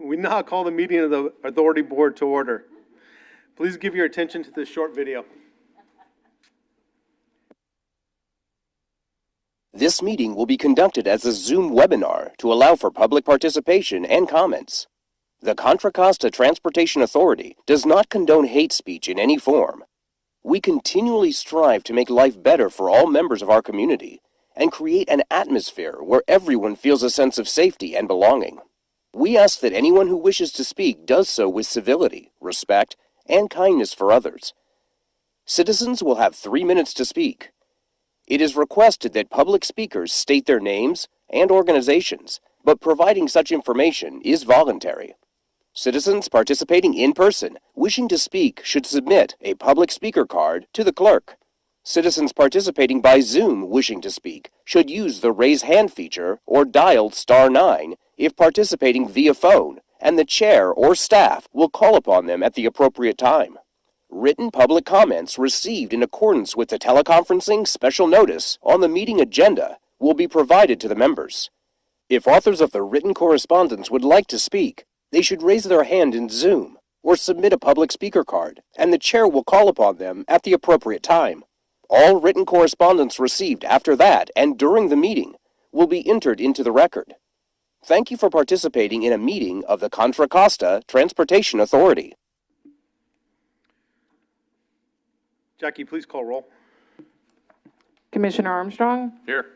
We now call the meeting of the Authority Board to order. Please give your attention to this short video. This meeting will be conducted as a Zoom webinar to allow for public participation and comments. The Contra Costa Transportation Authority does not condone hate speech in any form. We continually strive to make life better for all members of our community and create an atmosphere where everyone feels a sense of safety and belonging. We ask that anyone who wishes to speak does so with civility, respect, and kindness for others. Citizens will have 3 minutes to speak. It is requested that public speakers state their names and organizations, but providing such information is voluntary. Citizens participating in person wishing to speak should submit a public speaker card to the clerk. Citizens participating by Zoom wishing to speak should use the raise hand feature or dial *9 if participating via phone, and the chair or staff will call upon them at the appropriate time. Written public comments received in accordance with the teleconferencing special notice on the meeting agenda will be provided to the members. If authors of the written correspondence would like to speak, they should raise their hand in Zoom or submit a public speaker card, and the chair will call upon them at the appropriate time. All written correspondence received after that and during the meeting will be entered into the record. Thank you for participating in a meeting of the Contra Costa Transportation Authority. Jackie, please call roll. Commissioner Armstrong? Here.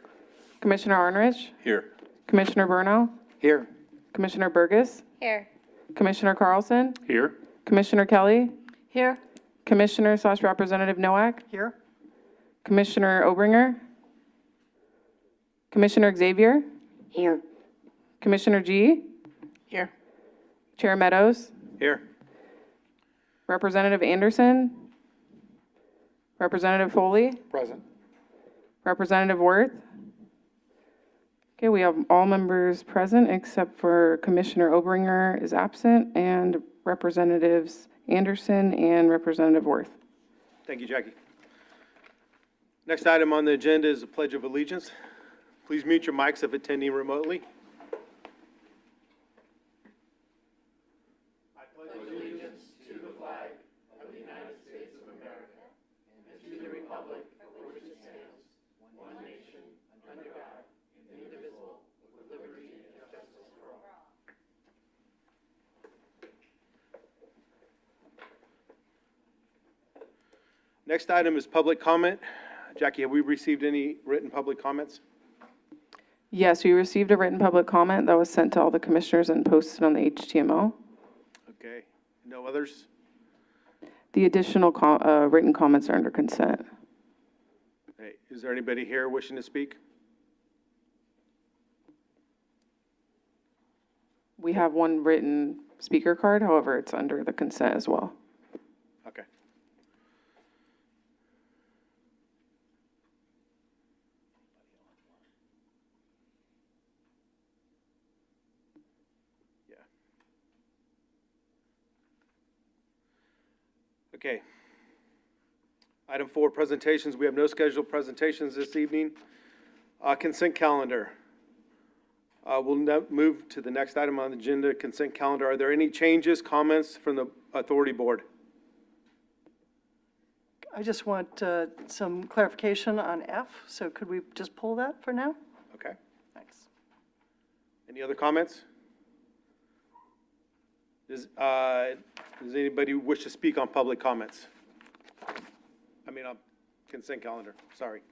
Commissioner Arnrich? Here. Commissioner Burno? Here. Commissioner Burgess? Here. Commissioner Carlson? Here. Commissioner Kelly? Here. Commissioner/Representative Nowak? Here. Commissioner Obringer? Commissioner Xavier? Here. Commissioner G? Here. Chair Meadows? Here. Representative Anderson? Representative Foley? Present. Representative Worth? Okay, we have all members present except for Commissioner Obringer is absent, and Representatives Anderson and Representative Worth. Thank you, Jackie. Next item on the agenda is the Pledge of Allegiance. Please mute your mics if attending remotely. Next item is public comment. Jackie, have we received any written public comments? Yes, we received a written public comment that was sent to all the commissioners and posted on the HTML. Okay. No others? The additional written comments are under consent. Hey, is there anybody here wishing to speak? We have one written speaker card, however, it's under the consent as well. Okay. Yeah. Okay. Item 4, presentations. We have no scheduled presentations this evening. Consent calendar. We'll now move to the next item on the agenda, consent calendar. Are there any changes, comments from the Authority Board? I just want some clarification on F, so could we just pull that for now? Okay. Thanks. Any other comments? Does anybody wish to speak on public comments? I mean, on consent calendar, sorry.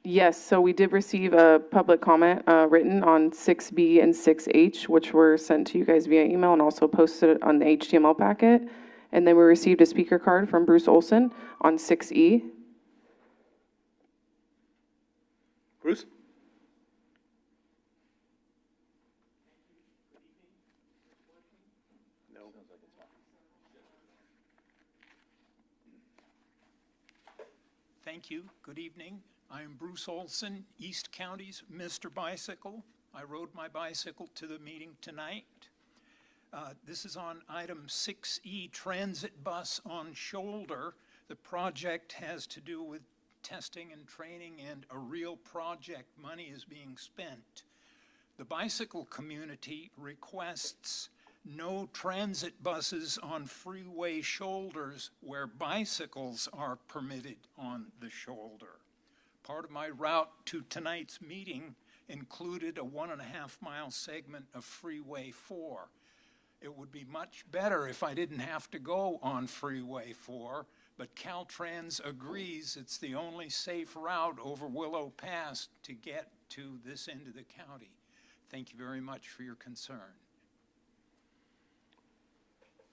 Yes, so we did receive a public comment written on 6B and 6H, which were sent to you guys via email and also posted on the HTML packet. And then we received a speaker card from Bruce Olson on 6E. Bruce? No. Thank you. Good evening. I am Bruce Olson, East County's Mr. Bicycle. I rode my bicycle to the meeting tonight. This is on item 6E, transit bus on shoulder. The project has to do with testing and training, and a real project. Money is being spent. The bicycle community requests no transit buses on freeway shoulders where bicycles are permitted on the shoulder. Part of my route to tonight's meeting included a 1.5-mile segment of Freeway 4. It would be much better if I didn't have to go on Freeway 4, but Caltrans agrees it's the only safe route over Willow Pass to get to this end of the county. Thank you very much for your concern.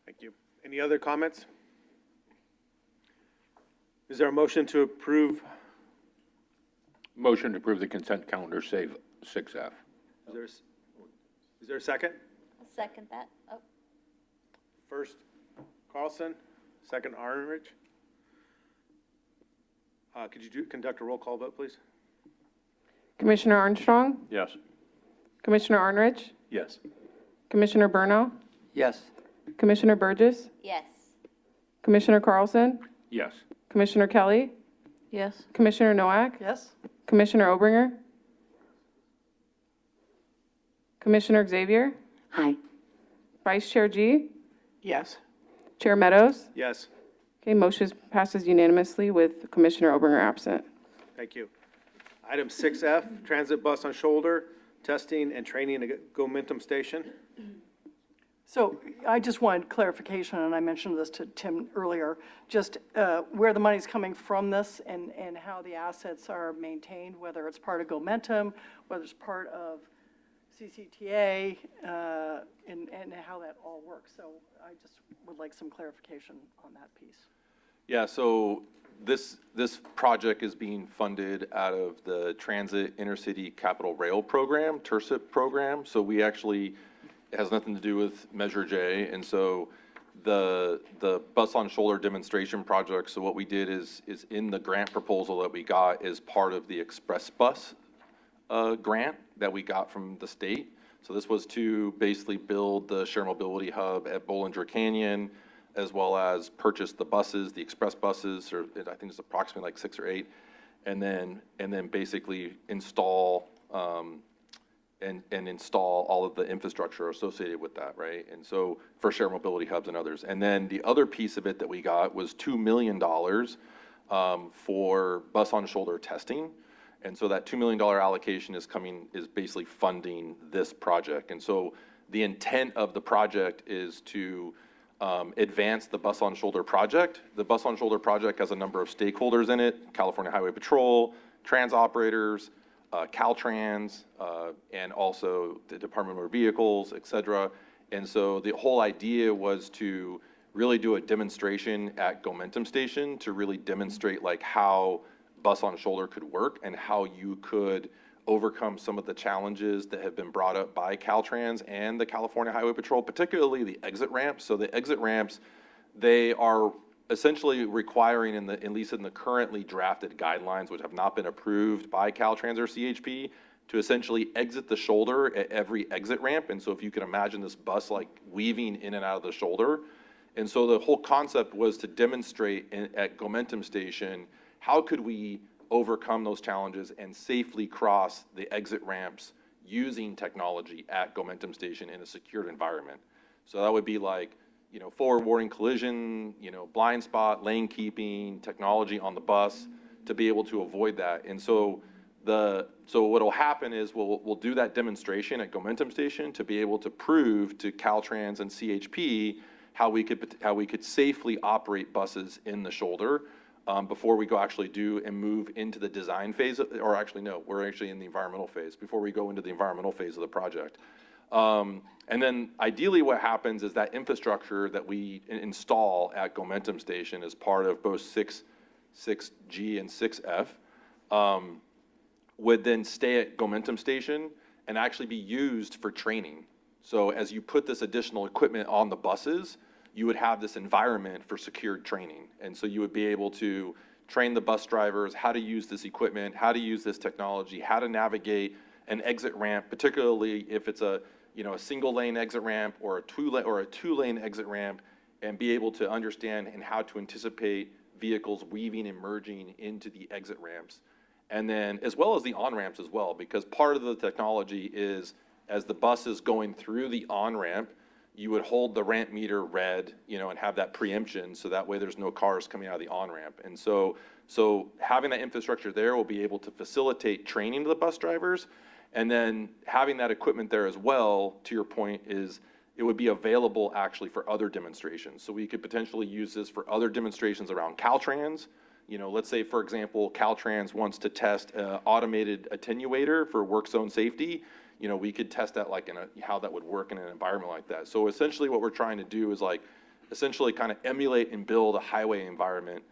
Thank you. Any other comments? Is there a motion to approve? Motion to approve the consent calendar, save 6F. Is there a second? I'll second that. Oh, First, Carlson, second, Arnrich. Could you conduct a roll call vote, please? Commissioner Armstrong, Yes. Commissioner Arnrich, Yes. Commissioner Burnow, Yes. Commissioner Burgess, yes. Commissioner Carlson, Yes. Commissioner Kelly, Yes. Commissioner Noack, Yes? Commissioner Obringer, Commissioner Xavier, Hi. Vice Chair G, Yes. Chair Meadows. Yes, Okay, motion passes unanimously with Commissioner Obringer absent. thank you. Item 6F, transit bus on shoulder, testing and training at Gomentum Station. So I just wanted clarification, and I mentioned this to Tim earlier, just where the money's coming from this and how the assets are maintained, whether it's part of Gomentum, whether it's part of CCTA, and how that all works. So I just would like some clarification on that piece. Yeah, so this project is being funded out of the Transit Intercity Capital Rail Program, TIRCIP program. So we actually, it has nothing to do with Measure J. And so the bus on shoulder demonstration project, so what we did is in the grant proposal that we got is part of the Express Bus grant that we got from the state. So this was to basically build the Share Mobility Hub at Bollinger Canyon, as well as purchase the buses, the express buses, or I think it's approximately like 6 or 8, and then basically install and install all of the infrastructure associated with that, right? And so for Share Mobility Hubs and others. And then the other piece of it that we got was $2 million for bus on shoulder testing. And so that $2 million allocation is basically funding this project. And so the intent of the project is to advance the bus on shoulder project. The bus on shoulder project has a number of stakeholders in it: California Highway Patrol, trans operators, Caltrans, and also the Department of Motor Vehicles, et cetera. And so the whole idea was to really do a demonstration at Gomentum Station to really demonstrate like how bus on shoulder could work and how you could overcome some of the challenges that have been brought up by Caltrans and the California Highway Patrol, particularly the exit ramps. So the exit ramps, they are essentially requiring, at least in the currently drafted guidelines, which have not been approved by Caltrans or CHP, to essentially exit the shoulder at every exit ramp. And so if you can imagine this bus like weaving in and out of the shoulder. And so the whole concept was to demonstrate at Gomentum Station, how could we overcome those challenges and safely cross the exit ramps using technology at Gomentum Station in a secured environment. So that would be like, forward warning collision, blind spot, lane keeping, technology on the bus to be able to avoid that. And so what will happen is we'll do that demonstration at Gomentum Station to be able to prove to Caltrans and CHP how we could safely operate buses in the shoulder. Before we go actually do and move into the design phase, or actually no, we're actually in the environmental phase, before we go into the environmental phase of the project. And then ideally what happens is that infrastructure that we install at Gomentum Station as part of both 6G and 6F would then stay at Gomentum Station and actually be used for training. So as you put this additional equipment on the buses, you would have this environment for secured training. And so you would be able to train the bus drivers how to use this equipment, how to use this technology, how to navigate an exit ramp, particularly if it's a single lane exit ramp or a two lane exit ramp, and be able to understand and how to anticipate vehicles weaving and merging into the exit ramps. And then as well as the on-ramps as well, because part of the technology is as the bus is going through the on-ramp, you would hold the ramp meter red, and have that preemption, so that way there's no cars coming out of the on-ramp. And so having that infrastructure there will be able to facilitate training to the bus drivers. And then having that equipment there as well, to your point, is it would be available actually for other demonstrations. So we could potentially use this for other demonstrations around Caltrans. Let's say, for example, Caltrans wants to test an automated attenuator for work zone safety. We could test that like how that would work in an environment like that. So essentially what we're trying to do is essentially kind of emulate and build a highway environment,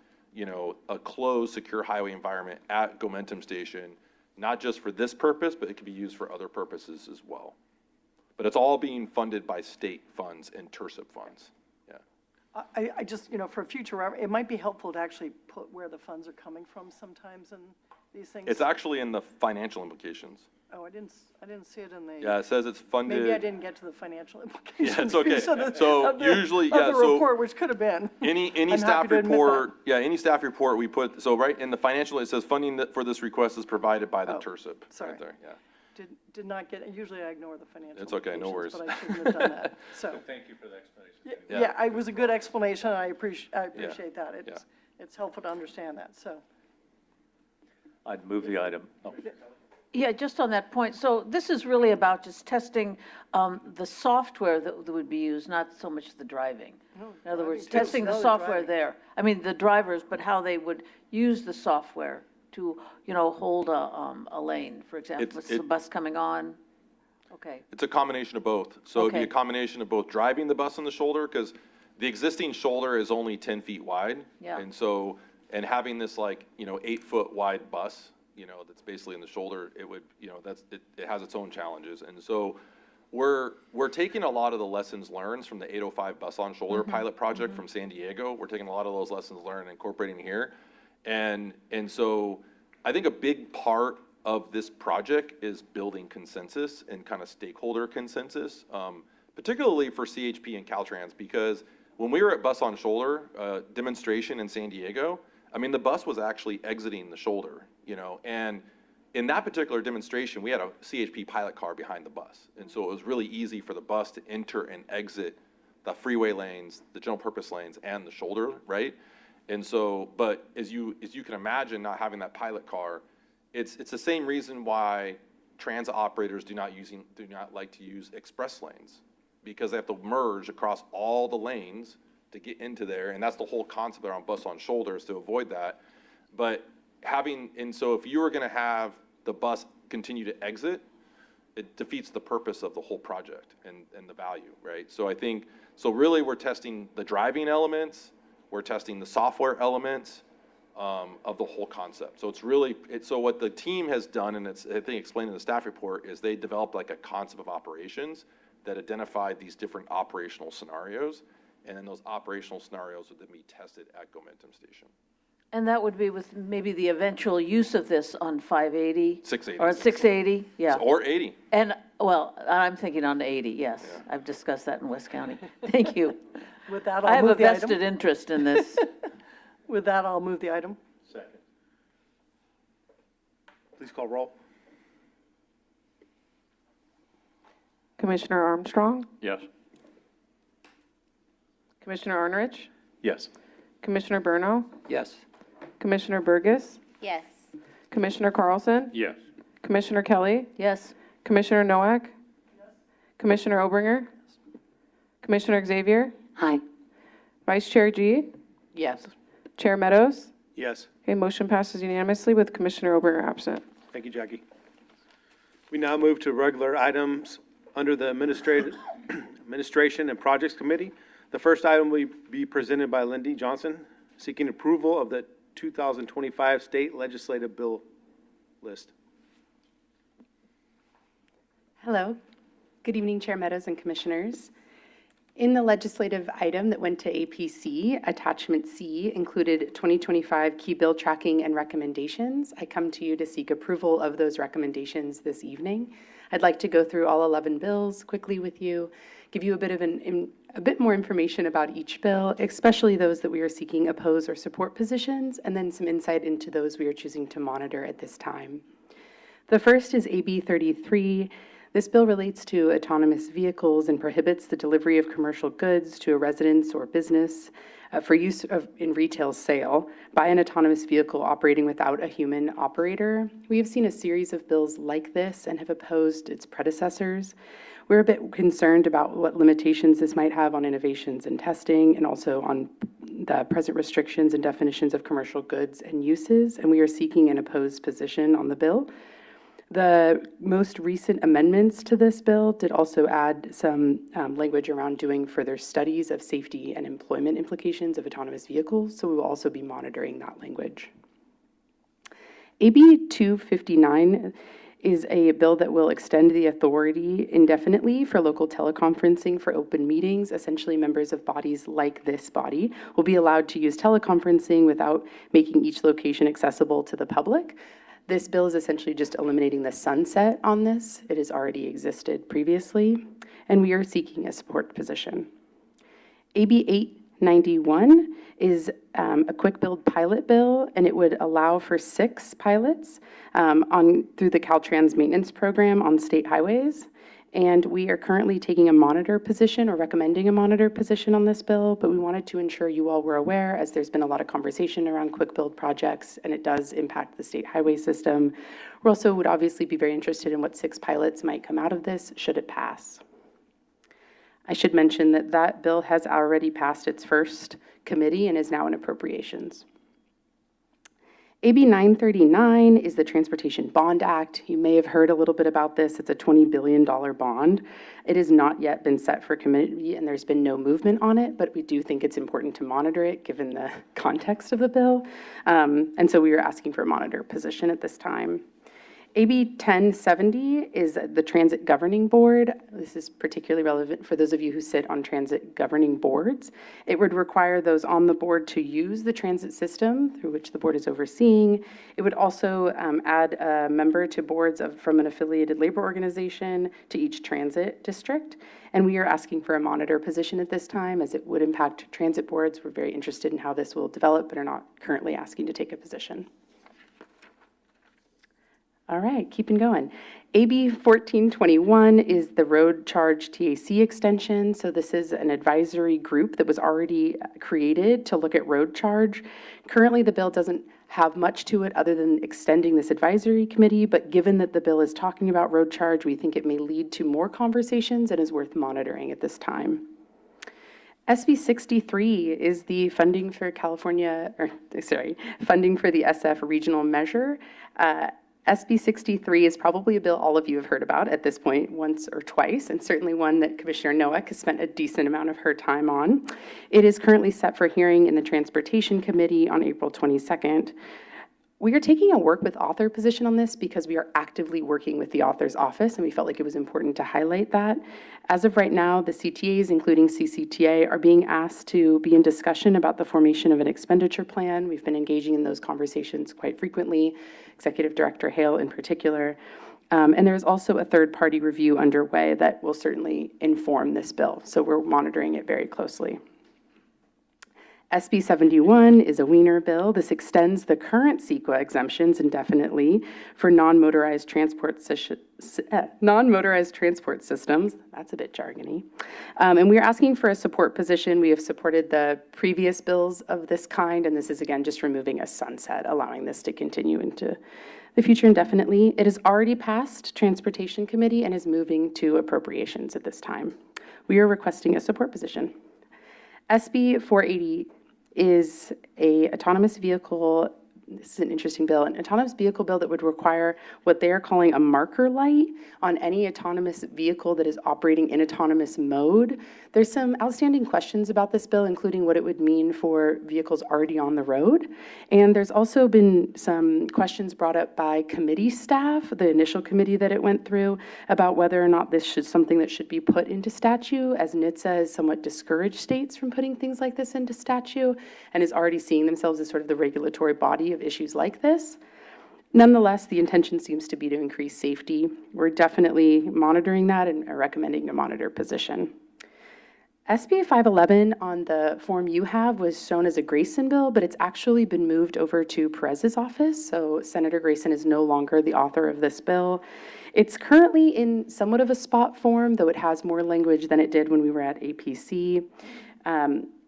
a closed, secure highway environment at Gomentum Station, not just for this purpose, but it could be used for other purposes as well. But it's all being funded by state funds and TIRSIP funds. Yeah. I just, for future, it might be helpful to actually put where the funds are coming from sometimes in these things. It's actually in the financial implications. Oh, I didn't see it in the. Yeah, it says it's funded. Maybe I didn't get to the financial implications. Yeah, it's okay. piece of the- So of the- usually, of yeah, the so report, which could have been. Any I'm staff happy to admit report, any staff report we put, so right in the financial, it says funding for this request is provided by the Oh, TIRSIP. sorry. Right there, yeah. Did not get, usually I ignore the financial. It's okay, no implications, worries. But I shouldn't have done that, so. Thank you for the explanation. Yeah, Yeah. it was a good explanation, and I appreciate that. It's helpful to understand that, so. I'd move the item. Oh. Yeah, just on that point, so this is really about just testing the software that would be used, not so much the driving. In other words, driving too. testing the No, the software driving. there. I mean, the drivers, but how they would use the software to, hold a lane, for example, It's- if it's a bus coming on. Okay, It's a combination of both. So it'd be a Okay. combination of both driving the bus on the shoulder, because the existing shoulder is only 10 feet wide. Yeah. And so, and having this 8-foot wide bus, that's basically in the shoulder, it would, it has its own challenges. And so we're taking a lot of the lessons learned from the 805 Bus on Shoulder pilot project from San Diego. We're taking a lot of those lessons learned and incorporating here. And so I think a big part of this project is building consensus and kind of stakeholder consensus, particularly for CHP and Caltrans, because when we were at Bus on Shoulder demonstration in San Diego, I mean, the bus was actually exiting the shoulder, and in that particular demonstration, we had a CHP pilot car behind the bus. And so it was really easy for the bus to enter and exit the freeway lanes, the general purpose lanes, and the shoulder, right? And so, but as you can imagine, not having that pilot car, it's the same reason why transit operators do not like to use express lanes, because they have to merge across all the lanes to get into there, and that's the whole concept around Bus on Shoulder, is to avoid that. But so if you were gonna have the bus continue to exit, it defeats the purpose of the whole project and the value, right? So I think, really we're testing the driving elements, we're testing the software elements of the whole concept. So so what the team has done, and it's, I think, explained in the staff report, is they developed like a concept of operations that identified these different operational scenarios, and then those operational scenarios would then be tested at Gomentum Station. and that would be with maybe the eventual use of this on 580? 680. Or 680, yeah. Or 80. And, well, I'm thinking on 80, yes. I've discussed that in West County. Thank you. With that, I I'll have a move the item. vested interest in this. With that, I'll move the item. Second. Please call roll. Commissioner Armstrong, Yes. Commissioner Arnerich, Yes. Commissioner Burno, Yes. Commissioner Burgess, Yes. Commissioner Carlson, Yes. Commissioner Kelly, Yes, Commissioner Noack, Commissioner Obringer, Commissioner Xavier, Hi. Vice Chair G, yes. Chair Meadows. Yes. Okay, motion passes unanimously with Commissioner Obringer absent. Thank you, Jackie. We now move to regular items under the Administration and Projects Committee. The first item will be presented by Lindy Johnson, seeking approval of the 2025 state legislative bill list. Hello. Good evening, Chair Meadows and Commissioners. In the legislative item that went to APC, Attachment C included 2025 key bill tracking and recommendations. I come to you to seek approval of those recommendations this evening. I'd like to go through all 11 bills quickly with you, give you a bit more information about each bill, especially those that we are seeking oppose or support positions, and then some insight into those we are choosing to monitor at this time. The first is AB 33. This bill relates to autonomous vehicles and prohibits the delivery of commercial goods to a residence or business for use in retail sale by an autonomous vehicle operating without a human operator. We have seen a series of bills like this and have opposed its predecessors. We're a bit concerned about what limitations this might have on innovations and testing, and also on the present restrictions and definitions of commercial goods and uses, and we are seeking an opposed position on the bill. The most recent amendments to this bill did also add some language around doing further studies of safety and employment implications of autonomous vehicles, so we will also be monitoring that language. AB 259 is a bill that will extend the authority indefinitely for local teleconferencing for open meetings. Essentially, members of bodies like this body will be allowed to use teleconferencing without making each location accessible to the public. This bill is essentially just eliminating the sunset on this. It has already existed previously, and we are seeking a support position. AB 891 is a quick build pilot bill, and it would allow for 6 pilots through the Caltrans maintenance program on state highways. And we are currently taking a monitor position or recommending a monitor position on this bill, but we wanted to ensure you all were aware, as there's been a lot of conversation around quick build projects and it does impact the state highway system. We also would obviously be very interested in what 6 pilots might come out of this should it pass. I should mention that that bill has already passed its first committee and is now in appropriations. AB 939 is the Transportation Bond Act. You may have heard a little bit about this. It's a $20 billion bond. It has not yet been set for committee, and there's been no movement on it, but we do think it's important to monitor it given the context of the bill. And so we are asking for a monitor position at this time. AB 1070 is the Transit Governing Board. This is particularly relevant for those of you who sit on transit governing boards. It would require those on the board to use the transit system through which the board is overseeing. It would also add a member to boards from an affiliated labor organization to each transit district. And we are asking for a monitor position at this time, as it would impact transit boards. We're very interested in how this will develop, but are not currently asking to take a position. All right, keeping going. AB 1421 is the road charge TAC extension. So this is an advisory group that was already created to look at road charge. Currently, the bill doesn't have much to it other than extending this advisory committee, but given that the bill is talking about road charge, we think it may lead to more conversations and is worth monitoring at this time. SB 63 is the funding for funding for the SF regional measure. SB 63 is probably a bill all of you have heard about at this point once or twice, and certainly one that Commissioner Nowak has spent a decent amount of her time on. It is currently set for hearing in the Transportation Committee on April 22nd. We are taking a work with author position on this because we are actively working with the author's office, and we felt like it was important to highlight that. As of right now, the CTAs, including CCTA, are being asked to be in discussion about the formation of an expenditure plan. We've been engaging in those conversations quite frequently, Executive Director Hale in particular. And there's also a third-party review underway that will certainly inform this bill, so we're monitoring it very closely. SB 71 is a Wiener bill. This extends the current CEQA exemptions indefinitely for non-motorized transport systems. That's a bit jargony. And we are asking for a support position. We have supported the previous bills of this kind, and this is again just removing a sunset, allowing this to continue into the future indefinitely. It has already passed Transportation Committee and is moving to appropriations at this time. We are requesting a support position. SB 480 is a autonomous vehicle. This is an interesting bill, an autonomous vehicle bill that would require what they are calling a marker light on any autonomous vehicle that is operating in autonomous mode. There's some outstanding questions about this bill, including what it would mean for vehicles already on the road. And there's also been some questions brought up by committee staff, the initial committee that it went through, about whether or not this is something that should be put into statute, as NHTSA has somewhat discouraged states from putting things like this into statute and is already seeing themselves as sort of the regulatory body of issues like this. Nonetheless, the intention seems to be to increase safety. We're definitely monitoring that and are recommending a monitor position. SB 511 on the form you have was shown as a Grayson bill, but it's actually been moved over to Perez's office. So Senator Grayson is no longer the author of this bill. It's currently in somewhat of a spot form, though it has more language than it did when we were at APC.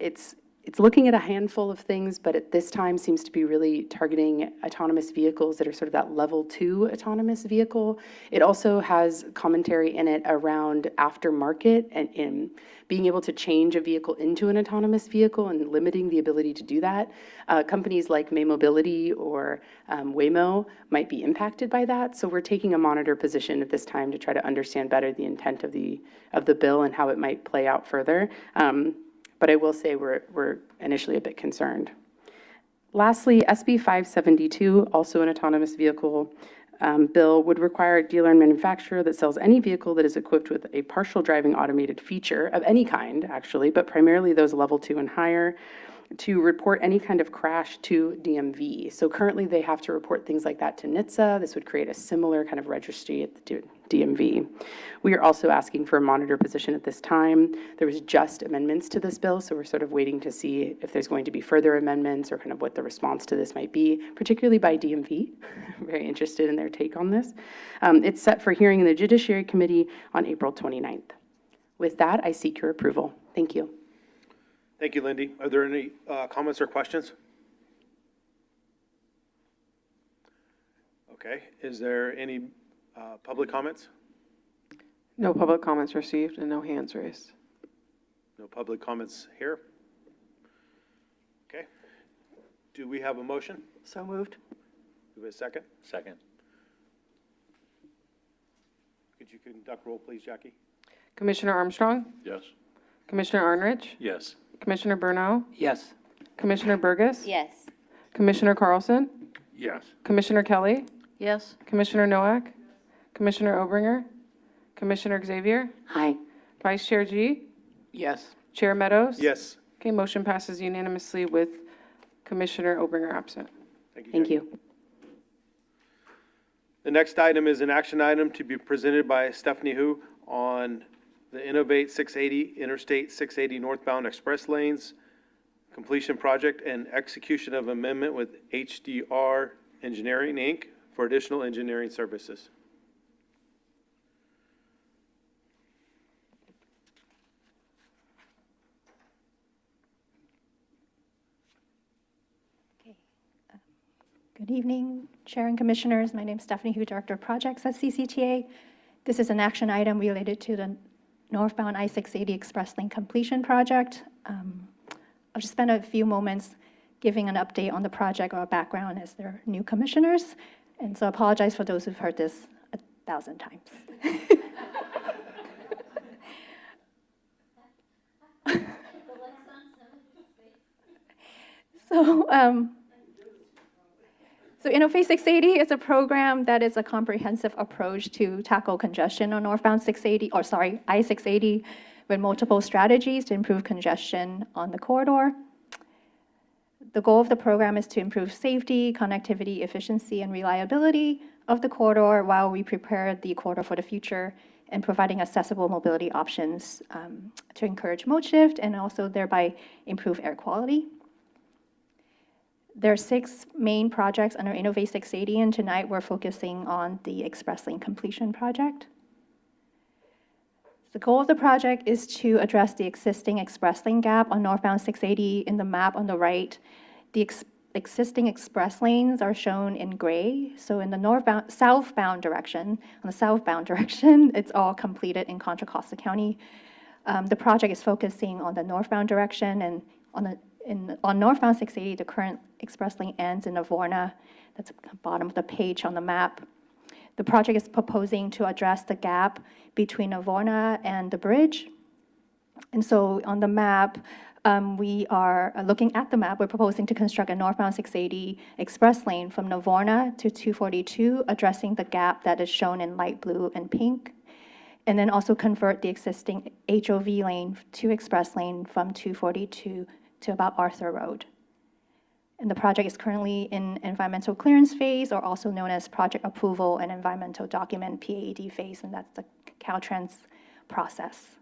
It's looking at a handful of things, but at this time seems to be really targeting autonomous vehicles that are sort of that level 2 autonomous vehicle. It also has commentary in it around aftermarket and in being able to change a vehicle into an autonomous vehicle and limiting the ability to do that. Companies like May Mobility or Waymo might be impacted by that. So we're taking a monitor position at this time to try to understand better the intent of the bill and how it might play out further. But I will say we're initially a bit concerned. Lastly, SB 572, also an autonomous vehicle bill, would require a dealer and manufacturer that sells any vehicle that is equipped with a partial driving automated feature of any kind, actually, but primarily those level 2 and higher, to report any kind of crash to DMV. So currently they have to report things like that to NHTSA. This would create a similar kind of registry at the DMV. We are also asking for a monitor position at this time. There was just amendments to this bill, so we're sort of waiting to see if there's going to be further amendments or kind of what the response to this might be, particularly by DMV. I'm very interested in their take on this. It's set for hearing in the Judiciary Committee on April 29th. With that, I seek your approval. Thank you. Thank you, Lindy. Are there any comments or questions? Okay, is there any public comments? No public comments received and no hands raised. No public comments here? Okay. Do we have a motion? So moved. Do we have a second? Second. Could you conduct roll, please, Jackie? Commissioner Armstrong? Yes. Commissioner Arnrich? Yes. Commissioner Bernal? Yes. Commissioner Burgess? Yes. Commissioner Carlson? Yes. Commissioner Kelly? Yes? Commissioner Noack? Commissioner Obringer? Commissioner Xavier? Aye. Vice Chair G? Yes. Chair Meadows? Yes. Okay, motion passes unanimously with Commissioner Obringer absent. Thank Thank Jackie. you. The next item is an action item to be presented by Stephanie Hu on the Innovate 680 Interstate 680 northbound express lanes completion project and execution of amendment with HDR Engineering, Inc. for additional engineering services. Good evening, Chair and Commissioners. My name is Stephanie Hu, Director of Projects at CCTA. This is an action item related to the northbound I-680 Express Lane completion project. I'll just spend a few moments giving an update on the project or a background as they're new commissioners. And so I apologize for those who've heard this 1,000 times. So Innovate 680 is a program that is a comprehensive approach to tackle congestion on northbound I-680 with multiple strategies to improve congestion on the corridor. The goal of the program is to improve safety, connectivity, efficiency, and reliability of the corridor while we prepare the corridor for the future and providing accessible mobility options to encourage mode shift and also thereby improve air quality. There are 6 main projects under Innovate 680, and tonight we're focusing on the Express Lane completion project. The goal of the project is to address the existing express lane gap on northbound 680 in the map on the right. The existing express lanes are shown in gray. So in the southbound direction, it's all completed in Contra Costa County. The project is focusing on the northbound direction, and on northbound 680, the current express lane ends in Navorna. That's at the bottom of the page on the map. The project is proposing to address the gap between Navorna and the bridge. And so on the map, we are looking at the map. We're proposing to construct a northbound 680 express lane from Navorna to 242, addressing the gap that is shown in light blue and pink. And then also convert the existing HOV lane to express lane from 242 to about Arthur Road. And the project is currently in environmental clearance phase, or also known as project approval and environmental document PAD phase, and that's the Caltrans process.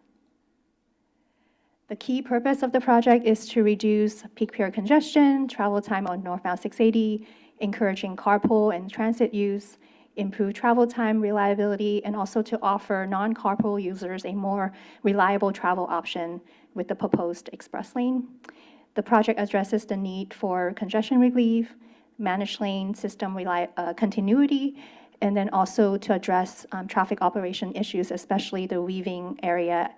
The key purpose of the project is to reduce peak period congestion, travel time on northbound 680, encouraging carpool and transit use, improve travel time reliability, and also to offer non-carpool users a more reliable travel option with the proposed express lane. The project addresses the need for congestion relief, managed lane system continuity, and then also to address traffic operation issues, especially the weaving area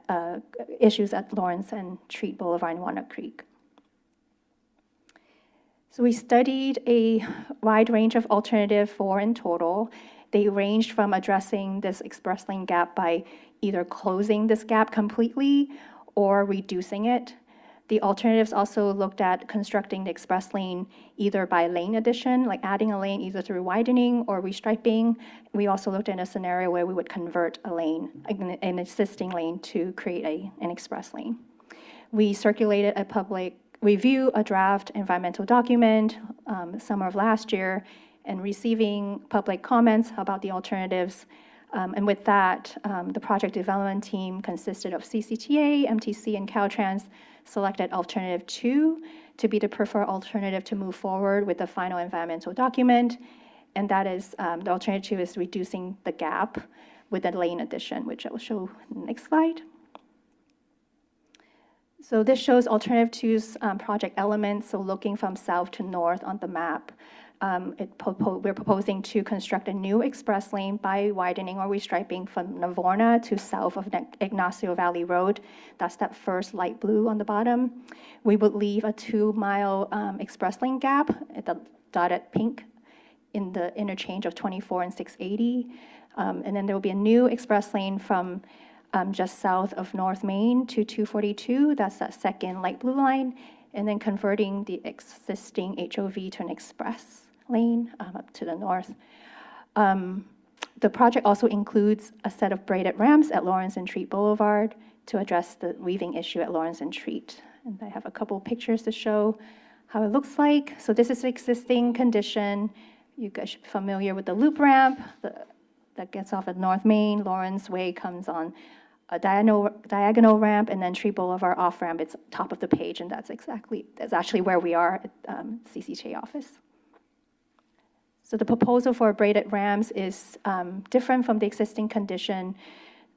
issues at Lawrence and Treat Boulevard and Walnut Creek. So we studied a wide range of alternatives, 4 in total. They ranged from addressing this express lane gap by either closing this gap completely or reducing it. The alternatives also looked at constructing the express lane either by lane addition, like adding a lane either through widening or restriping. We also looked at a scenario where we would convert a lane, an existing lane, to create an express lane. We circulated a public review, a draft environmental document summer of last year, and receiving public comments about the alternatives. And with that, the project development team consisted of CCTA, MTC, and Caltrans selected alternative 2 to be the preferred alternative to move forward with the final environmental document. And that is, the alternative 2 is reducing the gap with a lane addition, which I will show in the next slide. So this shows alternative 2's project elements, so looking from south to north on the map. We're proposing to construct a new express lane by widening or restriping from Navorna to south of Ignacio Valley Road. That's that first light blue on the bottom. We would leave a 2-mile express lane gap at the dotted pink in the interchange of 24 and 680. And then there will be a new express lane from just south of North Main to 242. That's that second light blue line. And then converting the existing HOV to an express lane up to the north. The project also includes a set of braided ramps at Lawrence and Treat Boulevard to address the weaving issue at Lawrence and Treat. And I have a couple pictures to show how it looks like. So this is the existing condition. You guys should be familiar with the loop ramp that gets off at North Main. Lawrence Way comes on a diagonal ramp, and then Treat Boulevard off ramp. It's top of the page, and that's actually where we are at CCJ office. So the proposal for braided ramps is different from the existing condition.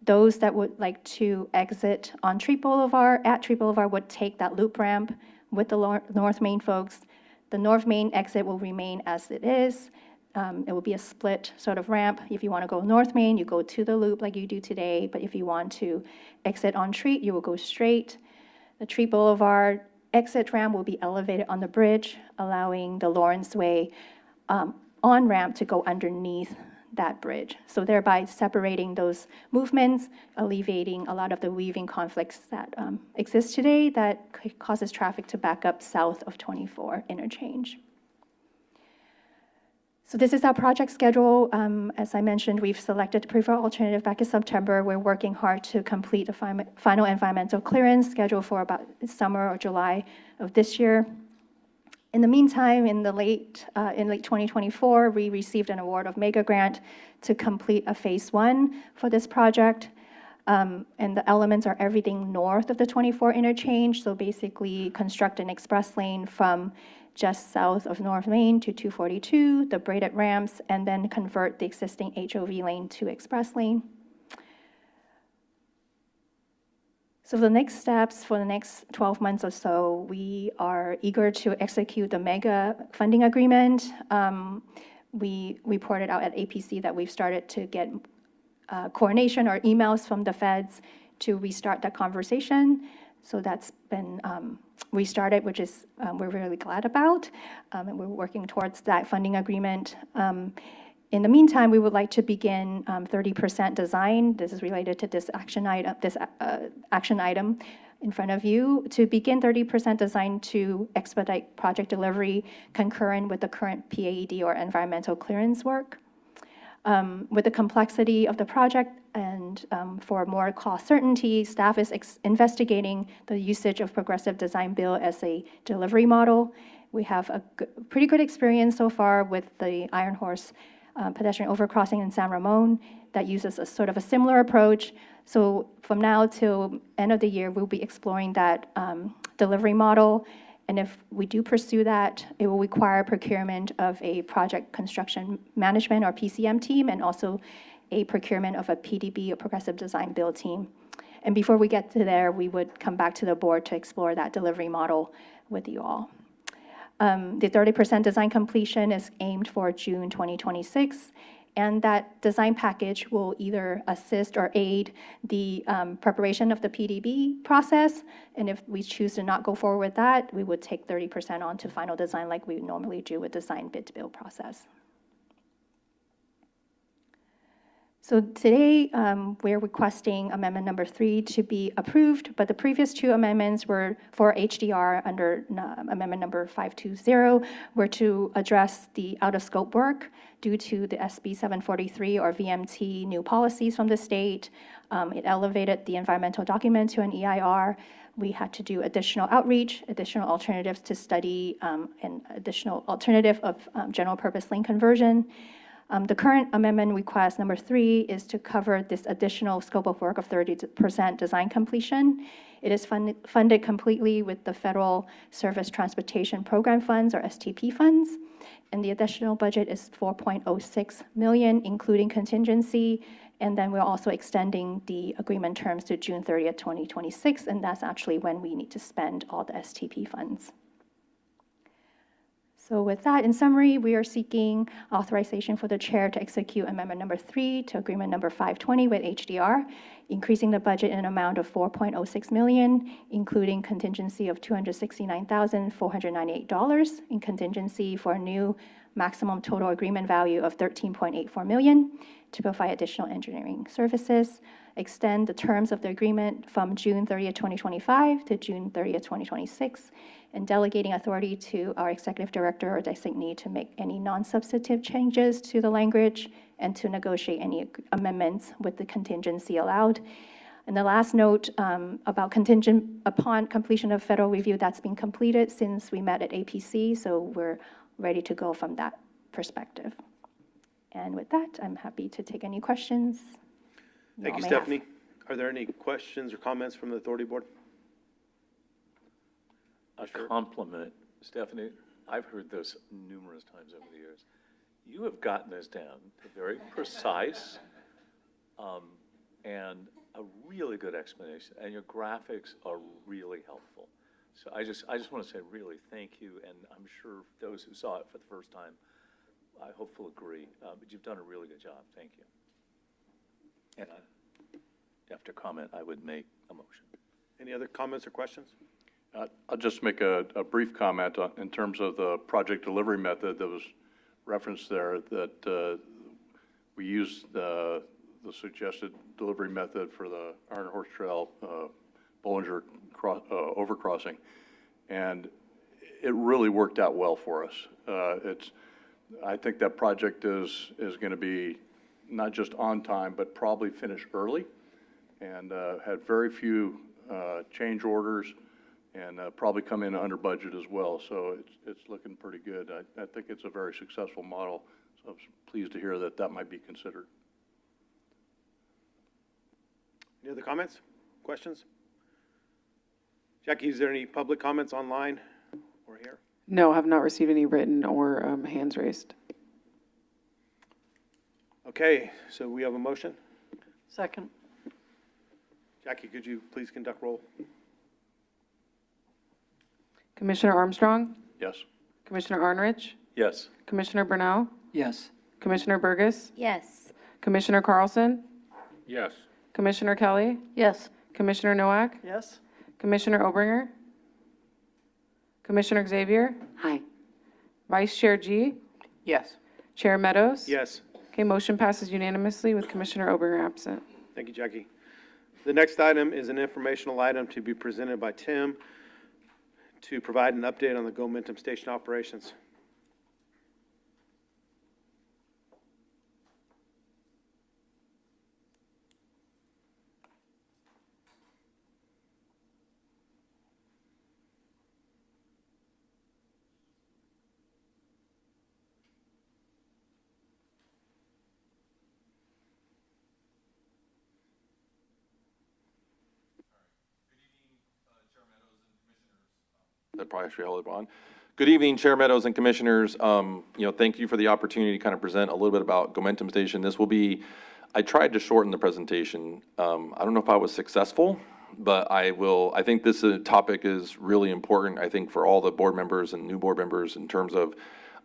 Those that would like to exit on Treat Boulevard, at Treat Boulevard, would take that loop ramp with the North Main folks. The North Main exit will remain as it is. It will be a split sort of ramp. If you want to go North Main, you go to the loop like you do today. But if you want to exit on Treat, you will go straight. The Treat Boulevard exit ramp will be elevated on the bridge, allowing the Lawrence Way on-ramp to go underneath that bridge. So thereby separating those movements, alleviating a lot of the weaving conflicts that exist today that causes traffic to back up south of 24 interchange. So this is our project schedule. As I mentioned, we've selected the preferred alternative back in September. We're working hard to complete the final environmental clearance scheduled for about summer or July of this year. In the meantime, in late 2024, we received an award of Mega Grant to complete a phase 1 for this project. And the elements are everything north of the 24 interchange. So basically construct an express lane from just south of North Main to 242, the braided ramps, and then convert the existing HOV lane to express lane. So the next steps for the next 12 months or so, we are eager to execute the MEGA funding agreement. We reported out at APC that we've started to get coordination or emails from the feds to restart that conversation. So that's been restarted, which is we're really glad about, and we're working towards that funding agreement. In the meantime, we would like to begin 30% design. This is related to this action item in front of you, to begin 30% design to expedite project delivery concurrent with the current PAED or environmental clearance work. With the complexity of the project and for more cost certainty, staff is investigating the usage of progressive design build as a delivery model. We have a pretty good experience so far with the Iron Horse pedestrian overcrossing in San Ramon that uses a sort of a similar approach. So from now till end of the year, we'll be exploring that delivery model. And if we do pursue that, it will require procurement of a project construction management or PCM team, and also a procurement of a PDB, a progressive design build team. And before we get to there, we would come back to the board to explore that delivery model with you all. The 30% design completion is aimed for June 2026, and that design package will either assist or aid the preparation of the PDB process, and if we choose to not go forward with that, we would take 30% on to final design like we normally do with design bid to build process. So today, we're requesting amendment number 3 to be approved, but the previous 2 amendments were for HDR under amendment number 520, were to address the out-of-scope work due to the SB 743 or VMT new policies from the state. It elevated the environmental document to an EIR. We had to do additional outreach, additional alternatives to study, and additional alternative of general purpose lane conversion. The current amendment request number 3 is to cover this additional scope of work of 30% design completion. It is funded completely with the Federal Surface Transportation Program funds, or STP funds, and the additional budget is $4.06 million, including contingency. And then we're also extending the agreement terms to June 30th, 2026, and that's actually when we need to spend all the STP funds. So with that, in summary, we are seeking authorization for the chair to execute amendment number 3 to agreement number 520 with HDR, increasing the budget in an amount of $4.06 million, including contingency of $269,498 in contingency for a new maximum total agreement value of $13.84 million to provide additional engineering services, extend the terms of the agreement from June 30th, 2025 to June 30th, 2026, and delegating authority to our executive director or designee to make any non-substantive changes to the language and to negotiate any amendments with the contingency allowed. And the last note about contingent upon completion of federal review, that's been completed since we met at APC, so we're ready to go from that perspective. And with that, I'm happy to take any questions. Thank you, Stephanie. Are there any questions or comments from the authority board? A compliment, Stephanie. I've heard this numerous times over the years. You have gotten this down to very precise and a really good explanation, and your graphics are really helpful. So I just want to say really thank you, and I'm sure those who saw it for the first time, I hope will agree. But you've done a really good job. Thank you. And after comment, I would make a motion. Any other comments or questions? I'll just make a brief comment in terms of the project delivery method that was referenced there, that we used the suggested delivery method for the Iron Horse Trail Bollinger overcrossing, and it really worked out well for us. I think that project is going to be not just on time, but probably finish early, and had very few change orders, and probably come in under budget as well. So it's looking pretty good. I think it's a very successful model, so I'm pleased to hear that that might be considered. Any other comments, questions? Jackie, is there any public comments online or here? No, have not received any written or hands raised. Okay, so we have a motion. Second. Jackie, could you please conduct roll? Commissioner Armstrong? Yes. Commissioner Arnrich? Yes. Commissioner Burnell? Yes. Commissioner Burgess? Yes. Commissioner Carlson? Yes. Commissioner Kelly? Yes. Commissioner Nowak? Yes. Commissioner Obringer? Commissioner Xavier? Aye. Vice Chair G? Yes. Chair Meadows? Yes. Okay, motion passes unanimously with Commissioner Obringer absent. Thank you, Jackie. The next item is an informational item to be presented by Tim to provide an update on the Gomentum Station operations. probably should hold it on. Good evening, Chair Meadows and Commissioners. Thank you for the opportunity to kind of present a little bit about Gomentum Station. This will be, I tried to shorten the presentation. I don't know if I was successful, but I think this topic is really important, I think, for all the board members and new board members in terms of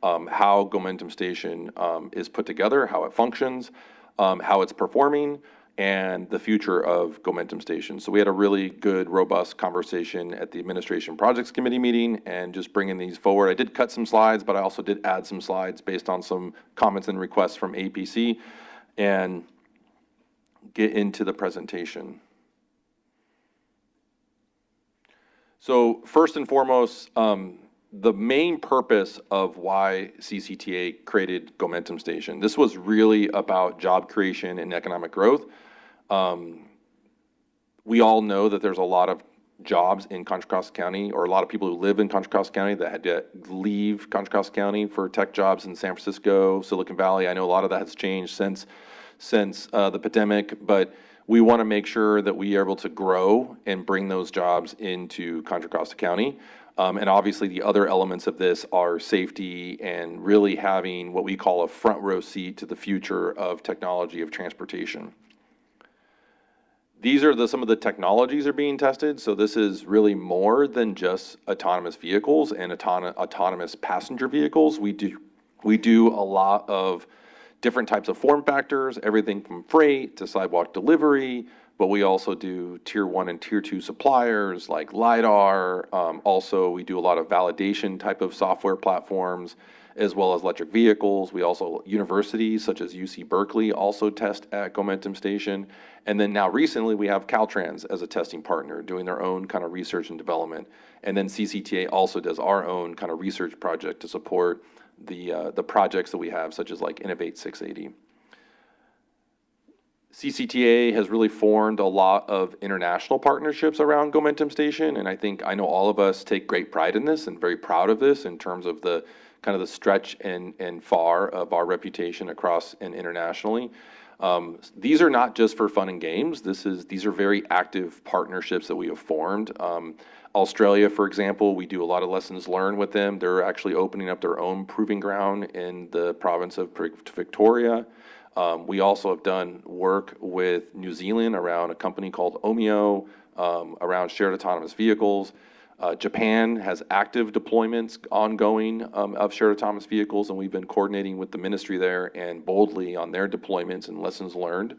how Gomentum Station is put together, how it functions, how it's performing, and the future of Gomentum Station. So we had a really good, robust conversation at the Administration Projects Committee meeting and just bringing these forward. I did cut some slides, but I also did add some slides based on some comments and requests from APC and get into the presentation. So first and foremost, the main purpose of why CCTA created Gomentum Station, this was really about job creation and economic growth. We all know that there's a lot of jobs in Contra Costa County, or a lot of people who live in Contra Costa County that had to leave Contra Costa County for tech jobs in San Francisco, Silicon Valley. I know a lot of that has changed since the pandemic, but we want to make sure that we are able to grow and bring those jobs into Contra Costa County. And obviously the other elements of this are safety and really having what we call a front row seat to the future of technology of transportation. These are some of the technologies that are being tested. So this is really more than just autonomous vehicles and autonomous passenger vehicles. We do a lot of different types of form factors, everything from freight to sidewalk delivery, but we also do tier 1 and tier 2 suppliers like LiDAR. Also, we do a lot of validation type of software platforms, as well as electric vehicles. We also, universities such as UC Berkeley also test at Gomentum Station. And then now recently we have Caltrans as a testing partner doing their own kind of research and development. And then CCTA also does our own kind of research project to support the projects that we have, such as like Innovate 680. CCTA has really formed a lot of international partnerships around Gomentum Station, and I know all of us take great pride in this and very proud of this in terms of the kind of the stretch and far of our reputation across and internationally. These are not just for fun and games. These are very active partnerships that we have formed. Australia, for example, we do a lot of lessons learned with them. They're actually opening up their own proving ground in the province of Victoria. We also have done work with New Zealand around a company called Omio, around shared autonomous vehicles. Japan has active deployments ongoing of shared autonomous vehicles, and we've been coordinating with the ministry there and boldly on their deployments and lessons learned.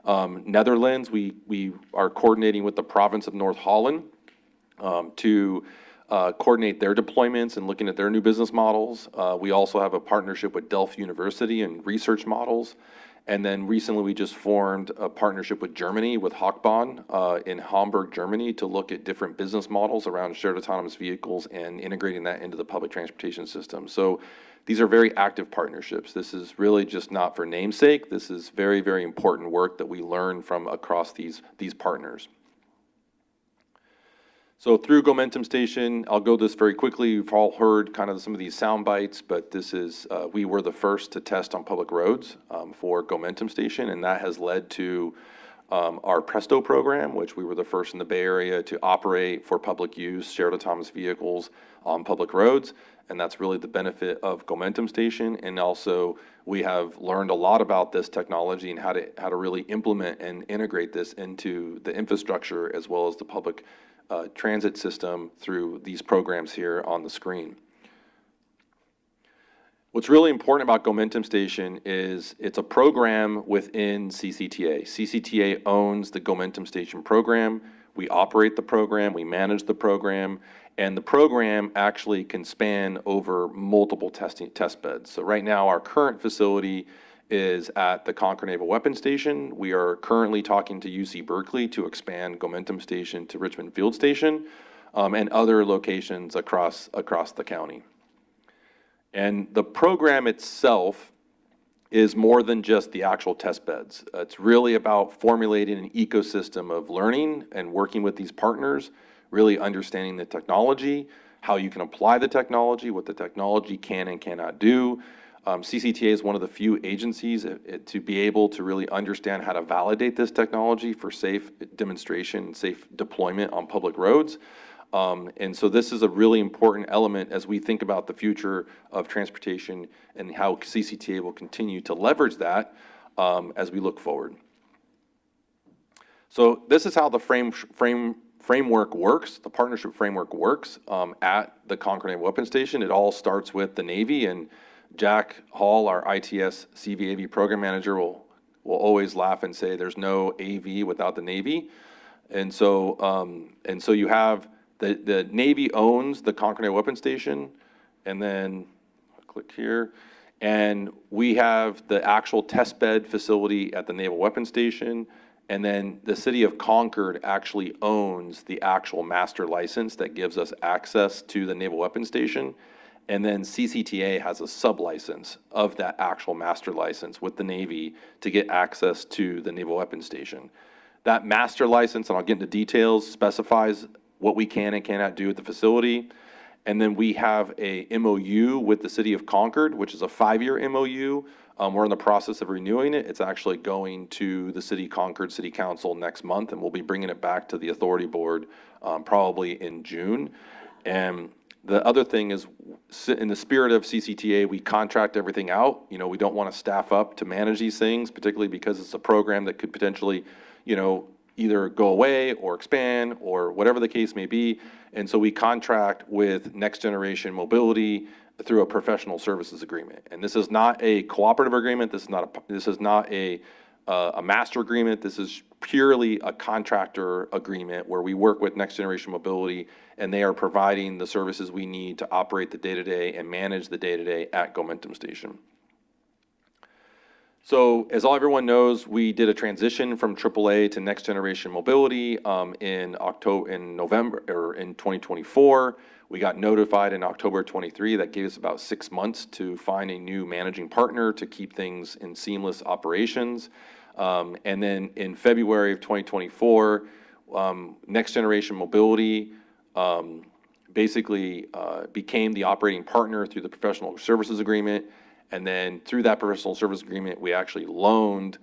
Netherlands, we are coordinating with the province of North Holland to coordinate their deployments and looking at their new business models. We also have a partnership with Delft University and research models. And then recently we just formed a partnership with Germany, with Hochbahn in Hamburg, Germany, to look at different business models around shared autonomous vehicles and integrating that into the public transportation system. So these are very active partnerships. This is really just not for namesake. This is very, very important work that we learn from across these partners. So through Gomentum Station, I'll go this very quickly. You've all heard kind of some of these sound bites, but this is, we were the first to test on public roads for Gomentum Station, and that has led to our Presto program, which we were the first in the Bay Area to operate for public use, shared autonomous vehicles on public roads. And that's really the benefit of Gomentum Station. And also, we have learned a lot about this technology and how to really implement and integrate this into the infrastructure as well as the public transit system through these programs here on the screen. What's really important about Gomentum Station is it's a program within CCTA. CCTA owns the Gomentum Station program. We operate the program, we manage the program, and the program actually can span over multiple test beds. So right now, our current facility is at the Concord Naval Weapons Station. We are currently talking to UC Berkeley to expand Gomentum Station to Richmond Field Station and other locations across the county. And the program itself is more than just the actual test beds. It's really about formulating an ecosystem of learning and working with these partners, really understanding the technology, how you can apply the technology, what the technology can and cannot do. CCTA is one of the few agencies to be able to really understand how to validate this technology for safe demonstration and safe deployment on public roads. And so this is a really important element as we think about the future of transportation and how CCTA will continue to leverage that as we look forward. So this is how the framework works, the partnership framework works at the Concord Naval Weapons Station. It all starts with the Navy, and Jack Hall, our ITS CVAV program manager, will always laugh and say there's no AV without the Navy. And so you have the Navy owns the Concord Naval Weapons Station, and then I'll click here, and we have the actual test bed facility at the Naval Weapons Station. And then the city of Concord actually owns the actual master license that gives us access to the Naval Weapons Station. And then CCTA has a sub-license of that actual master license with the Navy to get access to the Naval Weapons Station. That master license, and I'll get into details, specifies what we can and cannot do at the facility. And then we have a MOU with the city of Concord, which is a 5-year MOU. We're in the process of renewing it. It's actually going to the City Concord City Council next month, and we'll be bringing it back to the authority board probably in June. And the other thing is, in the spirit of CCTA, we contract everything out. You know, we don't want to staff up to manage these things, particularly because it's a program that could potentially, you know, either go away or expand or whatever the case may be. And so we contract with Next Generation Mobility through a professional services agreement. And this is not a cooperative agreement. This is not a master agreement. This is purely a contractor agreement where we work with Next Generation Mobility, and they are providing the services we need to operate the day-to-day and manage the day-to-day at Gomentum Station. So as everyone knows, we did a transition from AAA to Next Generation Mobility in 2024. We got notified in October 23. That gave us about 6 months to find a new managing partner to keep things in seamless operations. And then in February of 2024, Next Generation Mobility basically became the operating partner through the professional services agreement. And then through that professional service agreement, we actually loaned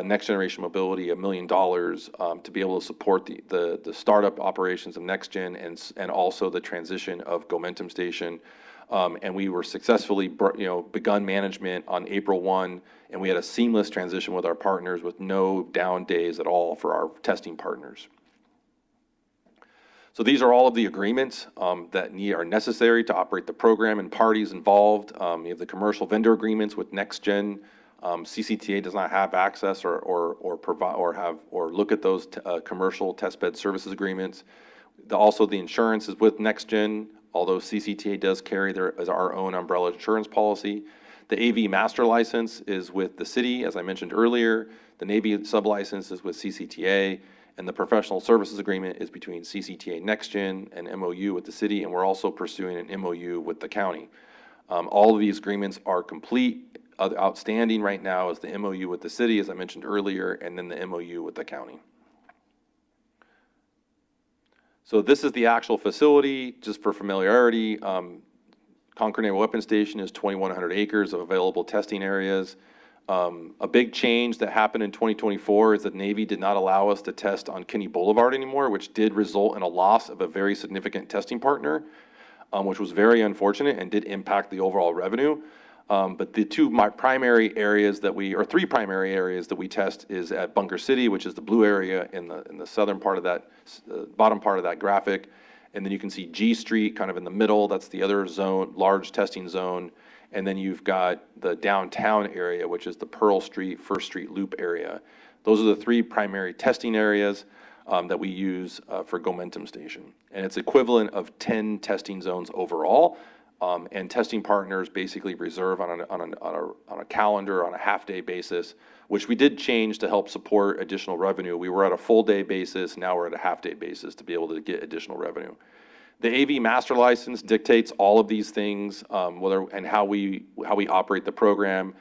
Next Generation Mobility $1 million to be able to support the startup operations of NextGen and also the transition of Gomentum Station. And we were successfully begun management on April 1, and we had a seamless transition with our partners with no down days at all for our testing partners. So these are all of the agreements that are necessary to operate the program and parties involved. You have the commercial vendor agreements with NextGen. CCTA does not have access or provide or look at those commercial testbed services agreements. Also, the insurance is with NextGen, although CCTA does carry our own umbrella insurance policy. The AV master license is with the city, as I mentioned earlier. The Navy sub-license is with CCTA. And the professional services agreement is between CCTA NextGen and MOU with the city, and we're also pursuing an MOU with the county. All of these agreements are complete. Outstanding right now is the MOU with the city, as I mentioned earlier, and then the MOU with the county. So this is the actual facility, just for familiarity. Concord Naval Weapons Station is 2,100 acres of available testing areas. A big change that happened in 2024 is that Navy did not allow us to test on Kinney Boulevard anymore, which did result in a loss of a very significant testing partner, which was very unfortunate and did impact the overall revenue. But the three primary areas that we test is at Bunker City, which is the blue area in the southern part of that, bottom part of that graphic. And then you can see G Street kind of in the middle. That's the other zone, large testing zone. And then you've got the downtown area, which is the Pearl Street, First Street Loop area. Those are the three primary testing areas that we use for Gomentum Station. And it's equivalent of 10 testing zones overall. And testing partners basically reserve on a calendar, on a half-day basis, which we did change to help support additional revenue. We were at a full-day basis, now we're at a half-day basis to be able to get additional revenue. The AV master license dictates all of these things, and how we operate the program,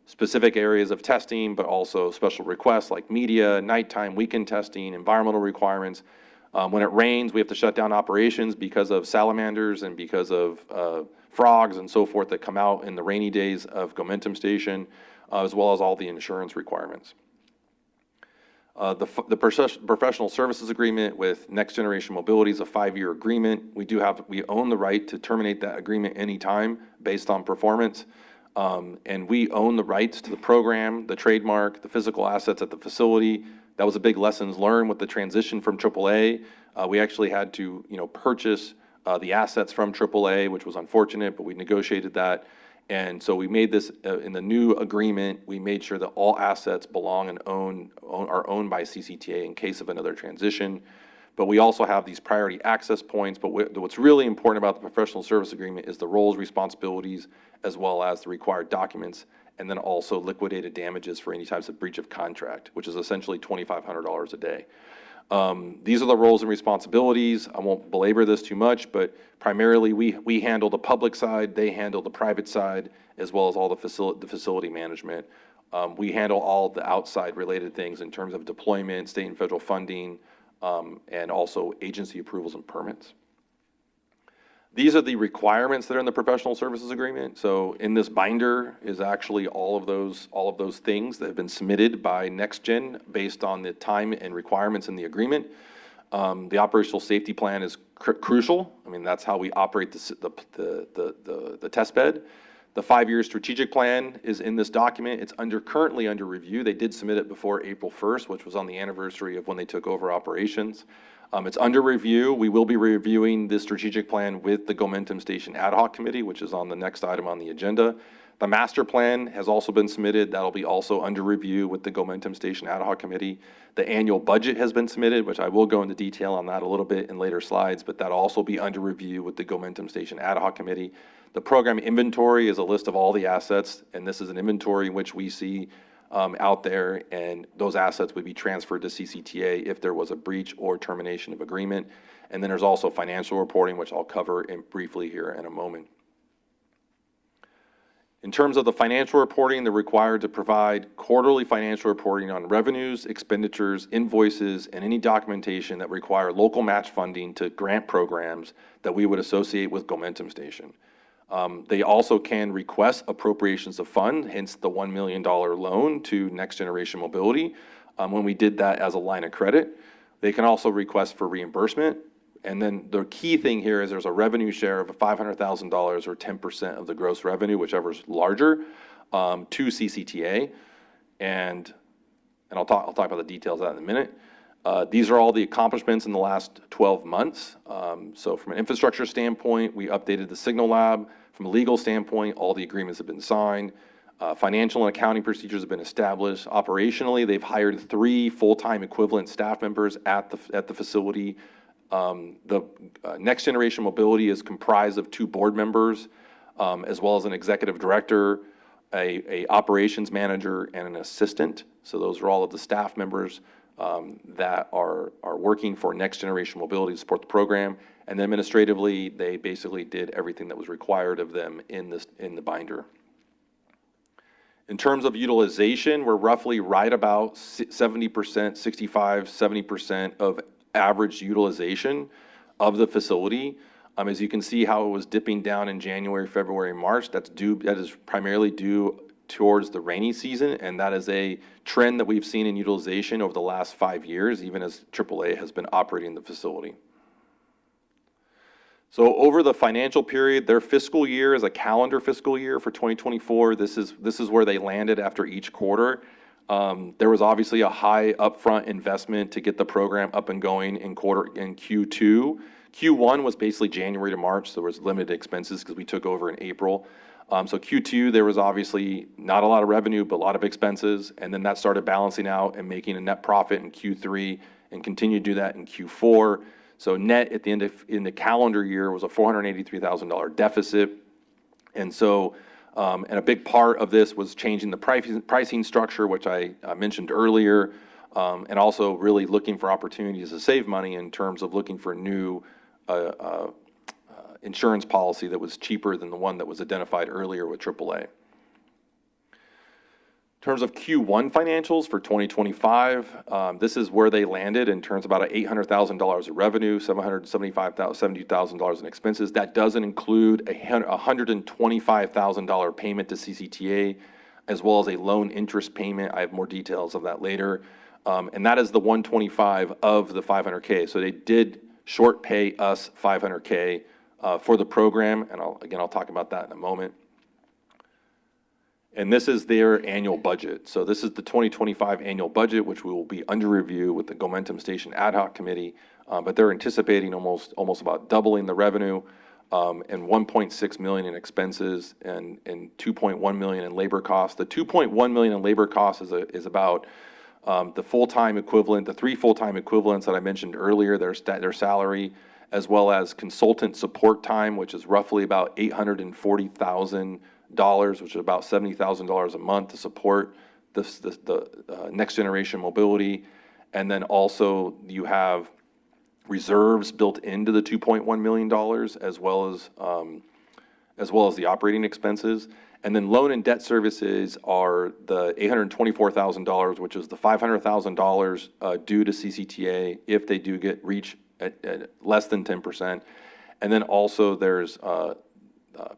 specific areas of testing, but also special requests like media, nighttime, weekend testing, environmental requirements. When it rains, we have to shut down operations because of salamanders and because of frogs and so forth that come out in the rainy days of Gomentum Station, as well as all the insurance requirements. The professional services agreement with Next Generation Mobility is a 5-year agreement. We own the right to terminate that agreement anytime based on performance. And we own the rights to the program, the trademark, the physical assets at the facility. That was a big lessons learned with the transition from AAA. We actually had to, purchase the assets from AAA, which was unfortunate, but we negotiated that. And so we made this, in the new agreement, we made sure that all assets belong and are owned by CCTA in case of another transition. But we also have these priority access points. But what's really important about the professional service agreement is the roles, responsibilities, as well as the required documents, and then also liquidated damages for any types of breach of contract, which is essentially $2,500 a day. These are the roles and responsibilities. I won't belabor this too much, but primarily we handle the public side, they handle the private side, as well as all the facility management. We handle all the outside related things in terms of deployment, state and federal funding, and also agency approvals and permits. These are the requirements that are in the professional services agreement. So in this binder is actually all of those things that have been submitted by NextGen based on the time and requirements in the agreement. The operational safety plan is crucial. I mean, that's how we operate the test bed. The 5-year strategic plan is in this document. It's currently under review. They did submit it before April 1st, which was on the anniversary of when they took over operations. It's under review. We will be reviewing this strategic plan with the Gomentum Station Ad Hoc Committee, which is on the next item on the agenda. The master plan has also been submitted. That'll be also under review with the Gomentum Station Ad Hoc Committee. The annual budget has been submitted, which I will go into detail on that a little bit in later slides, but that'll also be under review with the Gomentum Station Ad Hoc Committee. The program inventory is a list of all the assets, and this is an inventory in which we see out there, and those assets would be transferred to CCTA if there was a breach or termination of agreement. And then there's also financial reporting, which I'll cover briefly here in a moment. In terms of the financial reporting, they're required to provide quarterly financial reporting on revenues, expenditures, invoices, and any documentation that require local match funding to grant programs that we would associate with Gomentum Station. They also can request appropriations of fund, hence the $1 million loan to Next Generation Mobility when we did that as a line of credit. They can also request for reimbursement. And then the key thing here is there's a revenue share of $500,000 or 10% of the gross revenue, whichever is larger, to CCTA. And I'll talk about the details of that in a minute. These are all the accomplishments in the last 12 months. So from an infrastructure standpoint, we updated the Signal Lab. From a legal standpoint, all the agreements have been signed. Financial and accounting procedures have been established. Operationally, they've hired 3 full-time equivalent staff members at the facility. The Next Generation Mobility is comprised of 2 board members, as well as an executive director, a operations manager, and an assistant. So those are all of the staff members that are working for Next Generation Mobility to support the program. And administratively, they basically did everything that was required of them in the binder. In terms of utilization, we're roughly right about 70%, 65, 70% of average utilization of the facility. As you can see how it was dipping down in January, February, March, that is primarily due towards the rainy season, and that is a trend that we've seen in utilization over the last 5 years, even as AAA has been operating the facility. So over the financial period, their fiscal year is a calendar fiscal year for 2024. This is where they landed after each quarter. There was obviously a high upfront investment to get the program up and going in Q2. Q1 was basically January to March, so there was limited expenses because we took over in April. So Q2, there was obviously not a lot of revenue, but a lot of expenses, and then that started balancing out and making a net profit in Q3 and continued to do that in Q4. So net at the end in the calendar year was a $483,000 deficit. And so, and a big part of this was changing the pricing structure, which I mentioned earlier, and also really looking for opportunities to save money in terms of looking for new insurance policy that was cheaper than the one that was identified earlier with AAA. In terms of Q1 financials for 2025, this is where they landed in terms of about $800,000 of revenue, $70,000 in expenses. That doesn't include a $125,000 payment to CCTA, as well as a loan interest payment. I have more details of that later. And that is the 125 of the 500K. So they did short pay us 500K for the program, and I'll talk about that in a moment. And this is their annual budget. So this is the 2025 annual budget, which we will be under review with the Gomentum Station Ad Hoc Committee. But they're anticipating almost about doubling the revenue, and 1.6 million in expenses and 2.1 million in labor costs. The 2.1 million in labor costs is about the full-time equivalent, the 3 full-time equivalents that I mentioned earlier, their salary, as well as consultant support time, which is roughly about $840,000, which is about $70,000 a month to support the next generation mobility. And then also you have reserves built into the $2.1 million, as well as the operating expenses. And then loan and debt services are the $824,000, which is the $500,000 due to CCTA if they do reach at less than 10%. And then also there's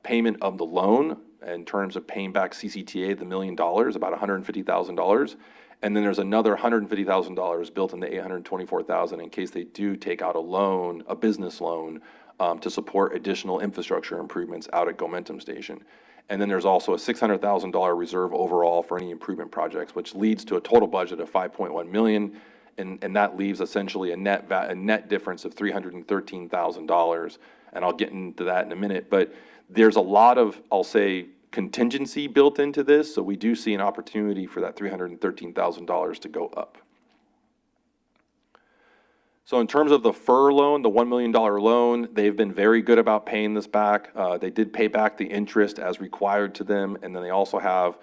payment of the loan in terms of paying back CCTA, the $1 million, about $150,000. And then there's another $150,000 built in the $824,000 in case they do take out a loan, a business loan, to support additional infrastructure improvements out at Gomentum Station. And then there's also a $600,000 reserve overall for any improvement projects, which leads to a total budget of $5.1 million. And that leaves essentially a net difference of $313,000. And I'll get into that in a minute. But there's a lot of, I'll say, contingency built into this. So we do see an opportunity for that $313,000 to go up. So in terms of the FIR loan, the $1 million loan, they've been very good about paying this back. They did pay back the interest as required to them, and then they also have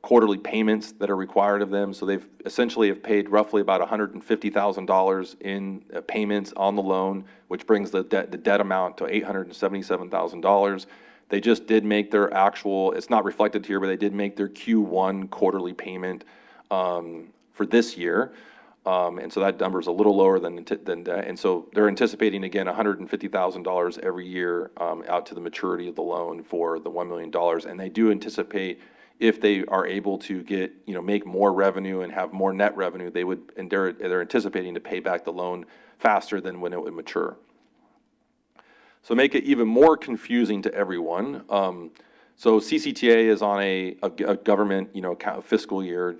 quarterly payments that are required of them. So they've essentially have paid roughly about $150,000 in payments on the loan, which brings the debt amount to $877,000. They just did make their actual, it's not reflected here, but they did make their Q1 quarterly payment for this year. And so that number is a little lower than that. And so they're anticipating, again, $150,000 every year out to the maturity of the loan for the $1 million. And they do anticipate if they are able to get, make more revenue and have more net revenue, they're anticipating to pay back the loan faster than when it would mature. So make it even more confusing to everyone. So CCTA is on a government, fiscal year,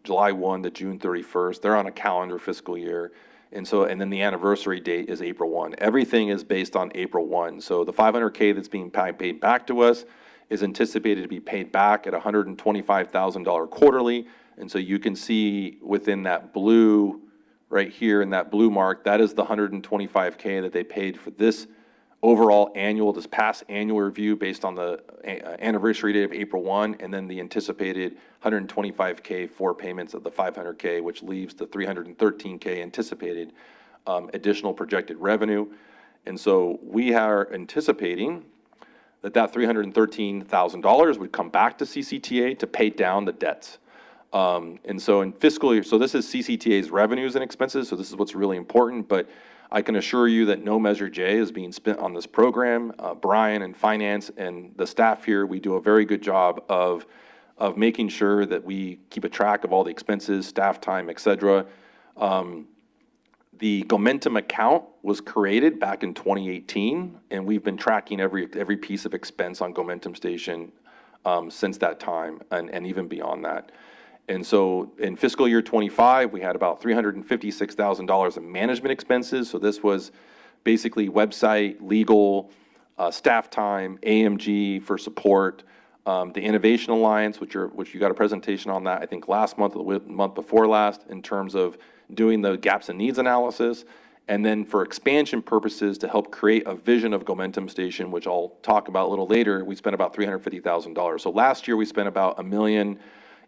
July 1 to June 31st. They're on a calendar fiscal year. And then the anniversary date is April 1. Everything is based on April 1. So the $500K that's being paid back to us is anticipated to be paid back at $125,000 quarterly. And so you can see within that blue, right here in that blue mark, that is the $125K that they paid for this overall this past annual review based on the anniversary date of April 1, and then the anticipated $125K for payments of the $500K, which leaves the $313K anticipated additional projected revenue. And so we are anticipating that $313,000 would come back to CCTA to pay down the debts. And so in fiscal year, so this is CCTA's revenues and expenses, so this is what's really important, but I can assure you that no Measure J is being spent on this program. Brian and finance and the staff here, we do a very good job of making sure that we keep a track of all the expenses, staff time, et cetera. The Gomentum account was created back in 2018, and we've been tracking every piece of expense on Gomentum Station since that time, and even beyond that. And so in fiscal year 25, we had about $356,000 in management expenses. So this was basically website, legal, staff time, AMG for support, the Innovation Alliance, which you got a presentation on that, I think last month or the month before last, in terms of doing the gaps and needs analysis. And then for expansion purposes to help create a vision of Gomentum Station, which I'll talk about a little later, we spent about $350,000. So last year we spent about $1 million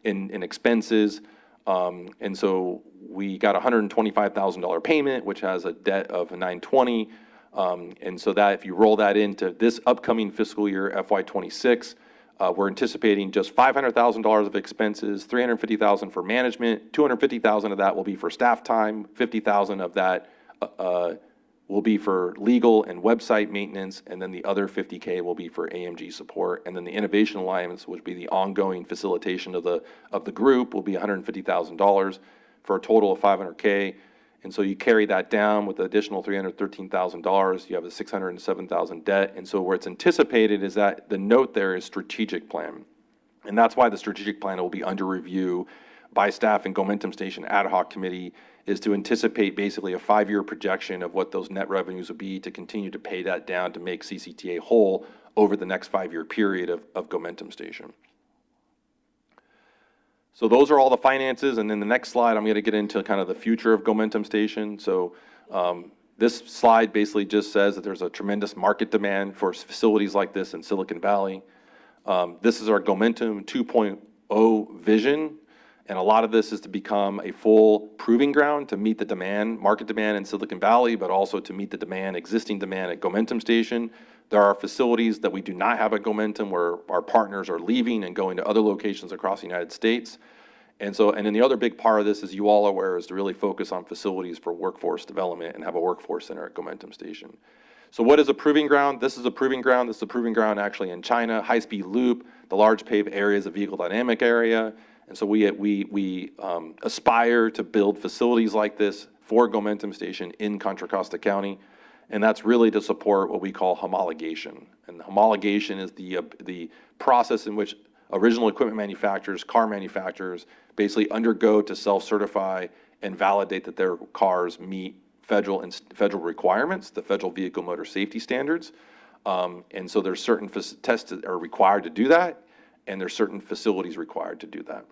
in expenses, and so we got a $125,000 payment, which has a debt of $920, and so that if you roll that into this upcoming fiscal year, FY26, we're anticipating just $500,000 of expenses, $350,000 for management, $250,000 of that will be for staff time, $50,000 of that will be for legal and website maintenance, and then the other $50K will be for AMG support, and then the Innovation Alliance, which would be the ongoing facilitation of the group, will be $150,000. for a total of $500K. And so you carry that down with the additional $313,000, you have a $607,000 debt. And so where it's anticipated is that the note there is strategic plan. And that's why the strategic plan will be under review by staff and Gomentum Station Ad Hoc Committee, is to anticipate basically a 5-year projection of what those net revenues would be to continue to pay that down to make CCTA whole over the next 5-year period of Gomentum Station. So those are all the finances, and in the next slide, I'm going to get into kind of the future of Gomentum Station. So this slide basically just says that there's a tremendous market demand for facilities like this in Silicon Valley. This is our Gomentum 2.0 vision, and a lot of this is to become a full proving ground to meet the demand, market demand in Silicon Valley, but also to meet the demand, existing demand at Gomentum Station. There are facilities that we do not have at Gomentum where our partners are leaving and going to other locations across the United States. And then the other big part of this, as you all are aware, is to really focus on facilities for workforce development and have a workforce center at Gomentum Station. So what is a proving ground? This is a proving ground. This is a proving ground actually in China, high-speed loop, the large paved areas, a vehicle dynamic area. And so we aspire to build facilities like this for Gomentum Station in Contra Costa County. And that's really to support what we call homologation. And homologation is the process in which original equipment manufacturers, car manufacturers, basically undergo to self-certify and validate that their cars meet federal requirements, the Federal Vehicle Motor Safety Standards. And so there's certain tests that are required to do that, and there's certain facilities required to do that.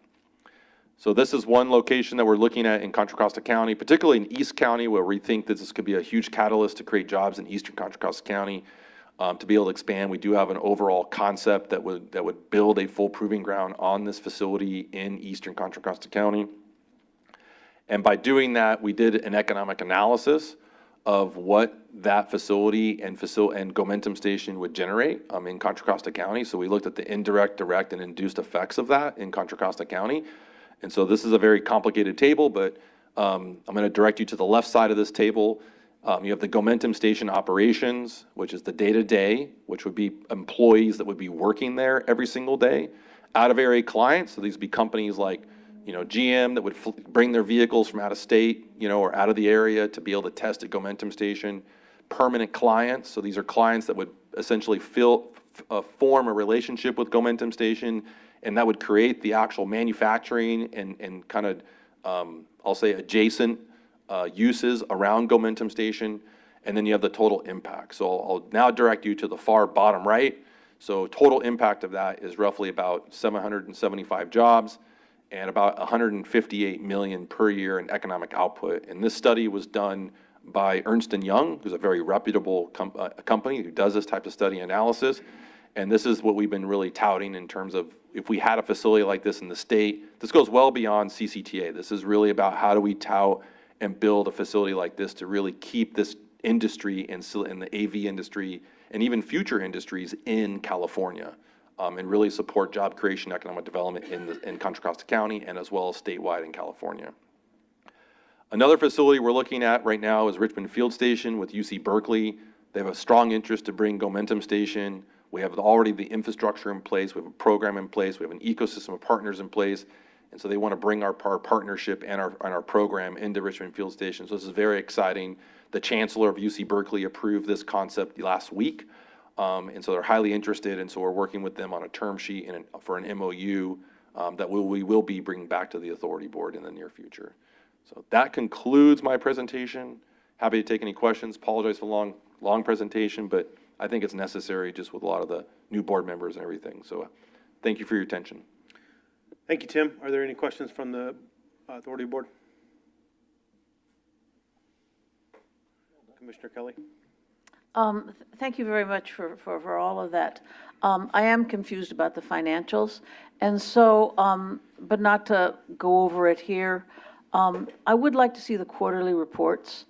So this is one location that we're looking at in Contra Costa County, particularly in East County, where we think that this could be a huge catalyst to create jobs in Eastern Contra Costa County. To be able to expand, we do have an overall concept that would build a full proving ground on this facility in Eastern Contra Costa County. And by doing that, we did an economic analysis of what that facility and Gomentum Station would generate in Contra Costa County. So we looked at the indirect, direct, and induced effects of that in Contra Costa County. And so this is a very complicated table, but I'm going to direct you to the left side of this table. You have the Gomentum Station operations, which is the day-to-day, which would be employees that would be working there every single day. Out-of-area clients, so these would be companies like GM that would bring their vehicles from out of state, or out of the area to be able to test at Gomentum Station. Permanent clients, so these are clients that would essentially form a relationship with Gomentum Station, and that would create the actual manufacturing and kind of, I'll say, adjacent uses around Gomentum Station. And then you have the total impact. So I'll now direct you to the far bottom right. So total impact of that is roughly about 775 jobs and about 158 million per year in economic output. And this study was done by Ernst & Young, who's a very reputable company who does this type of study analysis. And this is what we've been really touting in terms of if we had a facility like this in the state. This goes well beyond CCTA. This is really about how do we tout and build a facility like this to really keep this industry and the AV industry and even future industries in California, and really support job creation, economic development in Contra Costa County and as well as statewide in California. Another facility we're looking at right now is Richmond Field Station with UC Berkeley. They have a strong interest to bring Gomentum Station. We have already the infrastructure in place. We have a program in place. We have an ecosystem of partners in place. And so they want to bring our partnership and our program into Richmond Field Station. So this is very exciting. The chancellor of UC Berkeley approved this concept last week. And so they're highly interested. And so we're working with them on a term sheet and for an MOU that we will be bringing back to the authority board in the near future. So that concludes my presentation. Happy to take any questions. Apologize for the long presentation, but I think it's necessary just with a lot of the new board members and everything. So thank you for your attention. Thank you, Tim. Are there any questions from the authority board? Commissioner Kelly? Thank you very much for all of that. I am confused about the financials, and so, but not to go over it here, I would like to see the quarterly reports.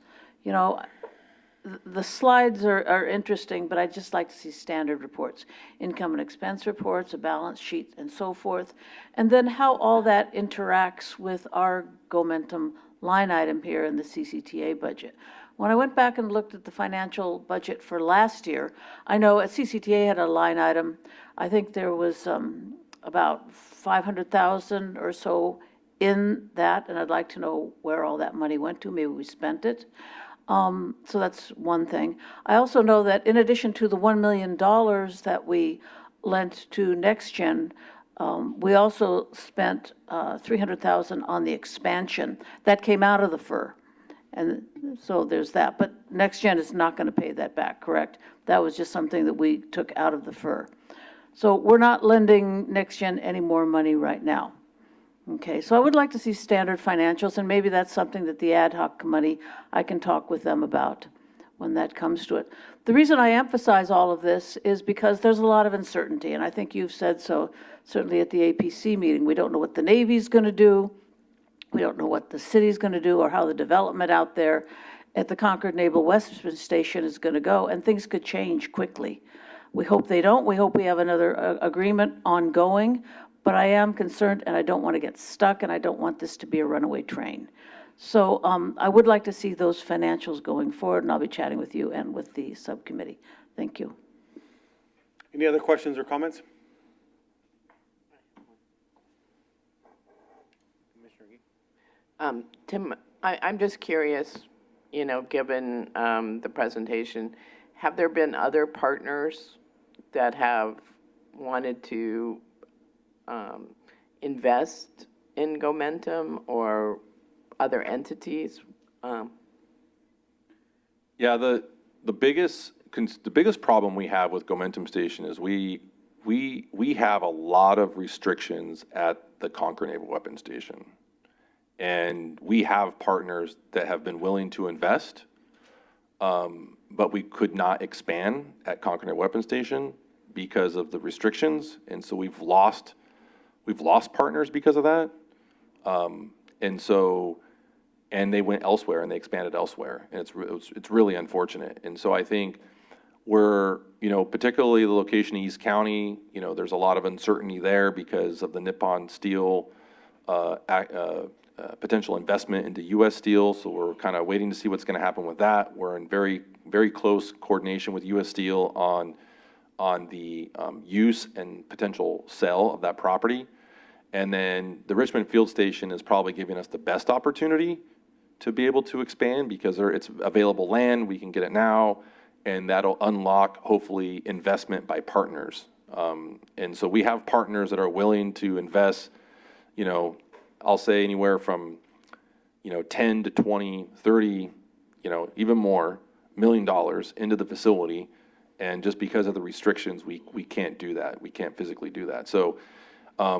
The slides are interesting, but I'd just like to see standard reports, income and expense reports, a balance sheet, and so forth, and then how all that interacts with our Gomentum line item here in the CCTA budget. When I went back and looked at the financial budget for last year, I know at CCTA had a line item, I think there was about 500,000 or so in that, and I'd like to know where all that money went to. Maybe we spent it. So that's one thing. I also know that in addition to the $1 million that we lent to NextGen, we also spent $300,000 on the expansion. That came out of the FER. And so there's that. But NextGen is not going to pay that back, correct? That was just something that we took out of the FER. So we're not lending NextGen any more money right now. Okay, so I would like to see standard financials, and maybe that's something that the ad hoc committee, I can talk with them about when that comes to it. The reason I emphasize all of this is because there's a lot of uncertainty, and I think you've said so, certainly at the APC meeting. We don't know what the Navy's going to do. We don't know what the city's going to do or how the development out there at the Concord Naval Western Station is going to go, and things could change quickly. We hope they don't. We hope we have another agreement ongoing, but I am concerned, and I don't want to get stuck, and I don't want this to be a runaway train. So I would like to see those financials going forward, and I'll be chatting with you and with the subcommittee. Thank you. Any other questions or comments? Tim, I'm just curious, you know, given the presentation, have there been other partners that have wanted to invest in Gomentum or other entities? Yeah, the biggest problem we have with Gomentum Station is we have a lot of restrictions at the Concord Naval Weapons Station. And we have partners that have been willing to invest, but we could not expand at Concord Naval Weapons Station because of the restrictions. And so we've lost partners because of that. And they went elsewhere and they expanded elsewhere. And it's really unfortunate. And so I think we're, you know, particularly the location in East County, you know, there's a lot of uncertainty there because of the Nippon Steel potential investment into U.S. Steel, so we're kind of waiting to see what's going to happen with that. We're in very, very close coordination with U.S. Steel on the use and potential sale of that property. And then the Richmond Field Station is probably giving us the best opportunity to be able to expand because it's available land, we can get it now, and that'll unlock, hopefully, investment by partners. And so we have partners that are willing to invest, you know, I'll say anywhere from, you know, 10 to 20, 30, you know, even more $1 million into the facility. And just because of the restrictions, we can't do that. We can't physically do that. So I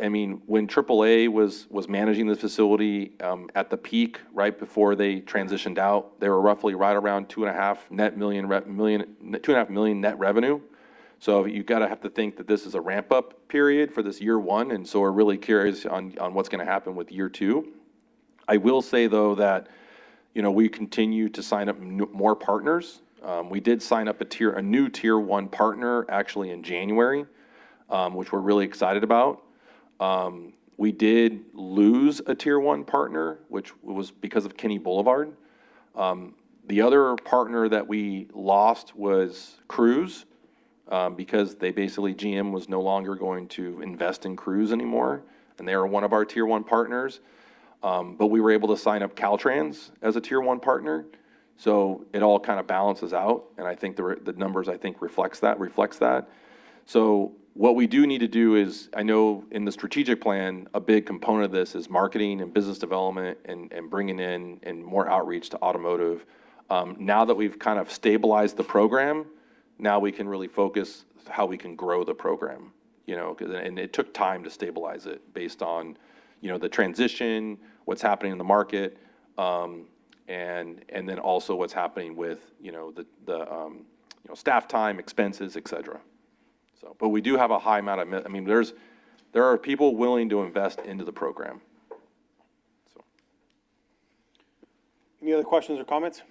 mean, when AAA was managing this facility at the peak, right before they transitioned out, they were roughly right around 2.5 million net revenue. So you got to have to think that this is a ramp-up period for this year one, and so we're really curious on what's going to happen with year two. I will say, though, that, you know, we continue to sign up more partners. We did sign up a new Tier 1 partner, actually, in January, which we're really excited about. We did lose a Tier 1 partner, which was because of Kenny Boulevard. The other partner that we lost was Cruise. Because they basically, GM was no longer going to invest in Cruise anymore, and they are one of our Tier 1 partners. But we were able to sign up Caltrans as a Tier 1 partner, so it all kind of balances out, and I think the numbers, I think, reflects that. So what we do need to do is, I know in the strategic plan, a big component of this is marketing and business development and bringing in and more outreach to automotive. Now that we've kind of stabilized the program, now we can really focus how we can grow the program, you know, and it took time to stabilize it based on, you know, the transition, what's happening in the market, and then also what's happening with, you know, the staff time, expenses, et cetera. So, but we do have a high amount of, I mean, there are people willing to invest into the program. So. Any other questions or comments?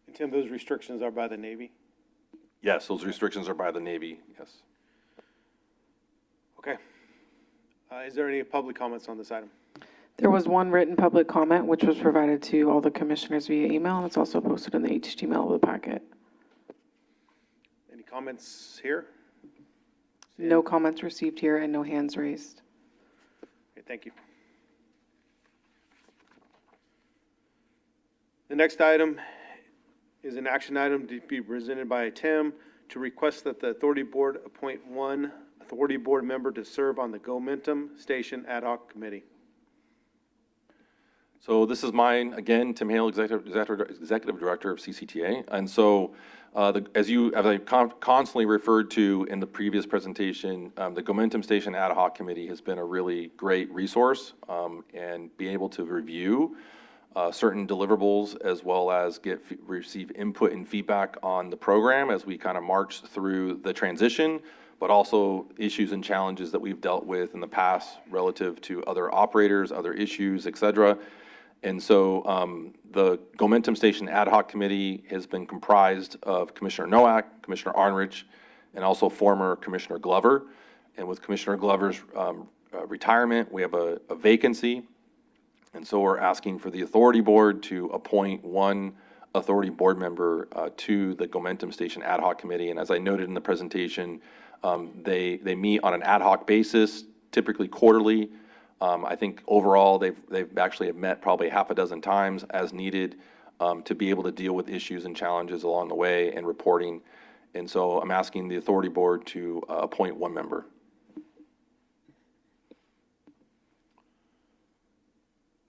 And Tim, those restrictions are by the Navy? Yes, those restrictions are by the Navy, yes. Okay. Is there any public comments on this item? There was one written public comment, which was provided to all the commissioners via email, and it's also posted in the HTML of the packet. Any comments here? No comments received here and no hands raised. thank you. The next item is an action item to be presented by Tim to request that the authority board appoint one authority board member to serve on the Gomentum Station Ad Hoc Committee. So this is mine, again, Tim Hale, Executive Director of CCTA. And so, as I constantly referred to in the previous presentation, the Gomentum Station Ad Hoc Committee has been a really great resource and be able to review certain deliverables as well as receive input and feedback on the program as we kind of march through the transition, but also issues and challenges that we've dealt with in the past relative to other operators, other issues, et cetera. And so the Gomentum Station Ad Hoc Committee has been comprised of Commissioner Nowak, Commissioner Arnrich, and also former Commissioner Glover. And with Commissioner Glover's retirement, we have a vacancy. And so we're asking for the authority board to appoint one authority board member to the Gomentum Station Ad Hoc Committee. And as I noted in the presentation, they meet on an ad hoc basis, typically quarterly. I think overall, they've actually have met probably half a dozen times as needed to be able to deal with issues and challenges along the way and reporting. And so I'm asking the authority board to appoint one member.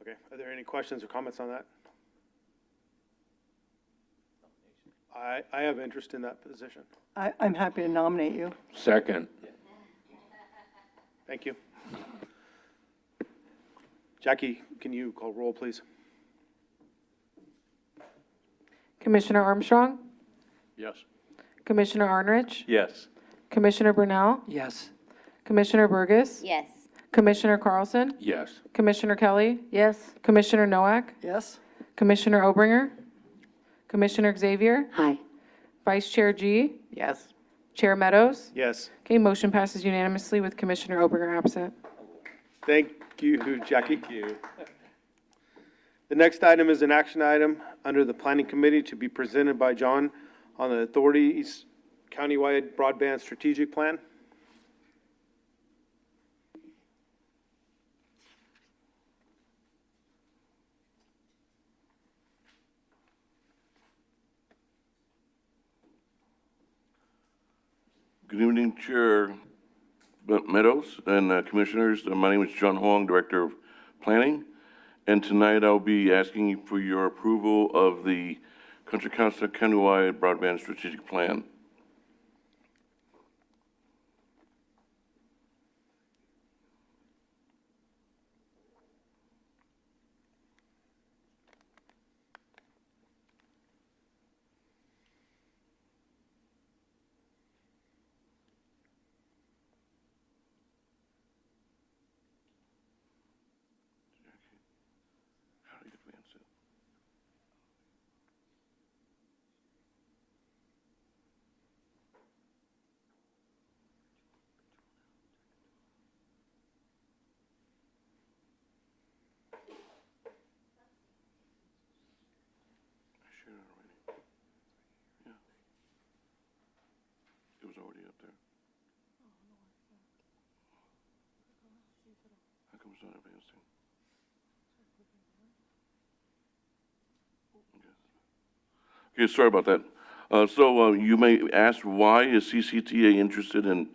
Okay, are there any questions or comments on that? I have interest in that position. I'm happy to nominate you. Second. Thank you. Jackie, can you call roll, please? Commissioner Armstrong, Yes. Commissioner Arnrich, Yes. Commissioner Brunel, Yes. Commissioner Burgess, Yes. Commissioner Carlson, Yes. Commissioner Kelly, Yes? Commissioner Nowak, Yes? Commissioner Obringer, Commissioner Xavier, Hi. Vice Chair G, Yes. Chair Meadows. Yes. Okay, motion passes unanimously with Commissioner Obringer absent. Thank you, Jackie. Thank you. The next item is an action item under the Planning Committee to be presented by John on the authority's countywide broadband strategic plan. Good evening, Chair Meadows and Commissioners. My name is John Huang, Director of Planning, and tonight I'll be asking for your approval of the Contra Costa Countywide Broadband Strategic Plan. How do you advance it? I shared it already. Yeah. It was already up there. How come it's not advancing? Okay, sorry about that. So you may ask, why is CCTA interested in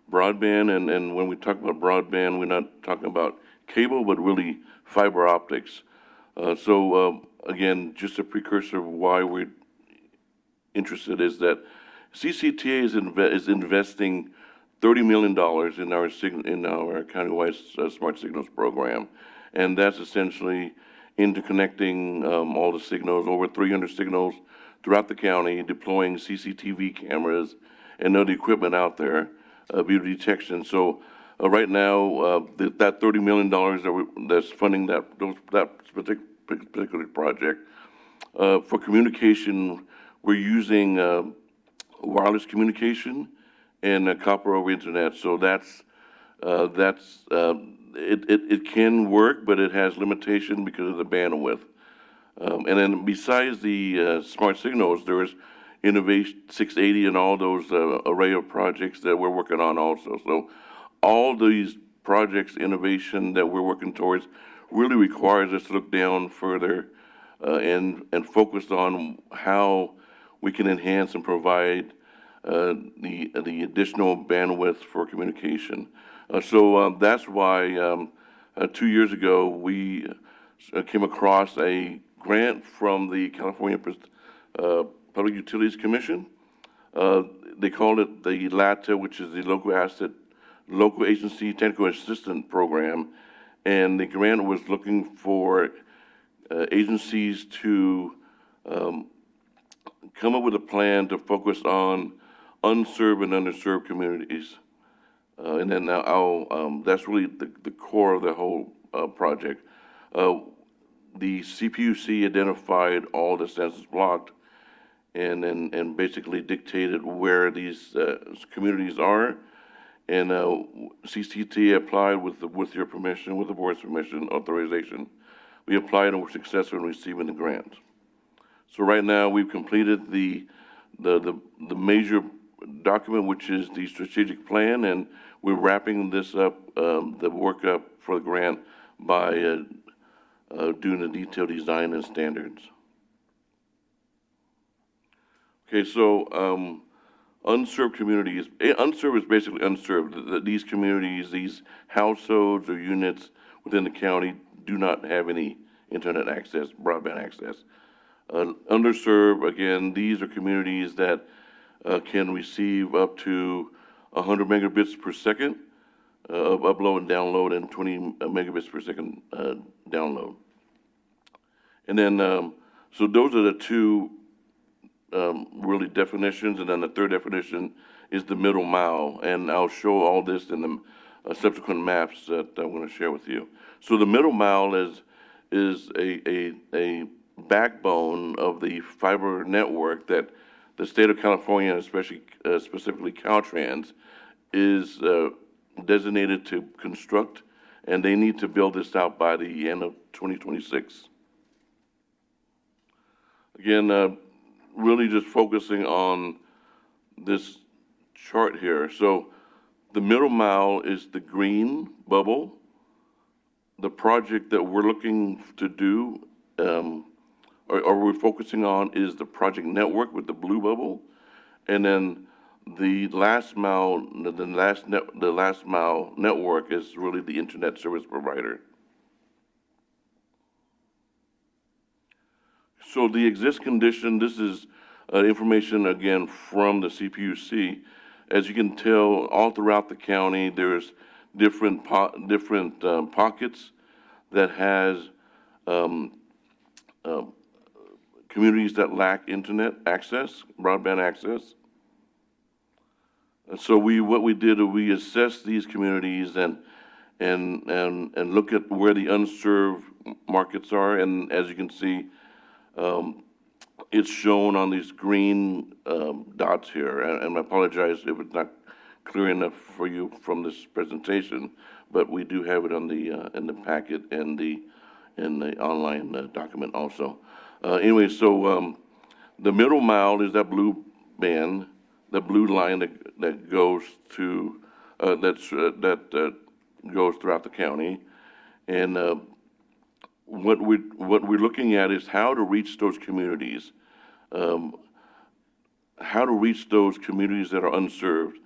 broadband? And when we talk about broadband, we're not talking about cable, but really fiber optics. Again, just a precursor of why we're interested is that CCTA is investing $30 million in our countywide smart signals program, and that's essentially interconnecting all the signals, over 300 signals throughout the county, deploying CCTV cameras and other equipment out there, video detection. So right now, that $30 million that's funding that particular project for communication, we're using wireless communication and copper over internet. So it can work, but it has limitation because of the bandwidth. And then besides the smart signals, there is Innovation 680 and all those array of projects that we're working on also. So all these projects, innovation that we're working towards really requires us to look down further and focus on how we can enhance and provide the additional bandwidth for communication. So that's why 2 years ago we came across a grant from the California Public Utilities Commission. They called it the LATA, which is the Local Agency Technical Assistant Program, and the grant was looking for agencies to come up with a plan to focus on unserved and underserved communities. And then that's really the core of the whole project. The CPUC identified all the census blocked and basically dictated where these communities are. And CCT applied with your permission, with the board's permission, authorization. We applied and were successful in receiving the grant. So right now we've completed the major document, which is the strategic plan, and we're wrapping this up, the work up for the grant by doing the detailed design and standards. Okay, so unserved communities. Unserved is basically unserved. These communities, these households or units within the county do not have any internet access, broadband access. Underserved, again, these are communities that can receive up to 100 megabits per second of upload and download and 20 megabits per second download. And then, so those are the two really definitions, and then the third definition is the middle mile, and I'll show all this in the subsequent maps that I'm going to share with you. So the middle mile is a backbone of the fiber network that the state of California, especially specifically Caltrans, is designated to construct, and they need to build this out by the end of 2026. Again, really just focusing on this chart here. So the middle mile is the green bubble. The project that we're looking to do, or we're focusing on, is the project network with the blue bubble. And then the last mile, the last mile network is really the internet service provider. So the exist condition, this is information again from the CPUC. As you can tell, all throughout the county, there's different pockets that has communities that lack internet access, broadband access. And so what we did is we assessed these communities and look at where the unserved markets are. And as you can see, it's shown on these green dots here. And I apologize if it's not clear enough for you from this presentation, but we do have it on the in the packet and in the online document also. Anyway, so the middle mile is that blue band, the blue line that goes to that goes throughout the county, and what we're looking at is how to reach those communities, how to reach those communities that are unserved,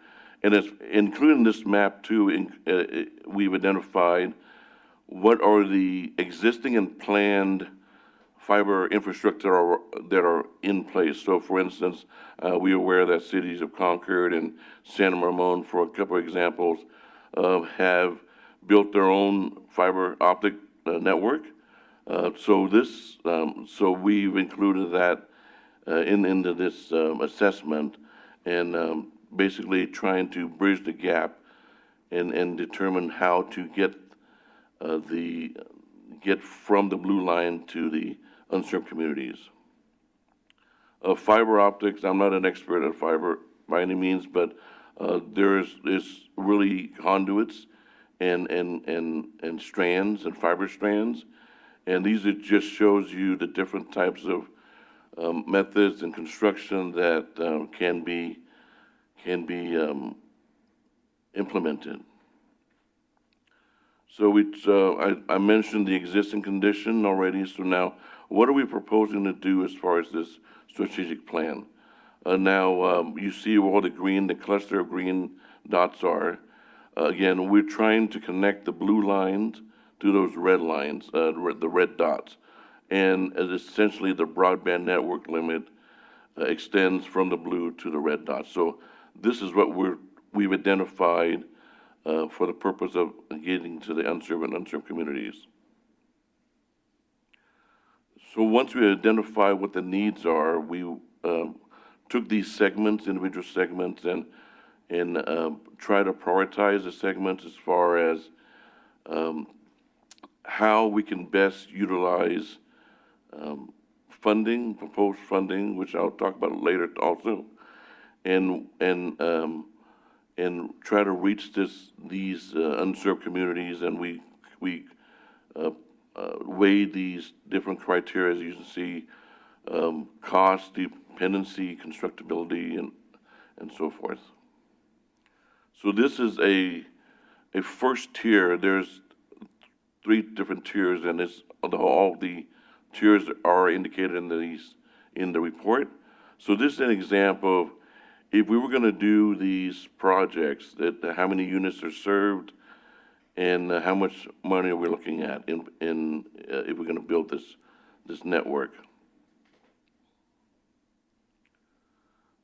and it's including this map too. We've identified what are the existing and planned fiber infrastructure that are in place. So, for instance, we are aware that cities of Concord and San Ramon, for a couple of examples, have built their own fiber optic network. So we've included that into this assessment, and basically trying to bridge the gap and determine how to get from the blue line to the unserved communities. Fiber optics, I'm not an expert at fiber by any means, but there is really conduits and strands and fiber strands. And these just shows you the different types of methods and construction that can be implemented. So I mentioned the existing condition already, so now what are we proposing to do as far as this strategic plan? Now, you see where the cluster of green dots are. Again, we're trying to connect the blue lines to those red lines, the red dots. And as essentially the broadband network limit extends from the blue to the red dots. So this is what we've identified for the purpose of getting to the unserved and unserved communities. So once we identify what the needs are, we took these segments, individual segments, and try to prioritize the segments as far as how we can best utilize funding, proposed funding, which I'll talk about later also, and try to reach these unserved communities, and we weigh these different criteria, as you can see, cost, dependency, constructability, and so forth. So this is a first tier. There's 3 different tiers, and all the tiers are indicated in the report. So this is an example of if we were going to do these projects, how many units are served, and how much money are we looking at if we're going to build this network.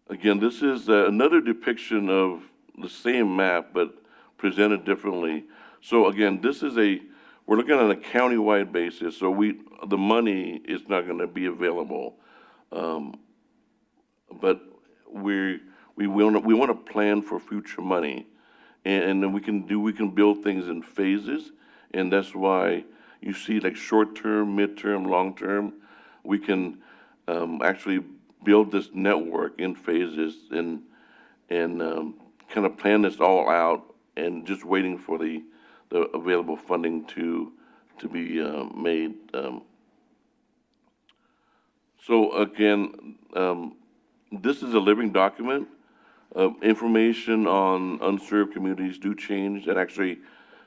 Again, this is another depiction of the same map, but presented differently. So again, we're looking at a county-wide basis, so the money is not going to be available, but we want to plan for future money, and then we can build things in phases, and that's why you see like short-term, mid-term, long-term. We can actually build this network in phases and kind of plan this all out, and just waiting for the available funding to be made. So again, this is a living document. Information on unserved communities do change, and actually,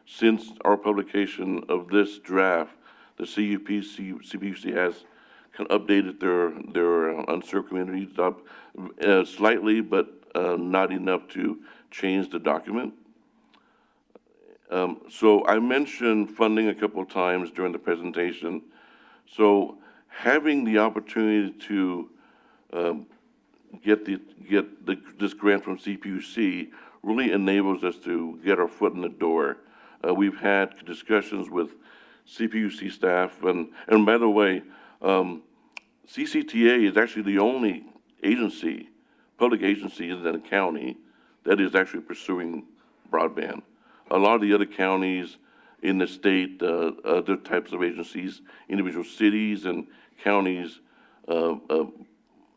since our publication of this draft, the CPUC has kind of updated their unserved communities up slightly, but not enough to change the document. So I mentioned funding a couple of times during the presentation. So having the opportunity to get this grant from CPUC really enables us to get our foot in the door. We've had discussions with CPUC staff, and by the way, CCTA is actually the only public agency in the county that is actually pursuing broadband. A lot of the other counties in the state, other types of agencies, individual cities and counties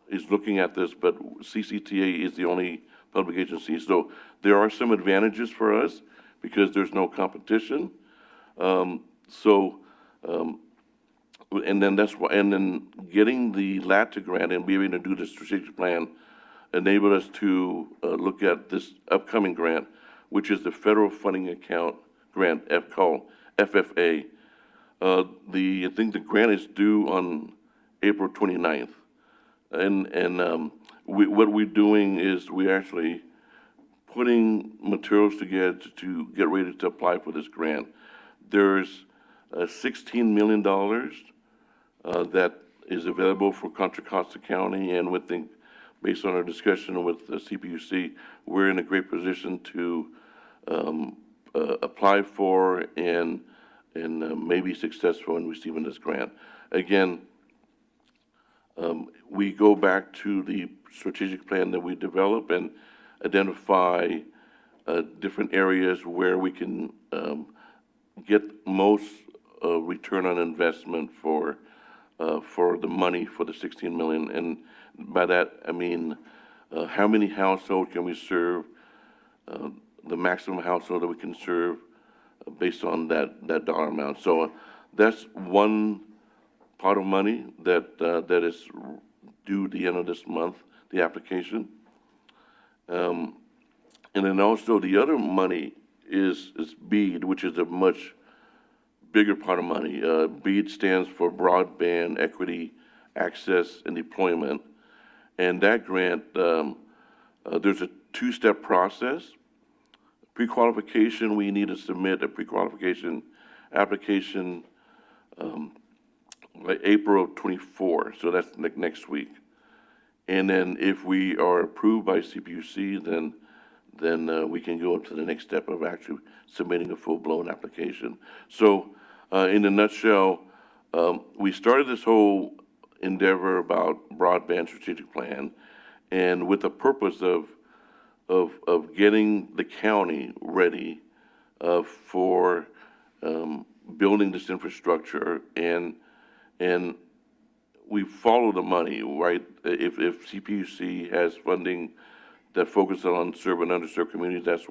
is looking at this, but CCTA is the only public agency. So there are some advantages for us because there's no competition. And then getting the LATA grant and being able to do the strategic plan enabled us to look at this upcoming grant, which is the Federal Funding Account Grant, called FFA. I think the grant is due on April 29th. What we're doing is we're actually putting materials together to get ready to apply for this grant. There's $16 million that is available for Contra Costa County, and based on our discussion with the CPUC, we're in a great position to apply for and may be successful in receiving this grant. Again, we go back to the strategic plan that we develop and identify different areas where we can get most return on investment for the money for the $16 million. And by that, I mean how many households can we serve, the maximum household that we can serve based on that dollar amount. So that's one pot of money that is due the end of this month, the application. And then also the other money is BEAD, which is a much bigger pot of money. BEAD stands for Broadband Equity, Access, and Deployment. And that grant, there's a two-step process. Pre-qualification, we need to submit a pre-qualification application like April 24, so that's next week. And then if we are approved by CPUC, then we can go up to the next step of actually submitting a full-blown application. So in a nutshell, we started this whole endeavor about broadband strategic plan, and with the purpose of getting the county ready for building this infrastructure, and we follow the money, right? If CPUC has funding that focuses on served and underserved communities, that's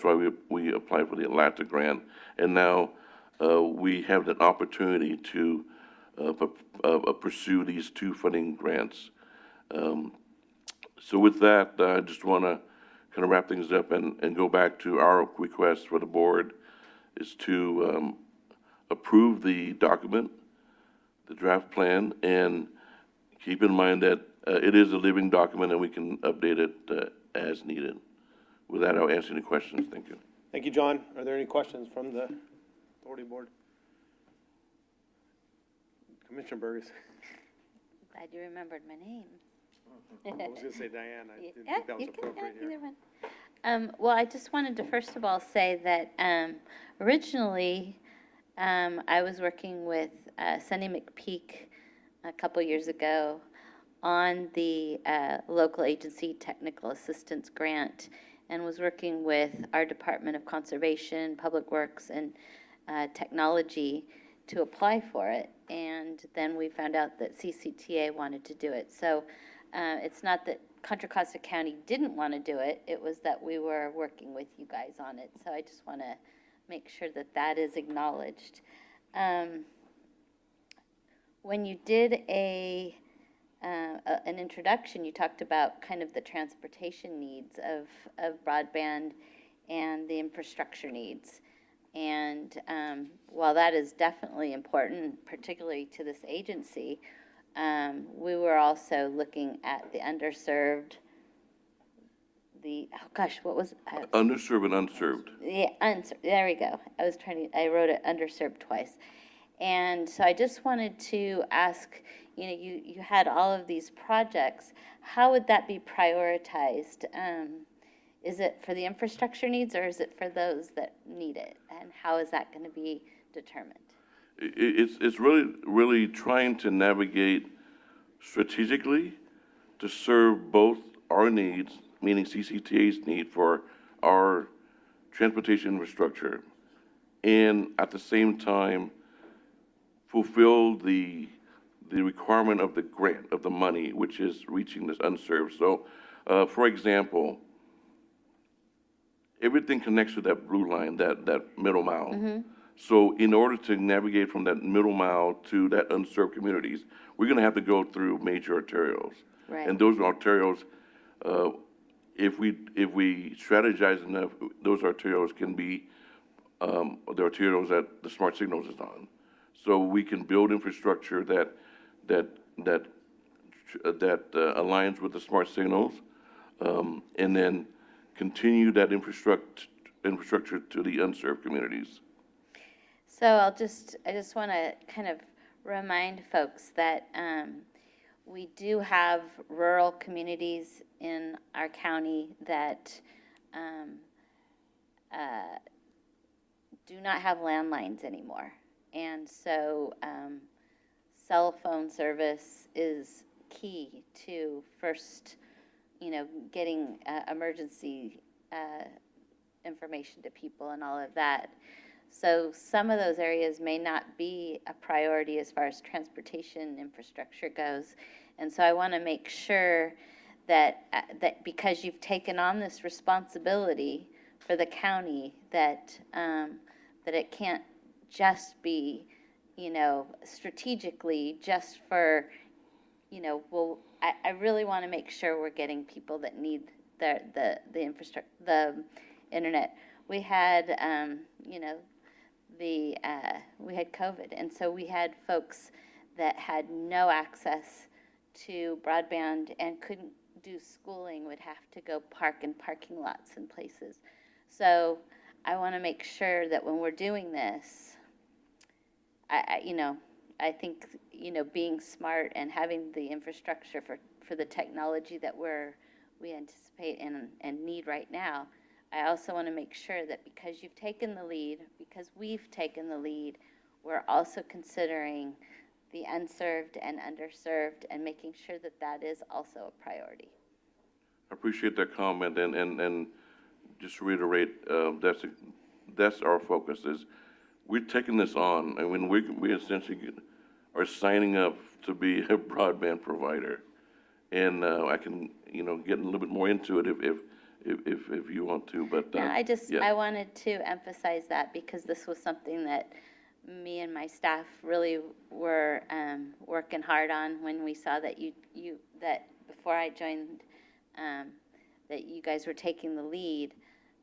why we applied for the Atlanta grant, and now we have the opportunity to pursue these two funding grants. So with that, I just want to kind of wrap things up and go back to our request for the board is to approve the document, the draft plan, and keep in mind that it is a living document and we can update it as needed. With that, I'll answer any questions. Thank you. Thank you, John. Are there any questions from the authority board? Commissioner Burgess. Glad you remembered my name. I was going to say Diane. I didn't Yeah, think that was you can appropriate either here. one. Well, I just wanted to first of all say that originally I was working with Sunny McPeak a couple years ago on the local agency technical assistance grant, and was working with our Department of Conservation, Public Works, and Technology to apply for it. And then we found out that CCTA wanted to do it. So it's not that Contra Costa County didn't want to do it, it was that we were working with you guys on it. So I just want to make sure that that is acknowledged. When you did an introduction, you talked about kind of the transportation needs of broadband and the infrastructure needs. And while that is definitely important, particularly to this agency, we were also looking at the underserved, what was it? Underserved and unserved. Yeah, there we go. I wrote it underserved twice. And so I just wanted to ask, you had all of these projects. How would that be prioritized? Is it for the infrastructure needs, or is it for those that need it? And how is that going to be determined? It's really trying to navigate strategically to serve both our needs, meaning CCTA's need for our transportation infrastructure, and at the same time fulfill the requirement of the grant, of the money, which is reaching this unserved. So, for example, everything connects to that blue line, that middle mile. Mm-hmm. So in order to navigate from that middle mile to that unserved communities, we're going to have to go through major arterials. Right. And those arterials, if we strategize enough, those arterials can be the arterials that the Smart Signals is on. So we can build infrastructure that aligns with the Smart Signals, and then continue that infrastructure to the unserved communities. So I just want to kind of remind folks that we do have rural communities in our county that do not have landlines anymore. And so cell phone service is key to first, getting emergency information to people and all of that. So some of those areas may not be a priority as far as transportation infrastructure goes. And so I want to make sure that because you've taken on this responsibility for the county, that it can't just be, strategically just for, I really want to make sure we're getting people that need the infrastructure, the internet. We had, we had COVID, and so we had folks that had no access to broadband and couldn't do schooling, would have to go park in parking lots and places. So I want to make sure that when we're doing this, I think, being smart and having the infrastructure for the technology that we anticipate and need right now, I also want to make sure that because you've taken the lead, because we've taken the lead, we're also considering the unserved and underserved and making sure that that is also a priority. I appreciate that comment, and just to reiterate, that's our focus, is we're taking this on, and when we essentially are signing up to be a broadband provider. And I can, get a little bit more into it if you want to, but. No, yeah. I wanted to emphasize that because this was something that me and my staff really were working hard on when we saw that that before I joined, that you guys were taking the lead.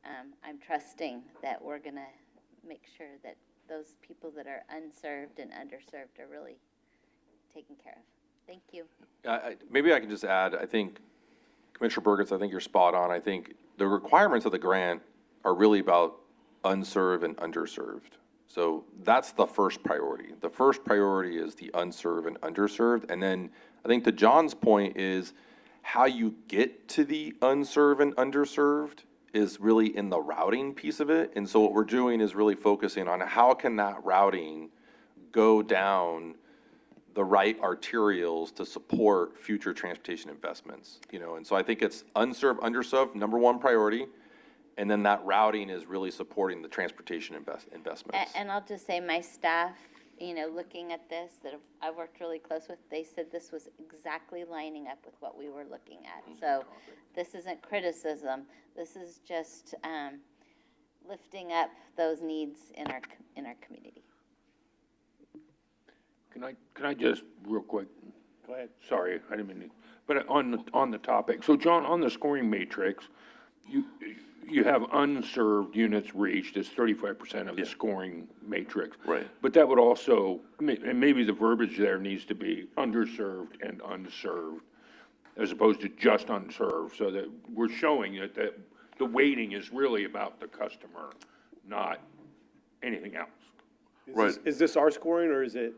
I'm trusting that we're gonna make sure that those people that are unserved and underserved are really taken care of. Thank you. Maybe I can just add, I think, Commissioner Burgess, I think you're spot on. I think the requirements of the grant are really about unserved and underserved. So that's the first priority. The first priority is the unserved and underserved. And then I think to John's point is how you get to the unserved and underserved is really in the routing piece of it. And so what we're doing is really focusing on how can that routing go down the right arterials to support future transportation investments, and so I think it's unserved, underserved, number one priority, and then that routing is really supporting the transportation investments. And I'll just say my staff, looking at this, that I've worked really close with, they said this was exactly lining up with what we were looking at. So this isn't criticism. This is just lifting up those needs in our community. Can I just, real quick? Go ahead. Sorry, I didn't mean to, but on the topic, so John, on the scoring matrix, you have unserved units reached as 35% of the scoring matrix. Right. But that would also, and maybe the verbiage there needs to be underserved and unserved, as opposed to just unserved, so that we're showing that the weighting is really about the customer, not anything else. Right. Is this our scoring, or is it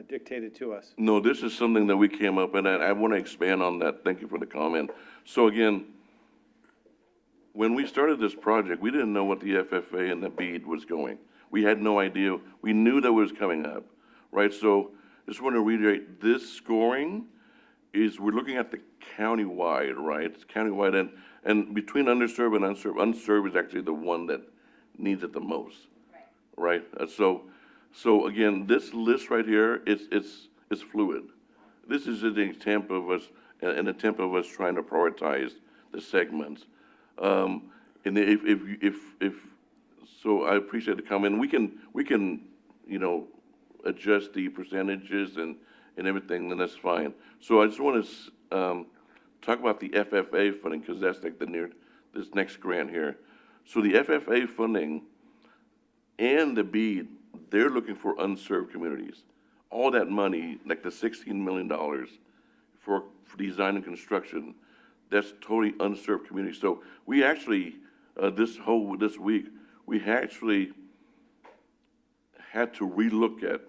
dictated to us? No, this is something that we came up, and I want to expand on that. Thank you for the comment. So again, when we started this project, we didn't know what the FFA and the BEAD was going. We had no idea. We knew that was coming up, right? So just want to reiterate, this scoring is, we're looking at the countywide, right? It's countywide, and between underserved and unserved is actually the one that needs it the most, right? So again, this list right here, it's fluid. This is an attempt of us trying to prioritize the segments. And if so, I appreciate the comment. We can adjust the percentages and everything, then that's fine. So I just want to talk about the FFA funding, because that's like this next grant here. So the FFA funding and the BEAD, they're looking for unserved communities. All that money, like the $16 million for design and construction, that's totally unserved communities. So we actually, this week, we actually had to relook at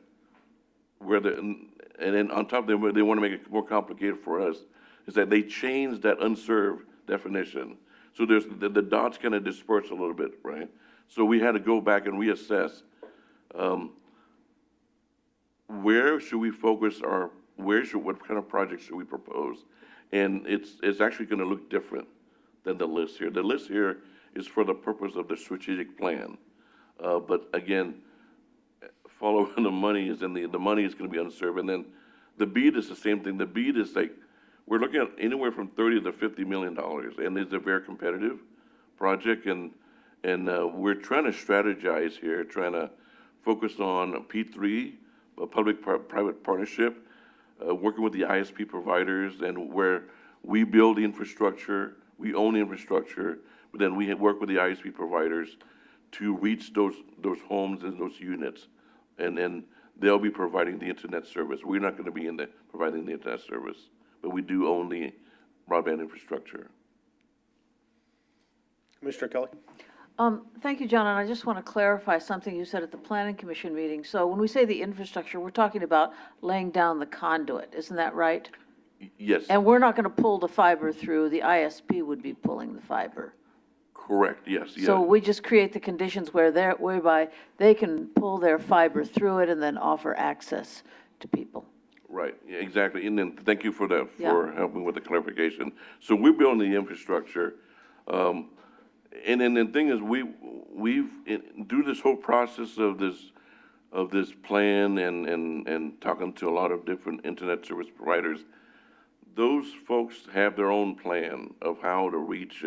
where and then on top of them, they want to make it more complicated for us, is that they changed that unserved definition. So there's the dots kind of disperse a little bit, right? So we had to go back and reassess where should we focus what kind of projects should we propose? And it's actually going to look different than the list here. The list here is for the purpose of the strategic plan. But again, following the money is the money is going to be unserved. And then the BEAD is the same thing. The BEAD is like, we're looking at anywhere from $30 to $50 million. And it's a very competitive project. And we're trying to strategize here, trying to focus on P3, a public-private partnership, working with the ISP providers, and where we build the infrastructure, we own the infrastructure, but then we work with the ISP providers to reach those homes and those units. And then they'll be providing the internet service. We're not going to be providing the internet service, but we do own the broadband infrastructure. Commissioner Kelly? Thank you, John, and I just want to clarify something you said at the Planning Commission meeting. So when we say the infrastructure, we're talking about laying down the conduit, isn't that right? Yes, And we're not going to pull the fiber through, the ISP would be pulling the fiber. correct, yes, yeah. So we just create the conditions whereby they can pull their fiber through it and then offer access to people. Right, yeah, exactly. And then, thank you for that, Yeah. for helping with the clarification. So we're building the infrastructure. And then the thing is, through this whole process of this plan and talking to a lot of different internet service providers, those folks have their own plan of how to reach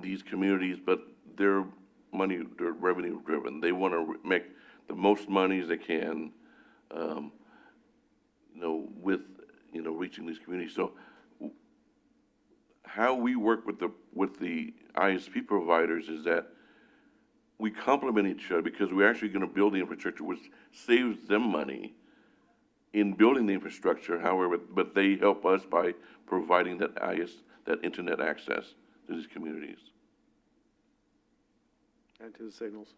these communities, but they're revenue driven. They want to make the most money as they can, with, reaching these communities. So how we work with the ISP providers is that we complement each other because we're actually going to build the infrastructure, which saves them money in building the infrastructure, however, but they help us by providing that internet access to these communities. Add to the signals.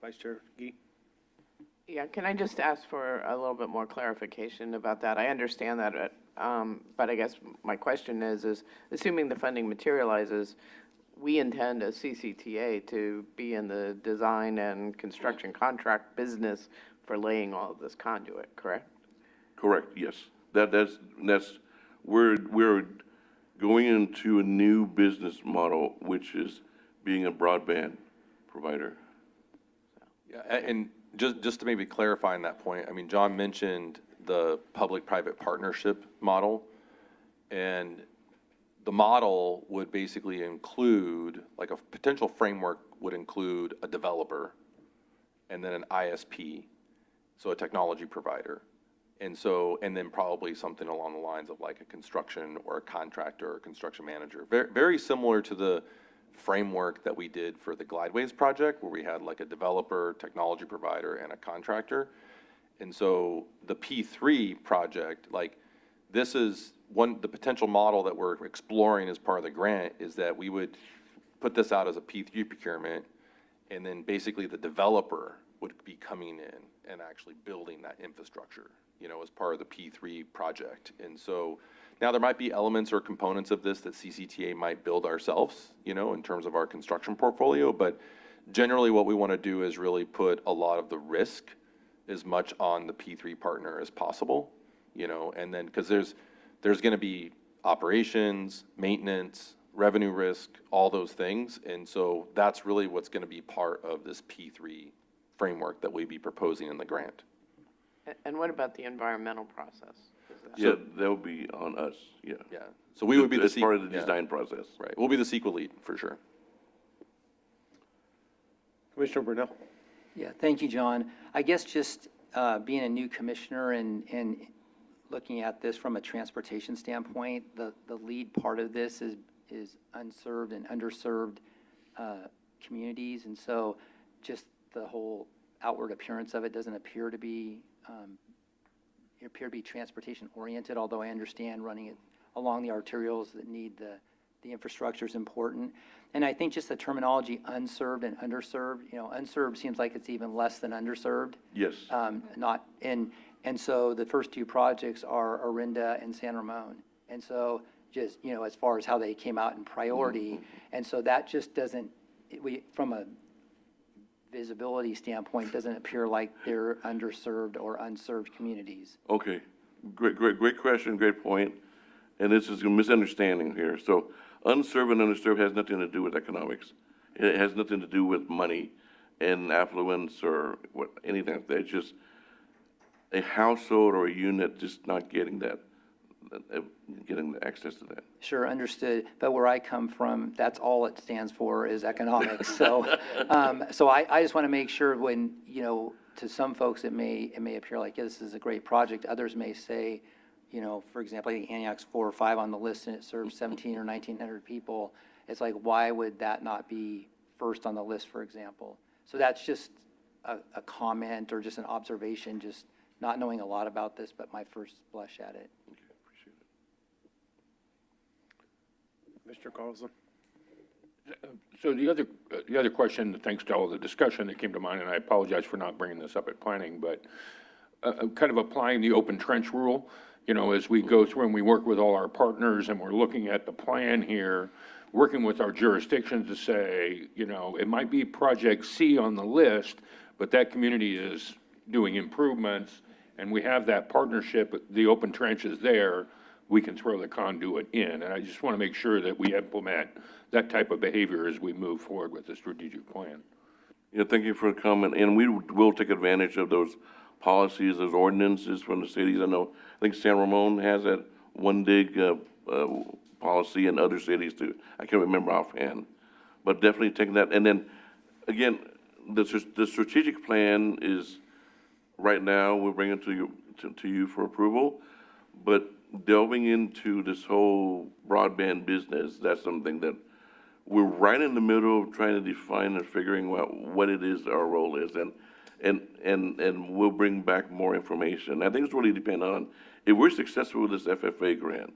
Vice Chair Gee? Yeah, can I just ask for a little bit more clarification about that? I understand that, but I guess my question is assuming the funding materializes, we intend as CCTA to be in the design and construction contract business for laying all of this conduit, correct? Correct, yes. We're going into a new business model, which is being a broadband provider. Yeah, and just to maybe clarify on that point, I mean, John mentioned the public-private partnership model, and the model would basically include, like a potential framework would include a developer and then an ISP, so a technology provider. And then probably something along the lines of like a construction or a contractor or construction manager. Very, very similar to the framework that we did for the Glideways project, where we had like a developer, technology provider, and a contractor. And so the P3 project, like this is the potential model that we're exploring as part of the grant is that we would put this out as a P3 procurement, and then basically the developer would be coming in and actually building that infrastructure, as part of the P3 project. And so now there might be elements or components of this that CCTA might build ourselves, in terms of our construction portfolio, but generally what we want to do is really put a lot of the risk as much on the P3 partner as possible, and then, because there's going to be operations, maintenance, revenue risk, all those things, and so that's really what's going to be part of this P3 framework that we'd be proposing in the grant. And what about the environmental process? Yeah, that'll be on us, yeah. Yeah, so we would be As part of the design process. Right, we'll be the CEQA lead, for sure. Commissioner Brunel? Yeah, thank you, John. I guess just being a new commissioner and looking at this from a transportation standpoint, the lead part of this is unserved and underserved communities. And so just the whole outward appearance of it doesn't appear to be transportation oriented, although I understand running it along the arterials that need the infrastructure is important. And I think just the terminology unserved and underserved, unserved seems like it's even less than underserved. Yes. And so the first two projects are Orinda and San Ramon. And so just, as far as how they came out in priority, and so that just doesn't, from a visibility standpoint, doesn't appear like they're underserved or unserved communities. Okay, great question, great point. And this is a misunderstanding here. So unserved and underserved has nothing to do with economics. It has nothing to do with money and affluence or anything like that. It's just a household or a unit just not getting getting the access to that. Sure, understood. But where I come from, that's all it stands for is economics. So, so I just want to make sure when, to some folks, it may appear like this is a great project. Others may say, you know, for example, I think Antioch's 4 or 5 on the list and it serves 17 or 1,900 people. It's like, why would that not be first on the list, for example? So that's just a comment or just an observation, just not knowing a lot about this, but my first blush at it. Mr. Carlson? So the other question, thanks to all the discussion that came to mind, and I apologize for not bringing this up at planning, but kind of applying the open trench rule, you know, as we go through and we work with all our partners and we're looking at the plan here, working with our jurisdictions to say, you know, it might be project C on the list, but that community is doing improvements and we have that partnership, the open trench is there, we can throw the conduit in. And I just want to make sure that we implement that type of behavior as we move forward with the strategic plan. Yeah, thank you for the comment, and we will take advantage of those policies, those ordinances from the cities. I know, I think San Ramon has that one dig policy and other cities too. I can't remember offhand, but definitely taking that. And then, again, the strategic plan is, right now, we're bringing to you for approval, but delving into this whole broadband business, that's something that we're right in the middle of trying to define and figuring out what it is our role is, and we'll bring back more information. I think it's really depend on, if we're successful with this FFA grant,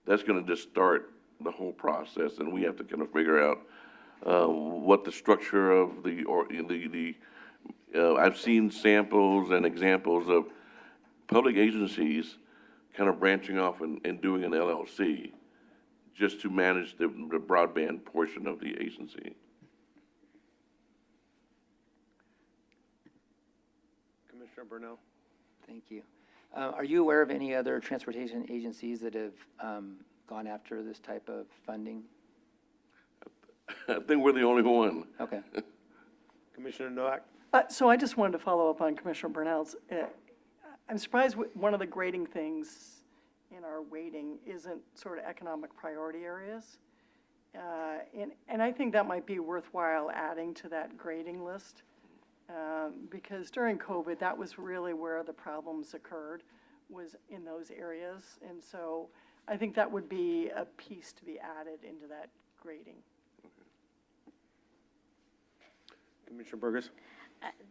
that's gonna just start the whole process, and we have to kind of figure out what the structure of I've seen samples and examples of public agencies kind of branching off and doing an LLC just to manage the broadband portion of the agency. Commissioner Burnell? Thank you. Are you aware of any other transportation agencies that have gone after this type of funding? I think we're the only one. Okay. Commissioner Noack? So I just wanted to follow up on Commissioner Burnell's. I'm surprised one of the grading things in our weighting isn't sort of economic priority areas. And I think that might be worthwhile adding to that grading list. Because during COVID, that was really where the problems occurred, was in those areas. And so I think that would be a piece to be added into that grading. Commissioner Burgess?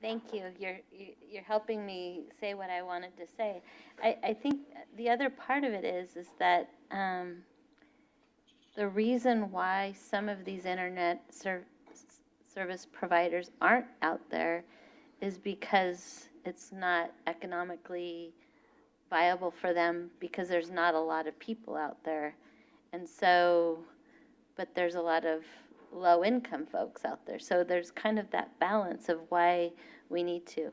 Thank you. You're helping me say what I wanted to say. I think the other part of it is that the reason why some of these internet service providers aren't out there is because it's not economically viable for them, because there's not a lot of people out there. And so, but there's a lot of low-income folks out there. So there's kind of that balance of why we need to.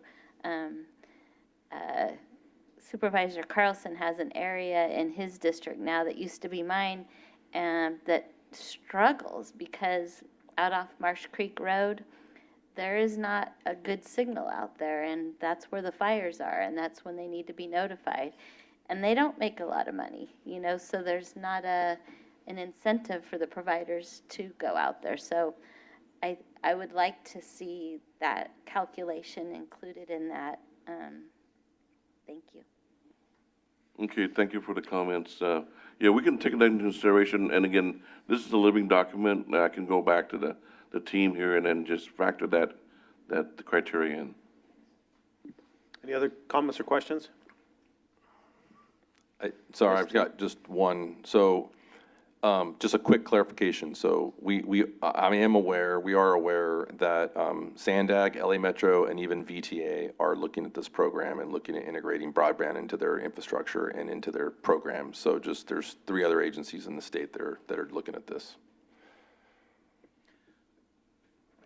Supervisor Carlson has an area in his district now that used to be mine that struggles because out off Marsh Creek Road, there is not a good signal out there, and that's where the fires are, and that's when they need to be notified. And they don't make a lot of money, you know, so there's not an incentive for the providers to go out there. So I would like to see that calculation included in that. Thank you. Okay, thank you for the comments. Yeah, we can take that into consideration, and again, this is a living document. I can go back to the team here and then just factor that criteria in. Any other comments or questions? Sorry, I've got just one. So, just a quick clarification. So we are aware that Sandag, LA Metro, and even VTA are looking at this program and looking at integrating broadband into their infrastructure and into their programs. So just, there's 3 other agencies in the state that are looking at this.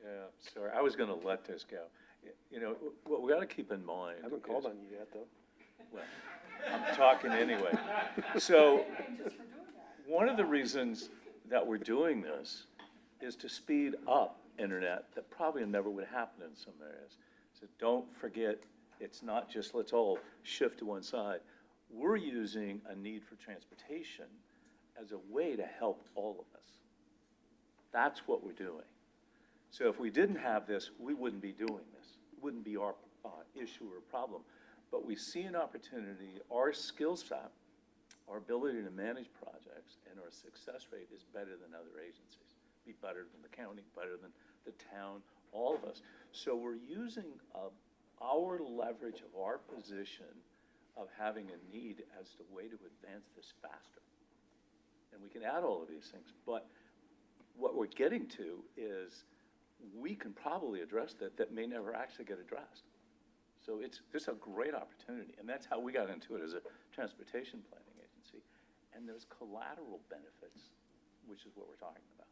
Yeah, sorry, I was gonna let this go. You know, what we gotta keep in mind. I haven't called on you yet, though. Well, I'm talking anyway. So, one of the reasons that we're doing this is to speed up internet that probably never would happen in some areas. So don't forget, it's not just let's all shift to one side. We're using a need for transportation as a way to help all of us. That's what we're doing. So if we didn't have this, we wouldn't be doing this. It wouldn't be our issue or problem. But we see an opportunity, our skill set our ability to manage projects and our success rate is better than other agencies. Be better than the county, better than the town, all of us. So we're using our leverage of our position of having a need as the way to advance this faster. And we can add all of these things, but what we're getting to is we can probably address that may never actually get addressed. So this is a great opportunity, and that's how we got into it as a transportation planning agency. And there's collateral benefits, which is what we're talking about.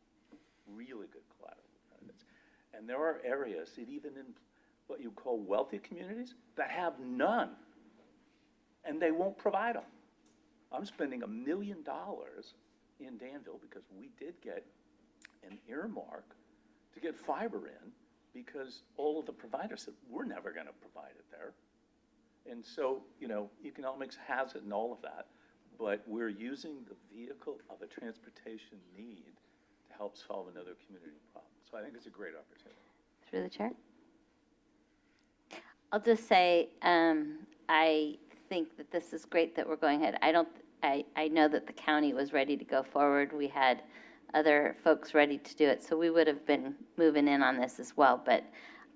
Really good collateral benefits. And there are areas that even in what you call wealthy communities that have none, and they won't provide them. I'm spending $1 million in Danville because we did get an earmark to get fiber in because all of the providers said, we're never going to provide it there. And so, you know, economics has it and all of that, but we're using the vehicle of a transportation need to help solve another community problem. So I think it's a great opportunity. Through the chair. I'll just say, I think that this is great that we're going ahead. I know that the county was ready to go forward. We had other folks ready to do it, so we would have been moving in on this as well. But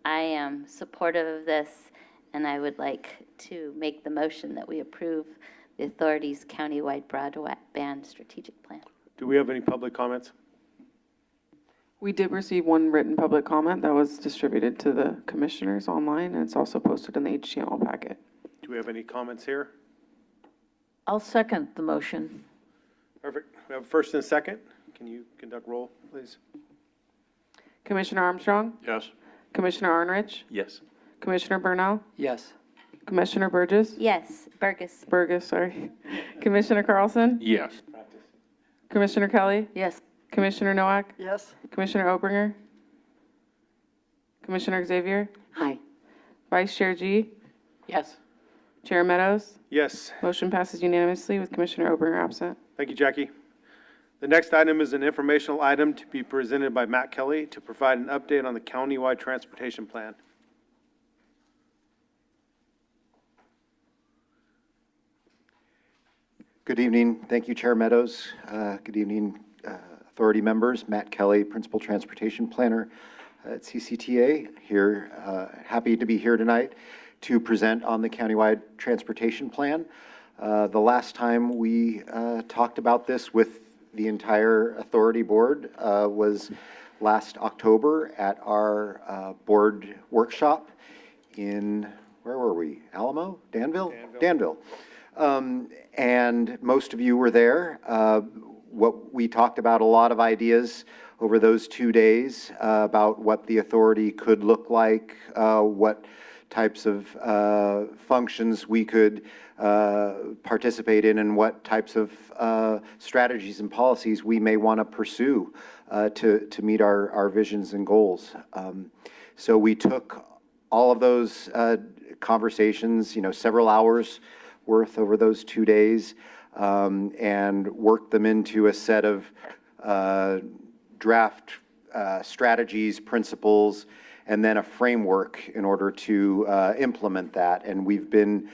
I am supportive of this, and I would like to make the motion that we approve the authority's countywide broadband strategic plan. Do we have any public comments? We did receive one written public comment that was distributed to the commissioners online, and it's also posted in the HTML packet. Do we have any comments here? I'll second the motion. Perfect. We have a first and a second. Can you conduct roll, please? Commissioner Armstrong? Yes. Commissioner Arnrich? Yes. Commissioner Burnell? Yes. Commissioner Burgess? Yes, Burgess. Sorry. Commissioner Carlson? Yes. Commissioner Kelly? Yes. Commissioner Nowak? Yes? Commissioner Obringer? Commissioner Xavier? Hi. Vice Chair G? Yes. Chair Meadows? Yes. Motion passes unanimously with Commissioner Obringer absent. Thank you, Jackie. The next item is an informational item to be presented by Matt Kelly to provide an update on the countywide transportation plan. Good evening. Thank you, Chair Meadows. Good evening, authority members. Matt Kelly, Principal Transportation Planner at CCTA here. Happy to be here tonight to present on the countywide transportation plan. The last time we talked about this with the entire authority board was last October at our board workshop in, where were we? Alamo? Danville? Danville. And most of you were there. What we talked about, a lot of ideas over those 2 days about what the authority could look like, what types of functions we could participate in, and what types of strategies and policies we may want to pursue to meet our visions and goals. So we took all of those conversations, several hours worth over those 2 days, and worked them into a set of draft strategies, principles, and then a framework in order to implement that. And we've been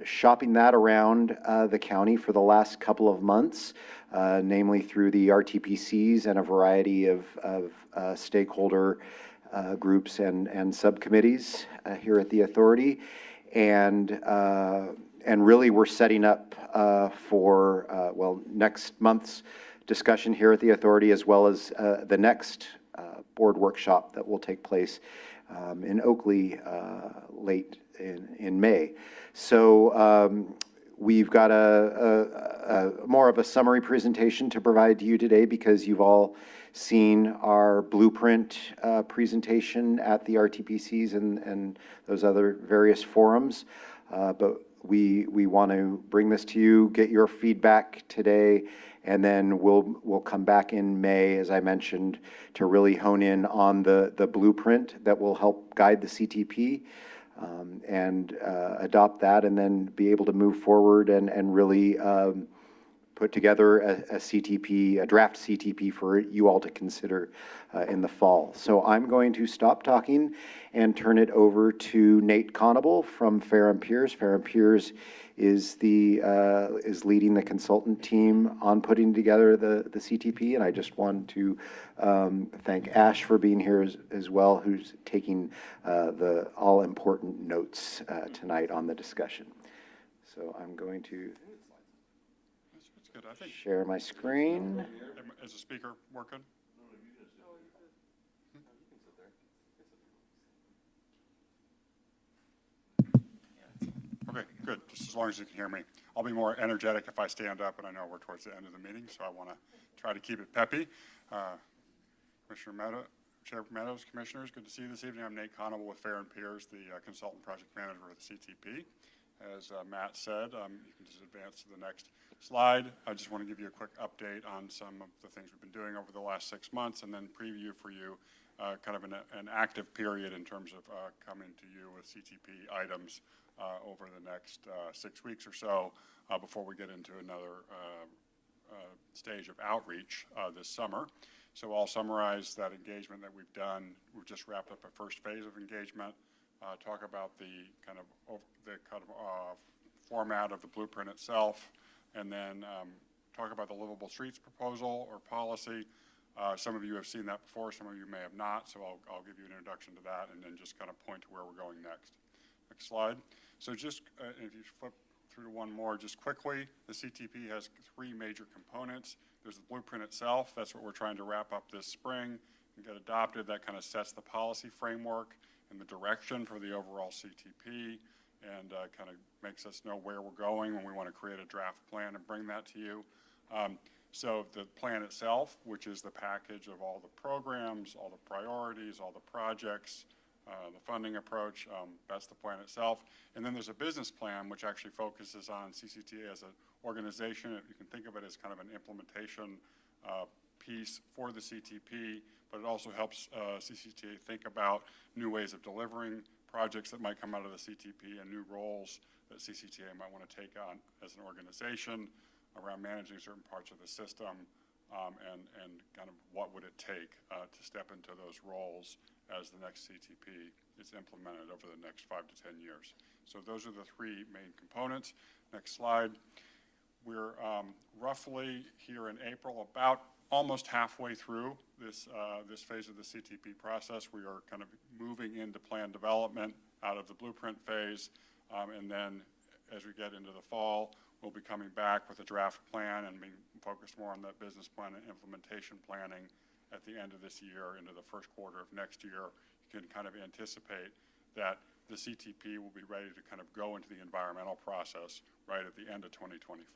shopping that around the county for the last couple of months, namely through the RTPCs and a variety of stakeholder groups and subcommittees here at the authority. And really we're setting up for, next month's discussion here at the authority, as well as the next board workshop that will take place in Oakley late in May. So we've got a more of a summary presentation to provide to you today, because you've all seen our blueprint presentation at the RTPCs and those other various forums. But we want to bring this to you, get your feedback today, and then we'll come back in May, as I mentioned, to really hone in on the blueprint that will help guide the CTP, and adopt that, and then be able to move forward and really put together a CTP, a draft CTP for you all to consider in the fall. So I'm going to stop talking and turn it over to Nate Conable from Fair and Piers. Fair and Piers is leading the consultant team on putting together the CTP, and I just want to thank Ash for being here as well, who's taking the all-important notes tonight on the discussion. So I'm going to Good, I think. share my screen. Is the speaker working? Okay, good, just as long as you can hear me. I'll be more energetic if I stand up, and I know we're towards the end of the meeting, so I want to try to keep it peppy. Commissioner Meadows, Chair Meadows, Commissioners, good to see you this evening. I'm Nate Conable with Fair and Piers, the consultant project manager of the CTP. As Matt said, you can just advance to the next slide. I just want to give you a quick update on some of the things we've been doing over the last 6 months, and then preview for you kind of an active period in terms of coming to you with CTP items over the next 6 weeks or so before we get into another stage of outreach this summer. So I'll summarize that engagement that we've done. We've just wrapped up a first phase of engagement. Talk about the kind of format of the blueprint itself, and then talk about the livable streets proposal or policy. Some of you have seen that before, some of you may have not, so I'll give you an introduction to that and then just kind of point to where we're going next. Next slide. So just, if you flip through one more just quickly, the CTP has 3 major components. There's the blueprint itself. That's what we're trying to wrap up this spring and get adopted. That kind of sets the policy framework and the direction for the overall CTP, and kind of makes us know where we're going when we want to create a draft plan and bring that to you. So the plan itself, which is the package of all the programs, all the priorities, all the projects, the funding approach, that's the plan itself. And then there's a business plan, which actually focuses on CCTA as an organization. You can think of it as kind of an implementation piece for the CTP, but it also helps CCTA think about new ways of delivering projects that might come out of the CTP and new roles that CCTA might want to take on as an organization around managing certain parts of the system, and kind of what would it take to step into those roles as the next CTP is implemented over the next 5 to 10 years. So those are the 3 main components. Next slide. We're roughly here in April, about almost halfway through this phase of the CTP process. We are kind of moving into plan development out of the blueprint phase, and then as we get into the fall, we'll be coming back with a draft plan and being focused more on that business plan and implementation planning at the end of this year into the first quarter of next year. You can kind of anticipate that the CTP will be ready to kind of go into the environmental process right at the end of 2025.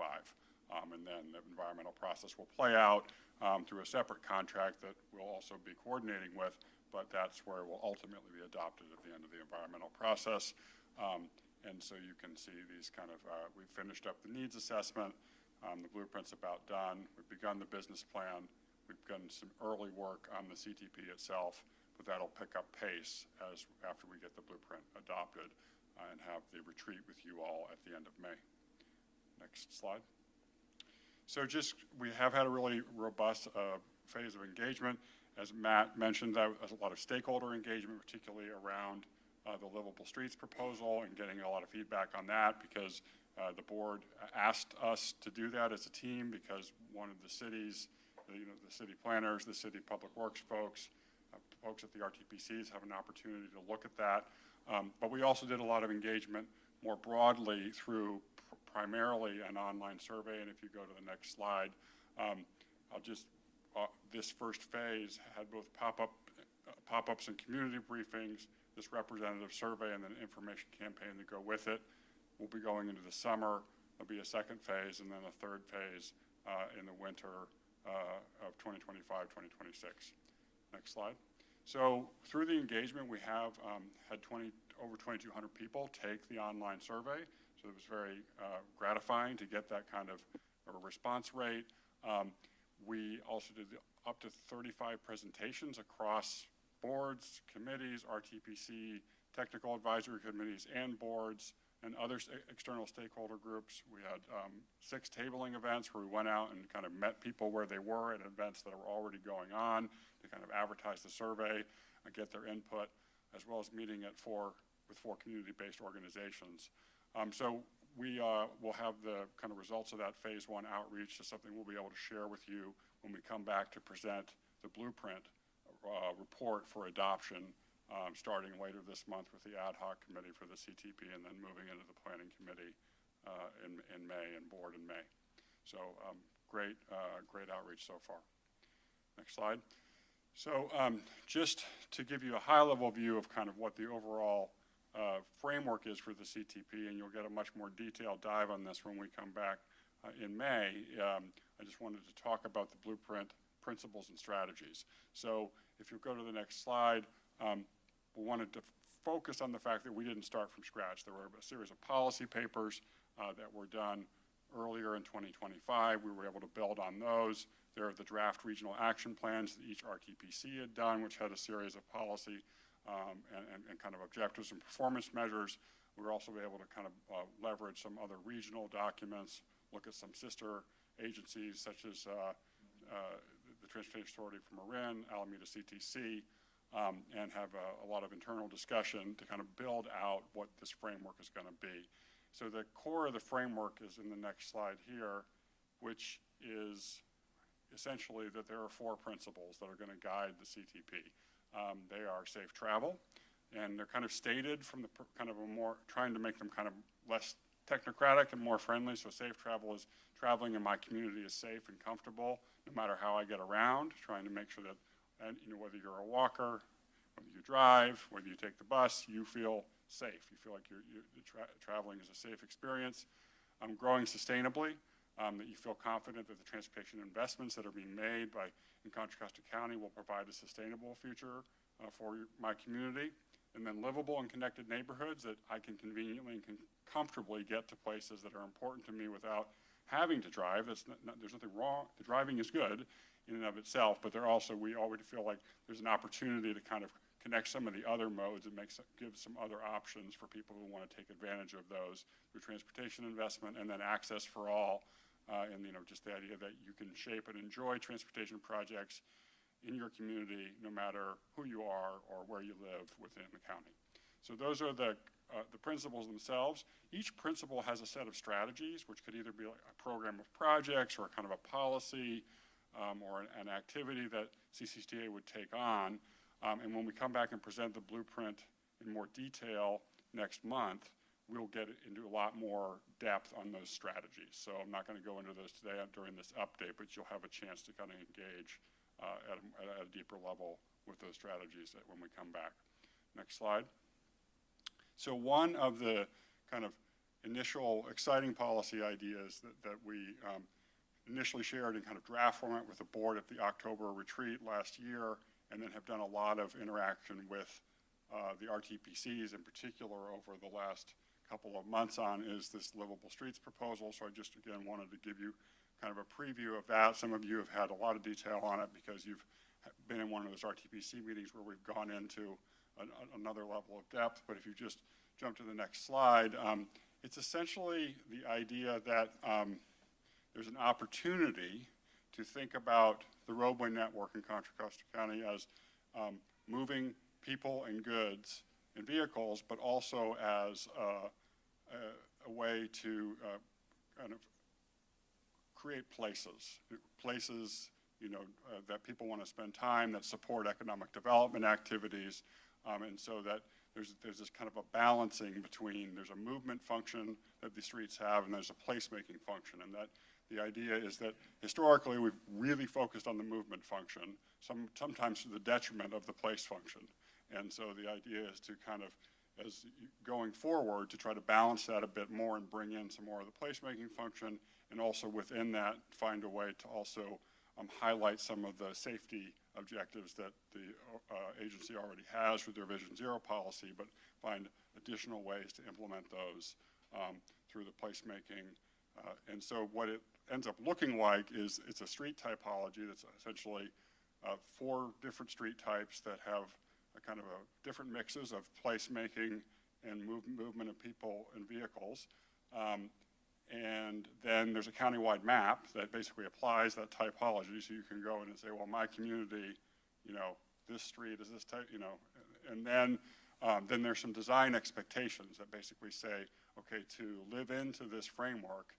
And then the environmental process will play out through a separate contract that we'll also be coordinating with, but that's where it will ultimately be adopted at the end of the environmental process. And so you can see these kind of, we've finished up the needs assessment, the blueprint's about done, we've begun the business plan, we've done some early work on the CTP itself, but that'll pick up pace after we get the blueprint adopted and have the retreat with you all at the end of May. Next slide. So we have had a really robust phase of engagement. As Matt mentioned, that was a lot of stakeholder engagement, particularly around the livable streets proposal, and getting a lot of feedback on that, because the board asked us to do that as a team, because one of the cities, the city planners, the city public works folks at the RTPCs have an opportunity to look at that. But we also did a lot of engagement more broadly through primarily an online survey. And if you go to the next slide, this first phase had both pop-ups and community briefings, this representative survey, and then information campaign to go with it. We'll be going into the summer. There'll be a second phase and then a third phase in the winter of 2025, 2026. Next slide. So through the engagement, we have had over 2,200 people take the online survey. So it was very gratifying to get that kind of a response rate. We also did up to 35 presentations across boards, committees, RTPC, technical advisory committees, and boards and other external stakeholder groups. We had 6 tabling events where we went out and kind of met people where they were at events that were already going on to kind of advertise the survey and get their input, as well as meeting with 4 community-based organizations. So we will have the kind of results of that phase 1 outreach. Is something we'll be able to share with you when we come back to present the blueprint report for adoption, starting later this month with the ad hoc committee for the CTP, and then moving into the planning committee in May and board in May. So great outreach so far. Next slide. So just to give you a high-level view of kind of what the overall framework is for the CTP, and you'll get a much more detailed dive on this when we come back in May, I just wanted to talk about the blueprint principles and strategies. So if you go to the next slide, we wanted to focus on the fact that we didn't start from scratch. There were a series of policy papers that were done earlier in 2025. We were able to build on those. There are the draft regional action plans that each RTPC had done, which had a series of policy and kind of objectives and performance measures. We were also able to kind of leverage some other regional documents, look at some sister agencies such as the Transportation Authority for Marin, Alameda CTC, and have a lot of internal discussion to kind of build out what this framework is going to be. So the core of the framework is in the next slide here, which is essentially that there are 4 principles that are going to guide the CTP. They are safe travel, and they're kind of stated from the kind of a more, trying to make them kind of less technocratic and more friendly. So safe travel is traveling in my community is safe and comfortable, no matter how I get around, trying to make sure that, and whether you're a walker, whether you drive, whether you take the bus, you feel safe. You feel like traveling is a safe experience. Growing sustainably, that you feel confident that the transportation investments that are being made in Contra Costa County will provide a sustainable future for my community. And then livable and connected neighborhoods that I can conveniently and can comfortably get to places that are important to me without having to drive. There's nothing wrong. The driving is good in and of itself, but we already feel like there's an opportunity to kind of connect some of the other modes and give some other options for people who want to take advantage of those through transportation investment, and then access for all, and just the idea that you can shape and enjoy transportation projects in your community no matter who you are or where you live within the county. So those are the principles themselves. Each principle has a set of strategies, which could either be like a program of projects or kind of a policy or an activity that CCTA would take on. And when we come back and present the blueprint in more detail next month, we'll get into a lot more depth on those strategies. So I'm not going to go into those today during this update, but you'll have a chance to kind of engage at a deeper level with those strategies when we come back. Next slide. So one of the kind of initial exciting policy ideas that we initially shared in kind of draft format with the board at the October retreat last year, and then have done a lot of interaction with the RTPCs in particular over the last couple of months on, is this livable streets proposal. So I just, again, wanted to give you kind of a preview of that. Some of you have had a lot of detail on it because you've been in one of those RTPC meetings where we've gone into another level of depth. But if you just jump to the next slide, it's essentially the idea that there's an opportunity to think about the roadway network in Contra Costa County as moving people and goods and vehicles, but also as a way to kind of create places that people want to spend time, that support economic development activities, and so that there's this kind of a balancing between, there's a movement function that the streets have, and there's a placemaking function, and that the idea is that historically we've really focused on the movement function, sometimes to the detriment of the place function. And so the idea is to kind of, as going forward, to try to balance that a bit more and bring in some more of the placemaking function, and also within that find a way to also highlight some of the safety objectives that the agency already has with their Vision Zero policy, but find additional ways to implement those through the placemaking. And so what it ends up looking like is it's a street typology that's essentially 4 different street types that have a kind of different mixes of placemaking and movement of people and vehicles. And then there's a countywide map that basically applies that typology, so you can go in and say, well, my community, this street is this type, and then there's some design expectations that basically say, okay, to live into this framework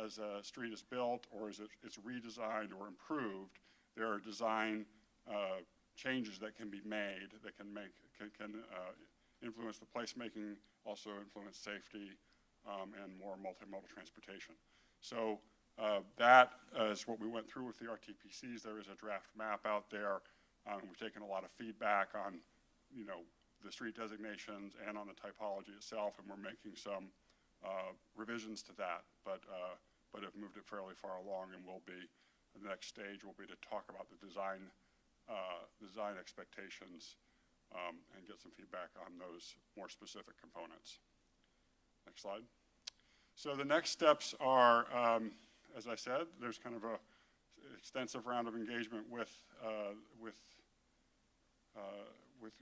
as a street is built or as it's redesigned or improved, there are design changes that can be made that can influence the placemaking, also influence safety, and more multimodal transportation. So that is what we went through with the RTPCs. There is a draft map out there. We've taken a lot of feedback on, the street designations and on the typology itself, and we're making some revisions to that, but have moved it fairly far along, and the next stage will be to talk about the design expectations and get some feedback on those more specific components. Next slide. So the next steps are, as I said, there's kind of a extensive round of engagement with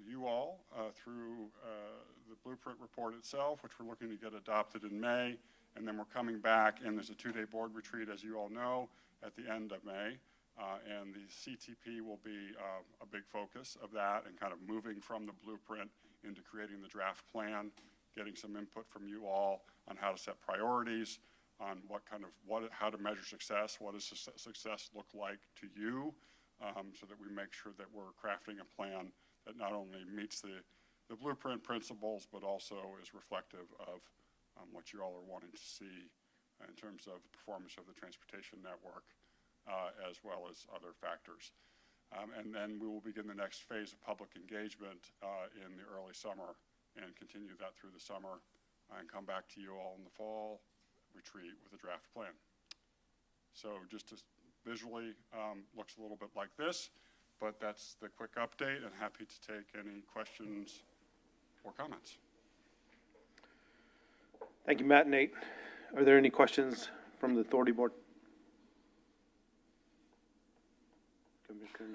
you all through the blueprint report itself, which we're looking to get adopted in May, and then we're coming back, and there's a 2-day board retreat, as you all know, at the end of May, and the CTP will be a big focus of that, and kind of moving from the blueprint into creating the draft plan, getting some input from you all on how to set priorities, on how to measure success, what does success look like to you, so that we make sure that we're crafting a plan that not only meets the blueprint principles, but also is reflective of what you all are wanting to see in terms of the performance of the transportation network, as well as other factors. And then we will begin the next phase of public engagement in the early summer and continue that through the summer and come back to you all in the fall retreat with a draft plan. So just visually looks a little bit like this, but that's the quick update, and happy to take any questions or comments. Thank you, Matt and Nate. Are there any questions from the authority board? Commissioner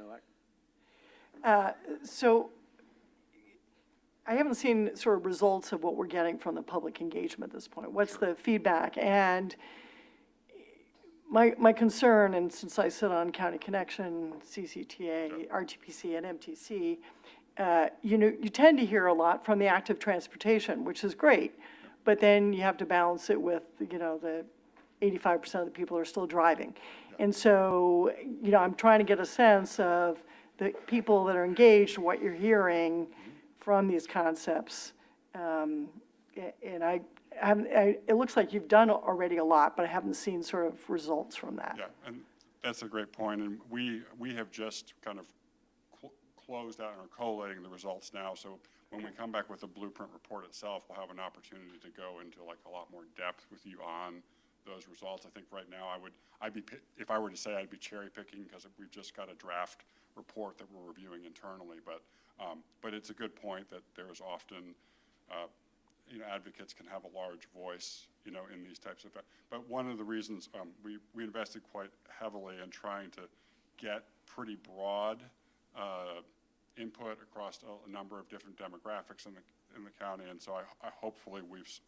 Nowak? So I haven't seen sort of results of what we're getting from the public engagement at this point. What's the feedback? And my concern, and since I sit on County Connection, CCTA, RTPC, and MTC, you tend to hear a lot from the active transportation, which is great, but then you have to balance it with, the 85% of the people are still driving. And so, I'm trying to get a sense of the people that are engaged, what you're hearing from these concepts. And it looks like you've done already a lot, but I haven't seen sort of results from that. Yeah, and that's a great point. And we have just kind of closed out and are collating the results now. So when we come back with the blueprint report itself, we'll have an opportunity to go into like a lot more depth with you on those results. I think right now if I were to say, I'd be cherry picking because we've just got a draft report that we're reviewing internally. But it's a good point that there is often, advocates can have a large voice, in these types of. But one of the reasons we invested quite heavily in trying to get pretty broad input across a number of different demographics in the county, and so I hopefully we've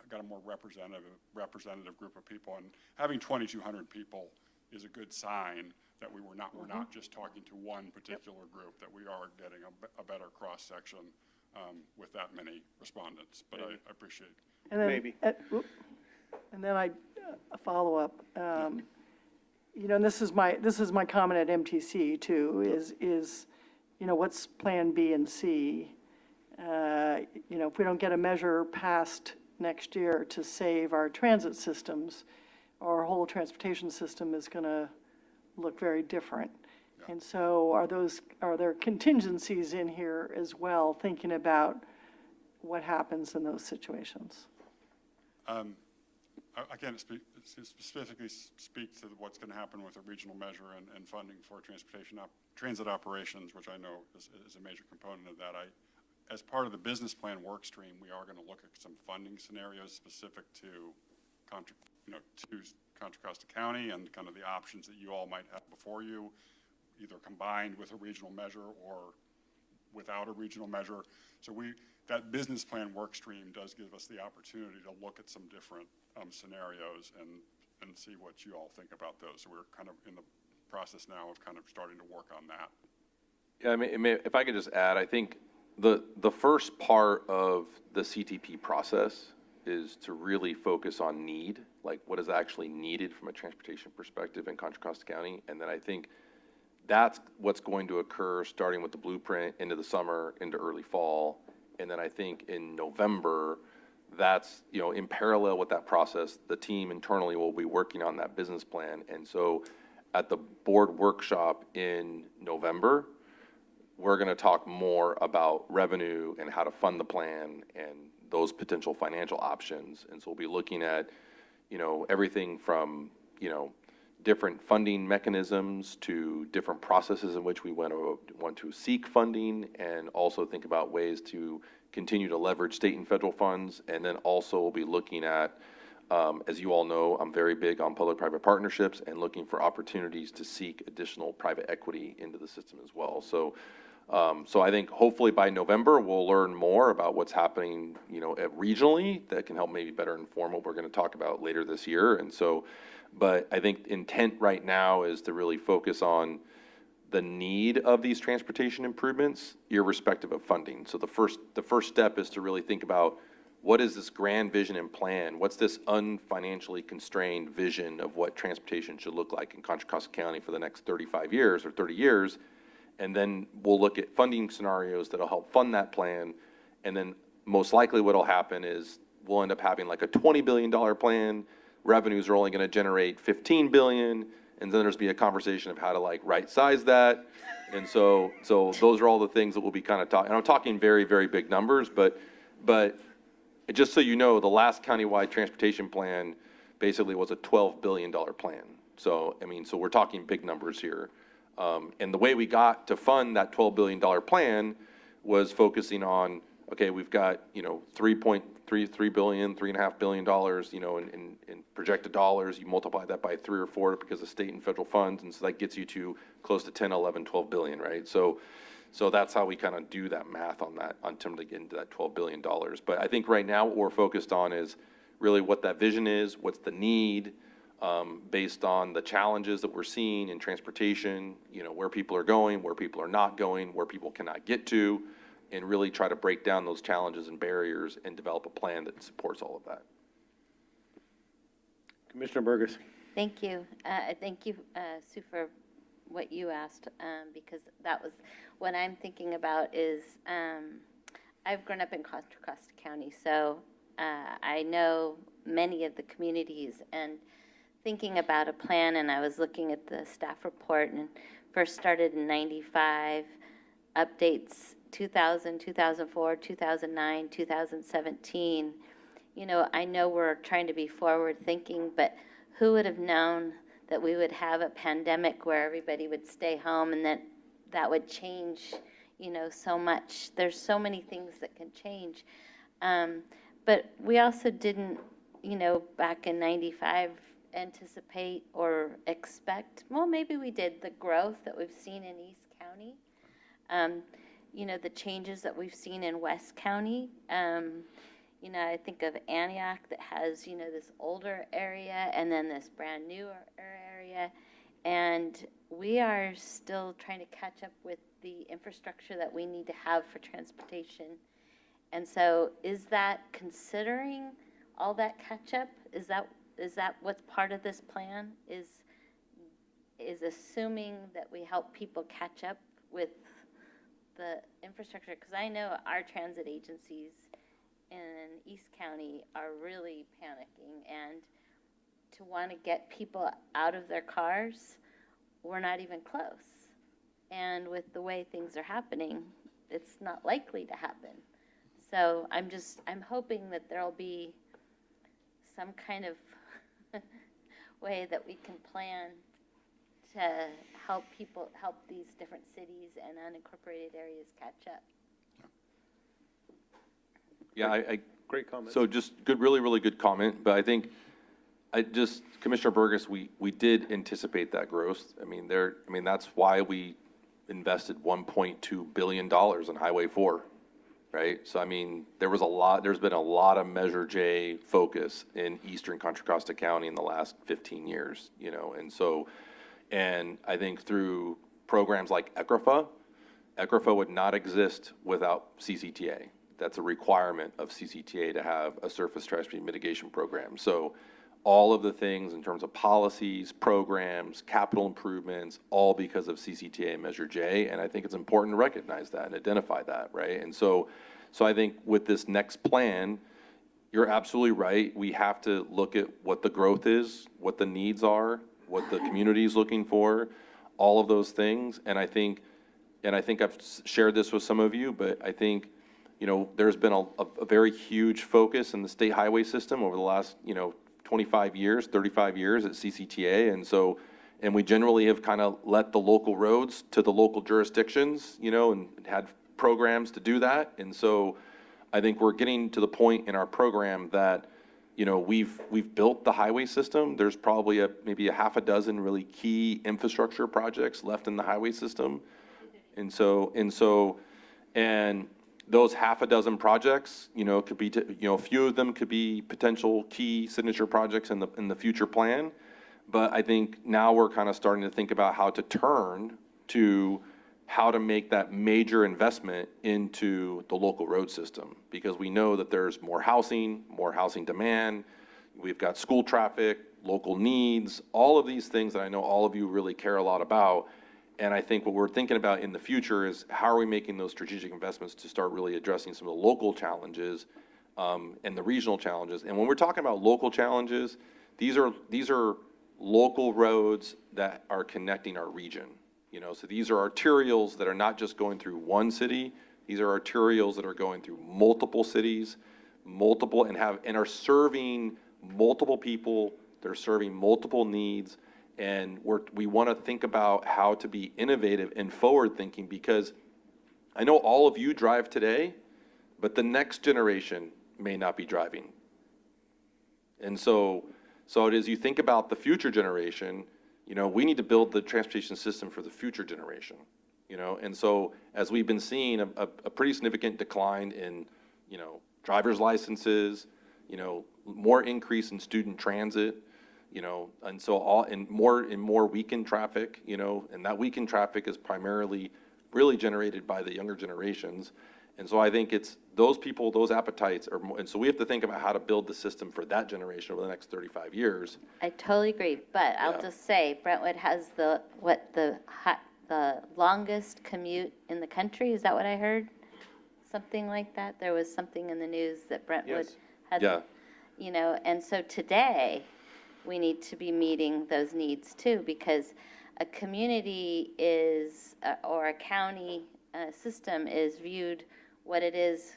got a more representative group of people, and having 2,200 people is a good sign that we're not just talking to one particular group, that we are getting a better cross section with that many respondents. But I appreciate it. And then, and then a follow up. And this is my comment at MTC too. Is what's Plan B and C? If we don't get a measure passed next year to save our transit systems, our whole transportation system is going to look very different. Yeah. And so are there contingencies in here as well, thinking about what happens in those situations? I can't specifically speak to what's going to happen with a regional measure and funding for transit operations, which I know is a major component of that. As part of the business plan work stream, we are going to look at some funding scenarios specific to Contra Costa County and kind of the options that you all might have before you, either combined with a regional measure or without a regional measure. So that business plan work stream does give us the opportunity to look at some different scenarios and see what you all think about those. So we're kind of in the process now of kind of starting to work on that. Yeah, I mean, if I could just add, I think the first part of the CTP process is to really focus on need, like what is actually needed from a transportation perspective in Contra Costa County. And then I think that's what's going to occur starting with the blueprint into the summer, into early fall. And then I think in November, that's, in parallel with that process, the team internally will be working on that business plan. And so at the board workshop in November, we're going to talk more about revenue and how to fund the plan and those potential financial options. And so we'll be looking at, everything from, different funding mechanisms to different processes in which we want to seek funding, and also think about ways to continue to leverage state and federal funds. And then also we'll be looking at, as you all know, I'm very big on public-private partnerships and looking for opportunities to seek additional private equity into the system as well. So I think hopefully by November, we'll learn more about what's happening, regionally that can help maybe better inform what we're going to talk about later this year. And so, but I think intent right now is to really focus on the need of these transportation improvements, irrespective of funding. So the first step is to really think about what is this grand vision and plan? What's this unfinancially constrained vision of what transportation should look like in Contra Costa County for the next 35 years or 30 years? And then we'll look at funding scenarios that'll help fund that plan. And then most likely what'll happen is we'll end up having like a $20 billion plan. Revenues are only going to generate $15 billion. And then there's be a conversation of how to like right size that. And so those are all the things that we'll be kind of talking. And I'm talking very, very big numbers, but just so you know, the last countywide transportation plan basically was a $12 billion plan. So, so we're talking big numbers here. And the way we got to fund that $12 billion plan was focusing on, okay, we've got, $3.3 billion, $3.5 billion, in projected dollars. You multiply that by 3 or 4 because of state and federal funds. And so that gets you to close to 10, 11, 12 billion, right? So that's how we kind of do that math on that, on terms to get into that $12 billion. But I think right now what we're focused on is really what that vision is, what's the need, based on the challenges that we're seeing in transportation, where people are going, where people are not going, where people cannot get to, and really try to break down those challenges and barriers and develop a plan that supports all of that. Commissioner Burgess. Thank you. Thank you, Sue, for what you asked, because that was what I'm thinking about is I've grown up in Contra Costa County, so I know many of the communities, and thinking about a plan, and I was looking at the staff report, and first started in 95, updates 2000, 2004, 2009, 2017. I know we're trying to be forward thinking, but who would have known that we would have a pandemic where everybody would stay home, and that would change, so much. There's so many things that can change. But we also didn't, back in 95, anticipate or expect, well, maybe we did, the growth that we've seen in East County, the changes that we've seen in West County. I think of Antioch that has, this older area and then this brand new area, and we are still trying to catch up with the infrastructure that we need to have for transportation. And so is that considering all that catch up? Is that what's part of this plan, is assuming that we help people catch up with the infrastructure? Because I know our transit agencies in East County are really panicking, and to want to get people out of their cars, we're not even close. And with the way things are happening, it's not likely to happen. So I'm hoping that there'll be some kind of way that we can plan to help these different cities and unincorporated areas catch up. Yeah, Great comment. So just really, really good comment. But I think Commissioner Burgess, we did anticipate that growth. That's why we invested $1.2 billion in Highway 4, right? So, I mean, there's been a lot of Measure J focus in eastern Contra Costa County in the last 15 years, you know, and I think through programs like ECRFA would not exist without CCTA. That's a requirement of CCTA to have a surface transportation mitigation program. So all of the things in terms of policies, programs, capital improvements, all because of CCTA and Measure J. And I think it's important to recognize that and identify that, right? And so I think with this next plan, you're absolutely right. We have to look at what the growth is, what the needs are, what the community is looking for, all of those things. And I think I've shared this with some of you, but I think, you know, there's been a very huge focus in the state highway system over the last, you know, 25 years, 35 years at CCTA. And we generally have kind of let the local roads to the local jurisdictions, you know, and had programs to do that. And so I think we're getting to the point in our program that, you know, we've built the highway system. There's probably maybe a half a dozen really key infrastructure projects left in the highway system. And those half a dozen projects, you know, could be, you know, a few of them could be potential key signature projects in the future plan. But I think now we're kind of starting to think about how to turn to how to make that major investment into the local road system, because we know that there's more housing demand. We've got school traffic, local needs, all of these things that I know all of you really care a lot about. And I think what we're thinking about in the future is how are we making those strategic investments to start really addressing some of the local challenges and the regional challenges. And when we're talking about local challenges, these are local roads that are connecting our region. You know, so these are arterials that are not just going through one city. These are arterials that are going through multiple cities, and are serving multiple people. They're serving multiple needs. And we want to think about how to be innovative and forward-thinking, because I know all of you drive today, but the next generation may not be driving. And so as you think about the future generation, you know, we need to build the transportation system for the future generation, you know. And so as we've been seeing a pretty significant decline in, you know, driver's licenses, you know, more increase in student transit, you know, and so more weekend traffic, you know, and that weekend traffic is primarily really generated by the younger generations. And so I think it's those people, those appetites are more, and so we have to think about how to build the system for that generation over the next 35 years. I totally agree, but I'll just say Brentwood has the longest commute in the country. Is that what I heard? Something like that? There was something in the news that Brentwood had, you know, and so today we need to be meeting those needs too, because a community is, or a county system is viewed what it is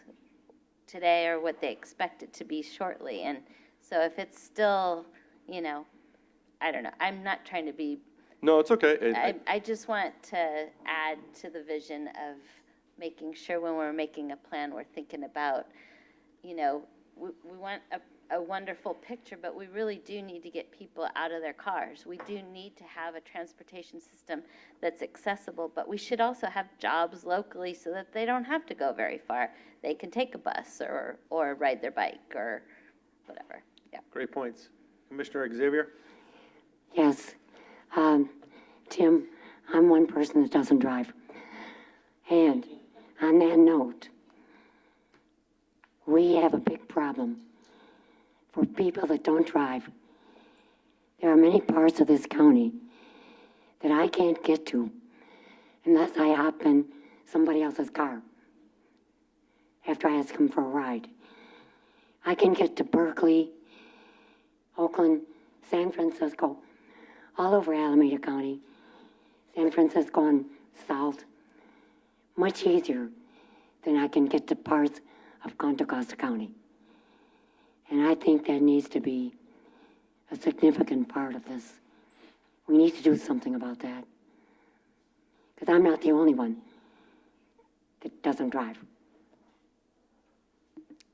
today or what they expect it to be shortly. And so if it's still, you know, I don't know, I'm not trying to be. No, it's okay. I just want to add to the vision of making sure when we're making a plan, we're thinking about, you know, we want a wonderful picture, but we really do need to get people out of their cars. We do need to have a transportation system that's accessible, but we should also have jobs locally so that they don't have to go very far. They can take a bus or ride their bike or whatever. Yeah. Great points. Commissioner Xavier? Yes. Tim, I'm one person that doesn't drive. And on that note, we have a big problem for people that don't drive. There are many parts of this county that I can't get to unless I hop in somebody else's car after I ask them for a ride. I can get to Berkeley, Oakland, San Francisco, all over Alameda County, San Francisco and south, much easier than I can get to parts of Contra Costa County. And I think that needs to be a significant part of this. We need to do something about that. Because I'm not the only one that doesn't drive.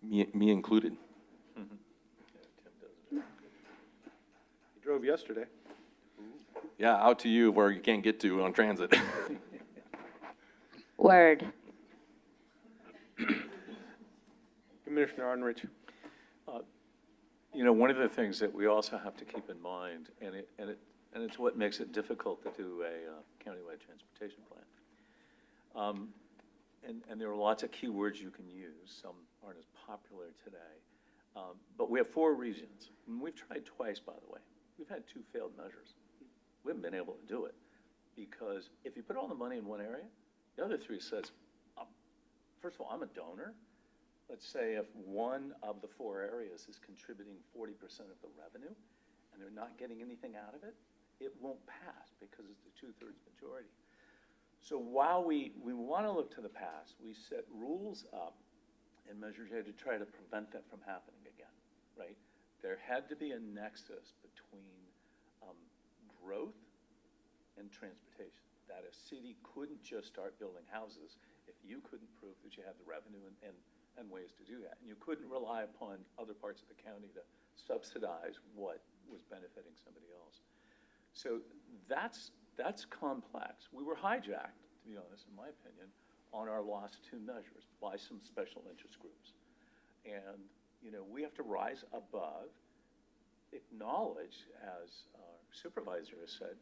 Me included. You drove yesterday. Yeah, out to you where you can't get to on transit. Word. Commissioner Arnrich. You know, one of the things that we also have to keep in mind, and it's what makes it difficult to do a countywide transportation plan. And there are lots of keywords you can use. Some aren't as popular today. But we have 4 regions. And we've tried twice, by the way. We've had 2 failed measures. We haven't been able to do it because if you put all the money in one area, the other 3 says, first of all, I'm a donor. Let's say if one of the 4 areas is contributing 40% of the revenue and they're not getting anything out of it, it won't pass because it's the 2/3 majority. So while we want to look to the past, we set rules up and measures to try to prevent that from happening again, right? There had to be a nexus between growth and transportation, that a city couldn't just start building houses if you couldn't prove that you had the revenue and ways to do that. And you couldn't rely upon other parts of the county to subsidize what was benefiting somebody else. So that's complex. We were hijacked, to be honest, in my opinion, on our last 2 measures by some special interest groups. And, you know, we have to rise above, acknowledge, as our supervisor has said,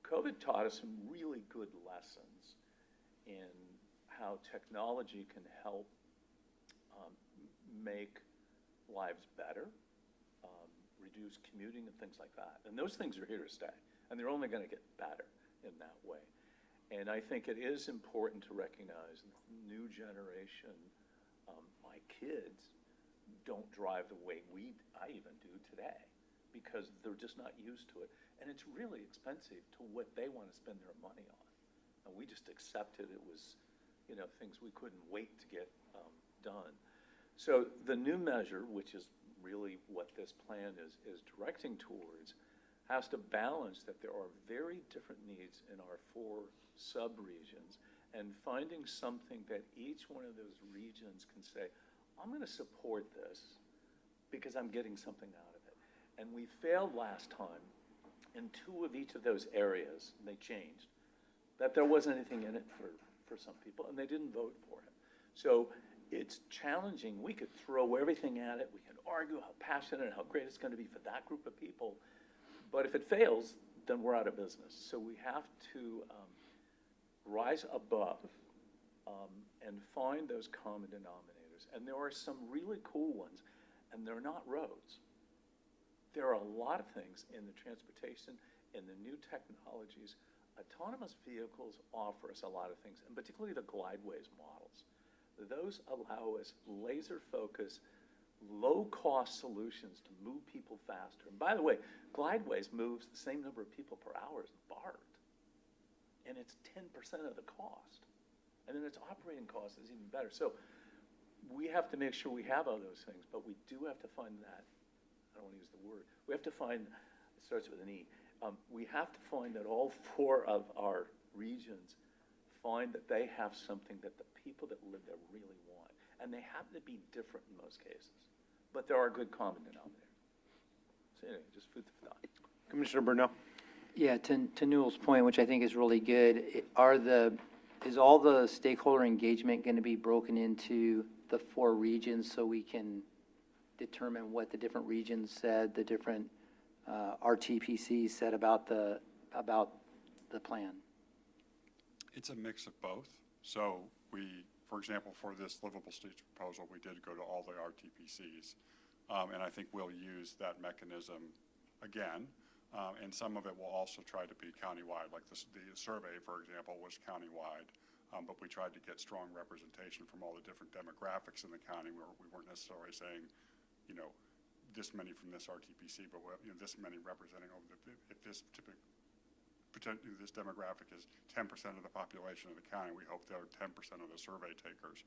COVID taught us some really good lessons in how technology can help make lives better, reduce commuting and things like that. And those things are here to stay, and they're only going to get better in that way. And I think it is important to recognize the new generation, my kids, don't drive the way I even do today because they're just not used to it. And it's really expensive to what they want to spend their money on. And we just accepted it was, you know, things we couldn't wait to get done. So the new measure, which is really what this plan is directing towards, has to balance that there are very different needs in our 4 sub-regions, and finding something that each one of those regions can say, I'm going to support this because I'm getting something out of it. And we failed last time in 2 of each of those areas, and they changed, that there wasn't anything in it for some people, and they didn't vote for it. So it's challenging. We could throw everything at it. We can argue how passionate and how great it's going to be for that group of people. But if it fails, then we're out of business. So we have to rise above and find those common denominators. And there are some really cool ones, and they're not roads. There are a lot of things in the transportation, in the new technologies. Autonomous vehicles offer us a lot of things, and particularly the Glideways models. Those allow us laser-focused, low-cost solutions to move people faster. And by the way, Glideways moves the same number of people per hour as BART, and it's 10% of the cost. And then its operating cost is even better. So we have to make sure we have all those things, but we do have to find that. I don't want to use the word. We have to find, it starts with an E. We have to find that all 4 of our regions find that they have something that the people that live there really want. And they happen to be different in most cases. But there are good common denominators. So anyway, just food for thought. Commissioner Burnell. Yeah, to Newell's point, which I think is really good, is all the stakeholder engagement going to be broken into the 4 regions so we can determine what the different regions said, the different RTPCs said about the plan? It's a mix of both. So we, for example, for this livable streets proposal, we did go to all the RTPCs. And I think we'll use that mechanism again. And some of it will also try to be countywide. Like the survey, for example, was countywide. But we tried to get strong representation from all the different demographics in the county where we weren't necessarily saying, you know, this many from this RTPC, but you know, this many representing over if this this demographic is 10% of the population of the county, we hope they're 10% of the survey takers.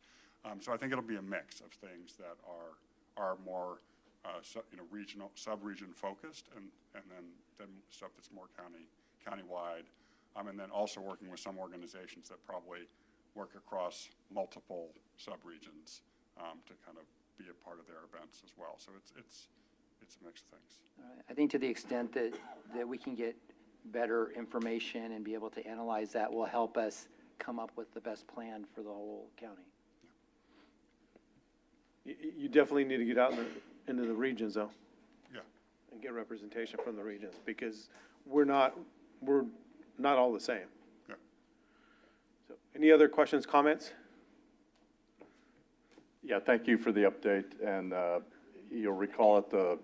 So I think it'll be a mix of things that are more regional, sub-region focused, and then stuff that's more countywide. And then also working with some organizations that probably work across multiple sub-regions to kind of be a part of their events as well. So it's a mix of things. I think to the extent that we can get better information and be able to analyze that will help us come up with the best plan for the whole county. You definitely need to get out into the regions, though. Yeah. And get representation from the regions, because we're not all the same. Yeah. So, any other questions, comments? Yeah, thank you for the update, and you'll recall at the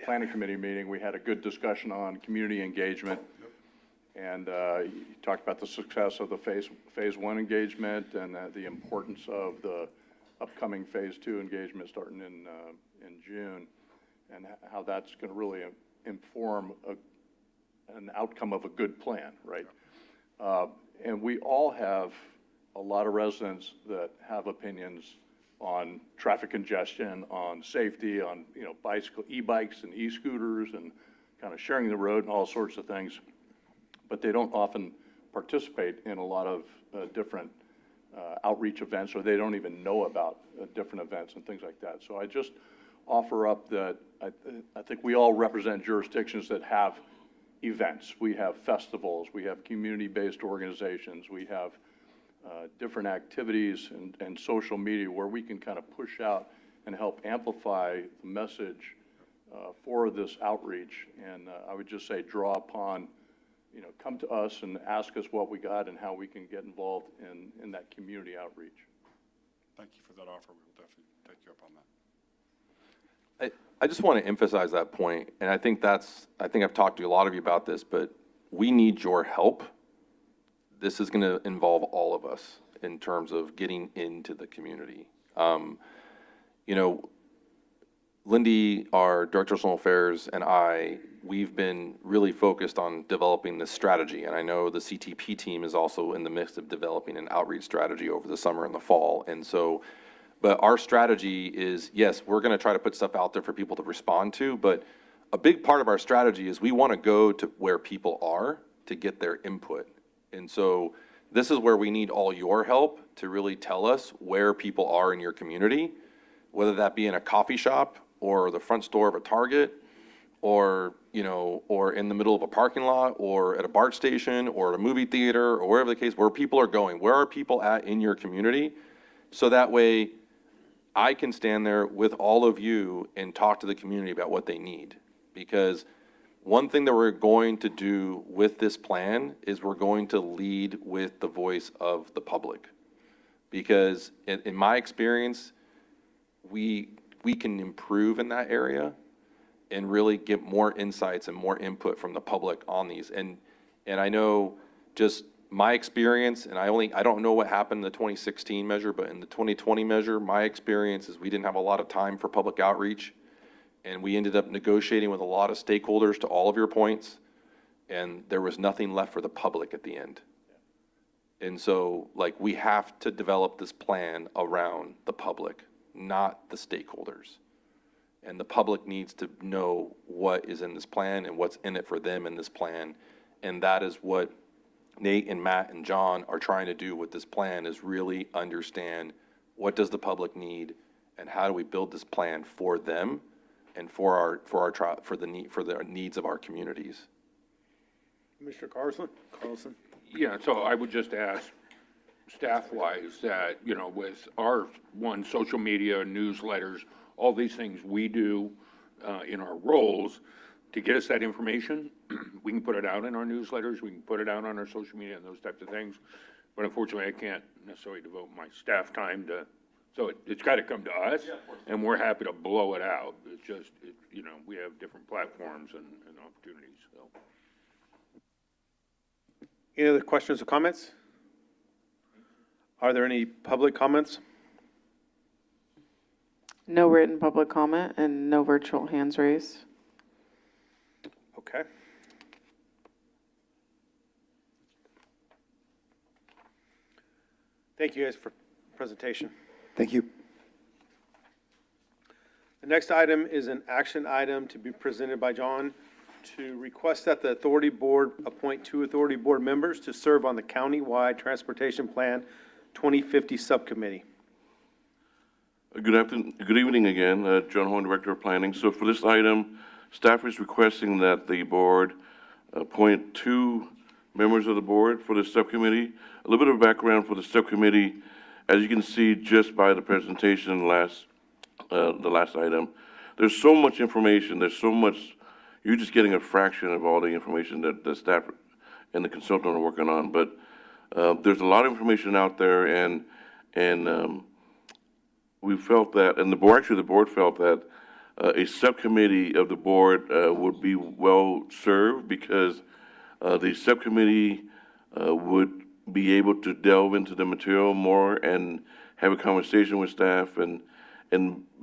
planning committee meeting, we had a good discussion on community engagement, and you talked about the success of the phase one engagement and the importance of the upcoming phase two engagement starting in June, and how that's going to really inform an outcome of a good plan, right? And we all have a lot of residents that have opinions on traffic congestion, on safety, on, e-bikes and e-scooters and kind of sharing the road and all sorts of things. But they don't often participate in a lot of different outreach events, or they don't even know about different events and things like that. So I just offer up that I think we all represent jurisdictions that have events. We have festivals, we have community-based organizations, we have different activities and social media where we can kind of push out and help amplify the message for this outreach. And I would just say draw upon, come to us and ask us what we got and how we can get involved in that community outreach. Thank you for that offer. We will definitely take you up on that. I just want to emphasize that point, and I think I've talked to a lot of you about this, but we need your help. This is going to involve all of us in terms of getting into the community. Lindy, our Director of External Affairs, and we've been really focused on developing this strategy, and I know the CTP team is also in the midst of developing an outreach strategy over the summer and the fall, and so, but our strategy is, yes, we're going to try to put stuff out there for people to respond to, but a big part of our strategy is we want to go to where people are to get their input. And so this is where we need all your help to really tell us where people are in your community, whether that be in a coffee shop or the front store of a Target or, or in the middle of a parking lot or at a BART station or at a movie theater or wherever the case, where people are going. Where are people at in your community? So that way I can stand there with all of you and talk to the community about what they need. Because one thing that we're going to do with this plan is we're going to lead with the voice of the public. Because in my experience, we can improve in that area and really get more insights and more input from the public on these. And I know just my experience, and I don't know what happened in the 2016 measure, but in the 2020 measure, my experience is we didn't have a lot of time for public outreach. And we ended up negotiating with a lot of stakeholders, to all of your points, and there was nothing left for the public at the end. And so, we have to develop this plan around the public, not the stakeholders. And the public needs to know what is in this plan and what's in it for them in this plan. And that is what Nate and Matt and John are trying to do with this plan, is really understand what does the public need and how do we build this plan for them and for the needs of our communities. Mr. Carlson? Yeah, so I would just ask staff-wise that, with our social media, newsletters, all these things we do in our roles, to get us that information. We can put it out in our newsletters, we can put it out on our social media and those types of things. But unfortunately, I can't necessarily devote my staff time to, so it's got to come to us, and we're happy to blow it out. It's just, we have different platforms and opportunities, so. Any other questions or comments? Are there any public comments? No written public comment and no virtual hands raised. Okay. Thank you guys for presentation. Thank you. The next item is an action item to be presented by John to request that the authority board appoint 2 authority board members to serve on the countywide transportation plan 2050 subcommittee. Good evening again, John Horn, Director of Planning. So for this item, staff is requesting that the board appoint 2 members of the board for this subcommittee. A little bit of background for the subcommittee. As you can see just by the presentation the last item, there's so much information, there's so much, you're just getting a fraction of all the information that the staff and the consultant are working on. But there's a lot of information out there, and we felt that, and the board felt that a subcommittee of the board would be well served, because the subcommittee would be able to delve into the material more and have a conversation with staff and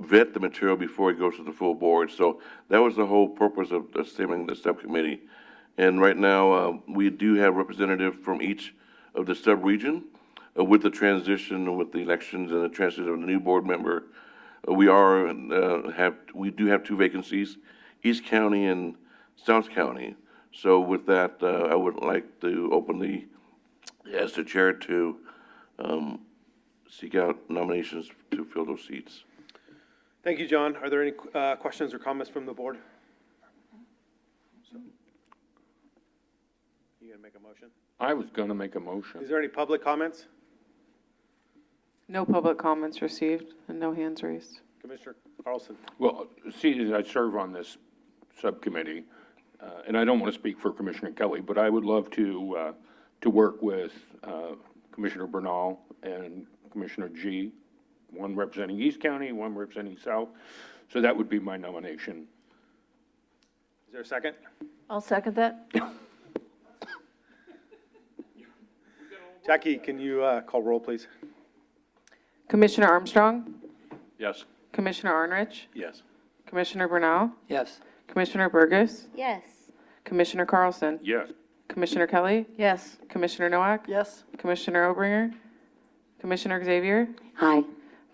vet the material before it goes to the full board. So that was the whole purpose of assembling the subcommittee. And right now, we do have representatives from each of the sub-region. With the transition, with the elections and the transition of the new board member, we do have 2 vacancies, East County and South County. So with that, I would like to open as the chair to seek out nominations to fill those seats. Thank you, John. Are there any questions or comments from the board? You gonna make a motion? I was going to make a motion. Is there any public comments? No public comments received and no hands raised. Commissioner Carlson. Well, see, I serve on this subcommittee, and I don't want to speak for Commissioner Kelly, but I would love to work with Commissioner Bernal and Commissioner G, one representing East County, one representing South. So that would be my nomination. Is there a second? I'll second that. Jackie, can you call roll, please? Commissioner Armstrong? Yes. Commissioner Arnrich? Yes. Commissioner Bernal? Yes. Commissioner Burgess? Yes. Commissioner Carlson? Yes. Commissioner Kelly? Yes. Commissioner Nowak? Yes. Commissioner Obringer? Commissioner Xavier? Aye.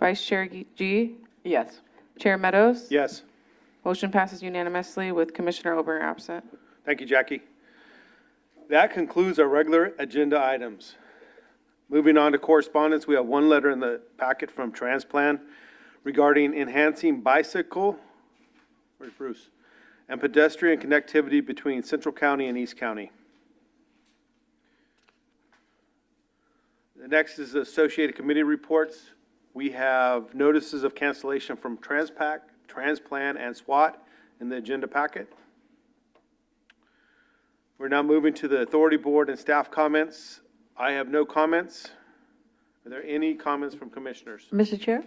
Vice Chair G? Yes. Chair Meadows? Yes. Motion passes unanimously with Commissioner Obringer absent. Thank you, Jackie. That concludes our regular agenda items. Moving on to correspondence, we have one letter in the packet from Transplan regarding enhancing bicycle, where's Bruce, and pedestrian connectivity between Central County and East County. The next is the associated committee reports. We have notices of cancellation from Transplan, and SWAT in the agenda packet. We're now moving to the authority board and staff comments. I have no comments. Are there any comments from commissioners? Mr. Chair?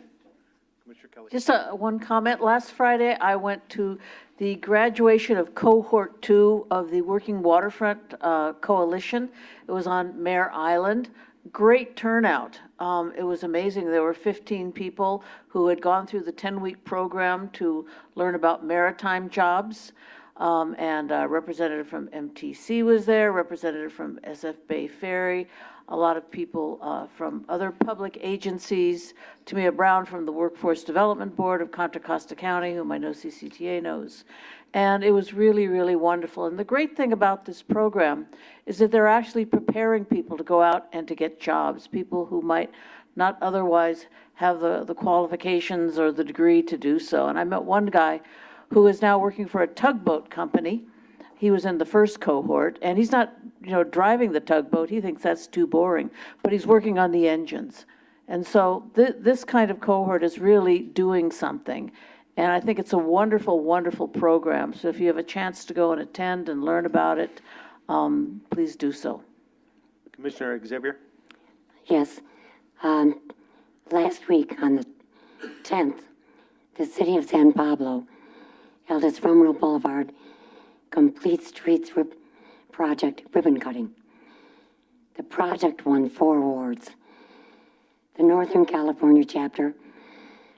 Commissioner Kelly. Just one comment. Last Friday, I went to the graduation of Cohort 2 of the Working Waterfront Coalition. It was on Mare Island. Great turnout. It was amazing. There were 15 people who had gone through the 10-week program to learn about maritime jobs. And a representative from MTC was there, representative from SF Bay Ferry, a lot of people from other public agencies, Tamia Brown from the Workforce Development Board of Contra Costa County, whom I know CCTA knows. And it was really, really wonderful. And the great thing about this program is that they're actually preparing people to go out and to get jobs, people who might not otherwise have the qualifications or the degree to do so. And I met one guy who is now working for a tugboat company. He was in the first cohort, and he's not, driving the tugboat. He thinks that's too boring, but he's working on the engines. And so this kind of cohort is really doing something. And I think it's a wonderful, wonderful program. So if you have a chance to go and attend and learn about it, please do so. Commissioner Xavier? Yes. Last week on the 10th, the city of San Pablo held its Romero Boulevard Complete Streets Project ribbon cutting. The project won 4 awards. The Northern California chapter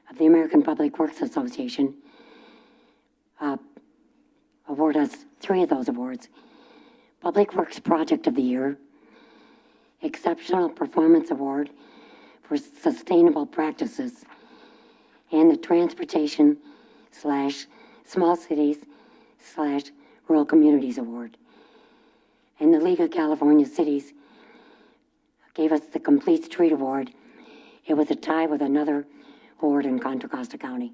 of the American Public Works Association awarded us 3 of those awards. Public Works Project of the Year, Exceptional Performance Award for Sustainable Practices, and the Transportation / Small Cities / Rural Communities Award. And the League of California Cities gave us the Complete Street Award. It was a tie with another award in Contra Costa County.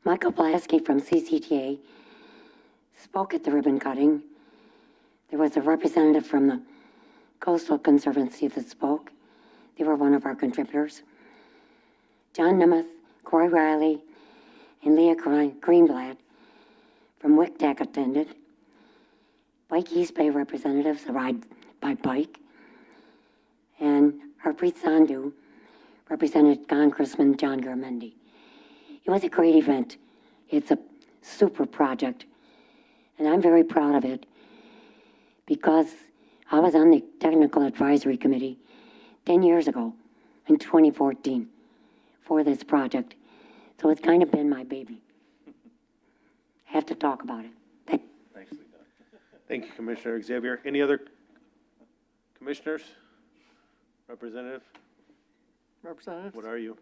Michael Pulaski from CCTA spoke at the ribbon cutting. There was a representative from the Coastal Conservancy that spoke. They were one of our contributors. John Nemeth, Corey Riley, and Leah Greenblatt from WICTAC attended. Bike East Bay representatives arrived by bike. And Harpreet Sandhu represented Congressman John Garamendi. It was a great event. It's a super project, and I'm very proud of it because I was on the Technical Advisory Committee 10 years ago in 2014 for this project. So it's kind of been my baby. I have to talk about it. Nicely done. Thank you, Commissioner Xavier. Any other commissioners? Representative? Representative? What are you?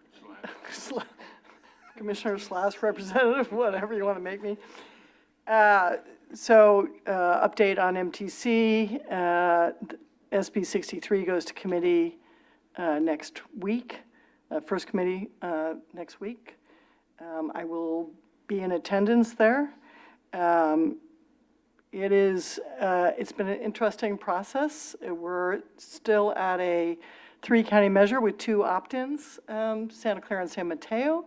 Commissioner / representative, whatever you want to make me. Update on MTC. SB 63 goes to committee next week, first committee next week. I will be in attendance there. It's been an interesting process. We're still at a 3-county measure with 2 opt-ins, Santa Clara and San Mateo,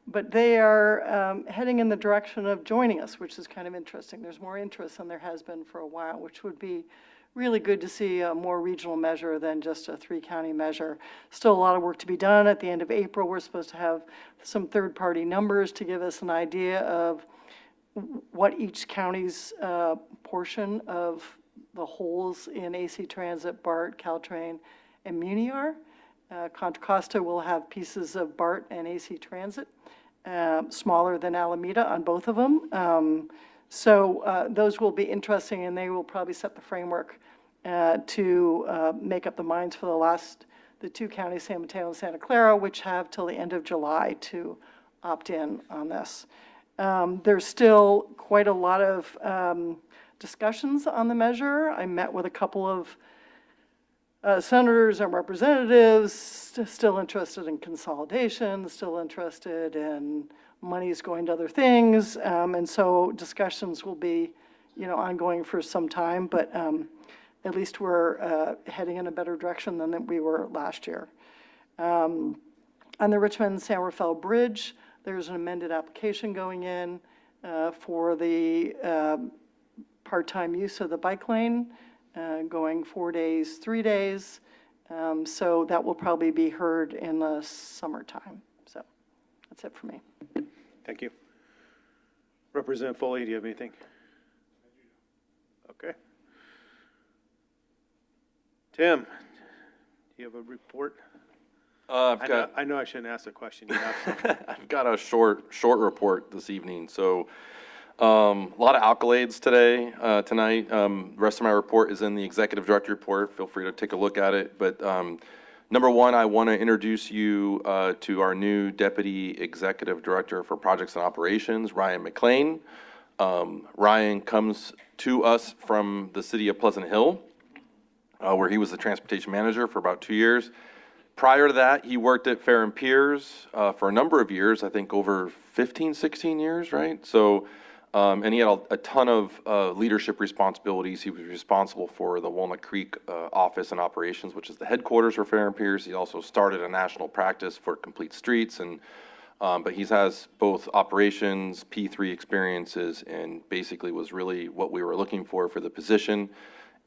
but they are heading in the direction of joining us, which is kind of interesting. There's more interest than there has been for a while, which would be really good to see a more regional measure than just a 3-county measure. Still a lot of work to be done. At the end of April, we're supposed to have some third-party numbers to give us an idea of what each county's portion of the holes in AC Transit, BART, Caltrain, and Muni are. Contra Costa will have pieces of BART and AC Transit, smaller than Alameda on both of them. Those will be interesting, and they will probably set the framework to make up the minds for the 2 counties, San Mateo and Santa Clara, which have till the end of July to opt in on this. There's still quite a lot of discussions on the measure. I met with a couple of senators and representatives still interested in consolidation, still interested in monies going to other things, and so discussions will be, ongoing for some time. But at least we're heading in a better direction than we were last year. On the Richmond-San Rafael Bridge, there's an amended application going in for the part-time use of the bike lane, going 4 days, 3 days. So that will probably be heard in the summertime. So that's it for me. Thank you. Representative Foley, do you have anything? Okay. Tim, do you have a report? I know I shouldn't ask a question. You have I've got a short report this evening. So a lot of accolades tonight. The rest of my report is in the executive director report. Feel free to take a look at it. But number one, I want to introduce you to our new deputy executive director for projects and operations, Ryan McLean. Ryan comes to us from the city of Pleasant Hill, where he was the transportation manager for about 2 years. Prior to that, he worked at Fair and Piers for a number of years, I think over 15, 16 years, right? So, and he had a ton of leadership responsibilities. He was responsible for the Walnut Creek office and operations, which is the headquarters for Fair and Piers. He also started a national practice for Complete Streets, and but he has both operations, P3 experiences, and basically was really what we were looking for the position.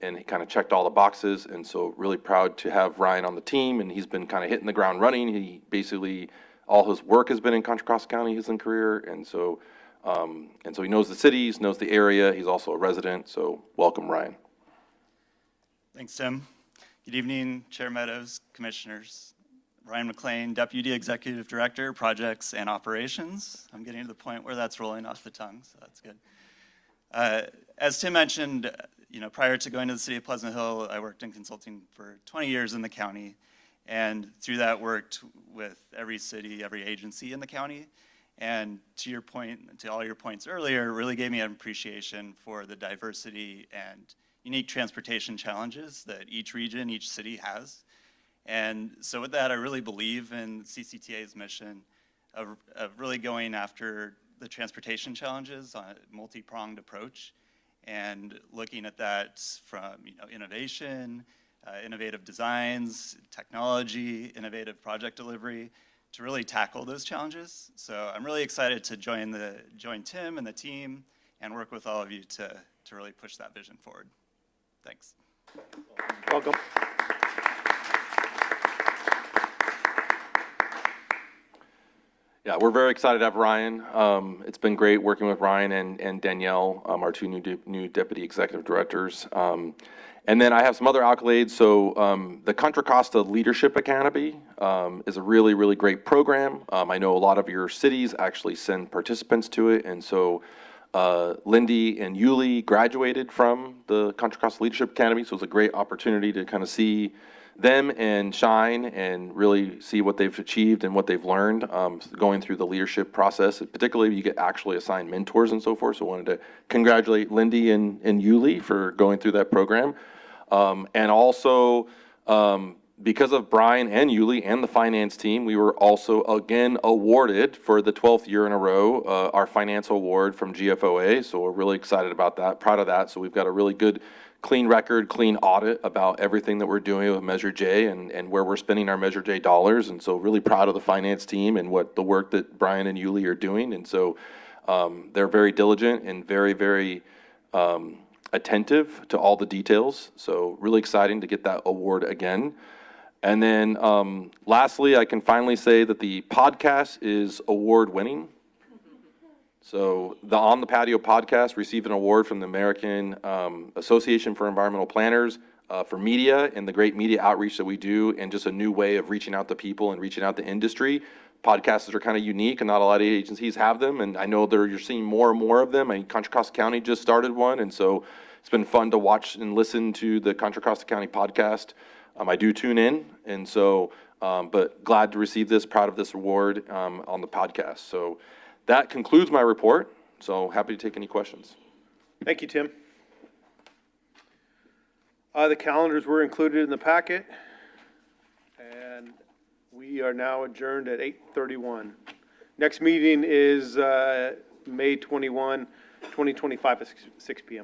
And he kind of checked all the boxes, and so really proud to have Ryan on the team, and he's been kind of hitting the ground running. He basically, all his work has been in Contra Costa County, his career, and so he knows the cities, knows the area. He's also a resident, so welcome, Ryan. Thanks, Tim. Good evening, Chair Meadows, Commissioners. Ryan McLean, Deputy Executive Director, Projects and Operations. I'm getting to the point where that's rolling off the tongue, so that's good. As Tim mentioned, prior to going to the city of Pleasant Hill, I worked in consulting for 20 years in the county, and through that worked with every city, every agency in the county. And to your point, to all your points earlier, really gave me an appreciation for the diversity and unique transportation challenges that each region, each city has. And so with that, I really believe in CCTA's mission of really going after the transportation challenges on a multi-pronged approach. and looking at that from, innovation, innovative designs, technology, innovative project delivery, to really tackle those challenges. So I'm really excited to join Tim and the team and work with all of you to really push that vision forward. Thanks. Welcome. Yeah, we're very excited to have Ryan. It's been great working with Ryan and Danielle, our two new deputy executive directors. And then I have some other accolades. So the Contra Costa Leadership Academy is a really, really great program. I know a lot of your cities actually send participants to it. And so Lindy and Yuli graduated from the Contra Costa Leadership Academy. So it's a great opportunity to kind of see them and shine and really see what they've achieved and what they've learned going through the leadership process. Particularly, you get actually assigned mentors and so forth. So I wanted to congratulate Lindy and Yuli for going through that program. And also, because of Brian and Yuli and the finance team, we were also again awarded for the 12th year in a row our financial award from GFOA. So we're really excited about that, proud of that. So we've got a really good clean record, clean audit about everything that we're doing with Measure J and where we're spending our Measure J dollars. And so really proud of the finance team and what the work that Brian and Yuli are doing. And so they're very diligent and very, very attentive to all the details. So really exciting to get that award again. And then lastly, I can finally say that the podcast is award winning. So the On the Patio podcast received an award from the American Association for Environmental Planners for media and the great media outreach that we do and just a new way of reaching out to people and reaching out to industry. Podcasts are kind of unique and not a lot of agencies have them. And I know you're seeing more and more of them. I mean, Contra Costa County just started one. And so it's been fun to watch and listen to the Contra Costa County podcast. I do tune in. And so, but glad to receive this, proud of this award on the podcast. So that concludes my report, so happy to take any questions. Thank you, Tim. The calendars were included in the packet, and we are now adjourned at 8:31. Next meeting is May 21, 2025 at 6 p.m.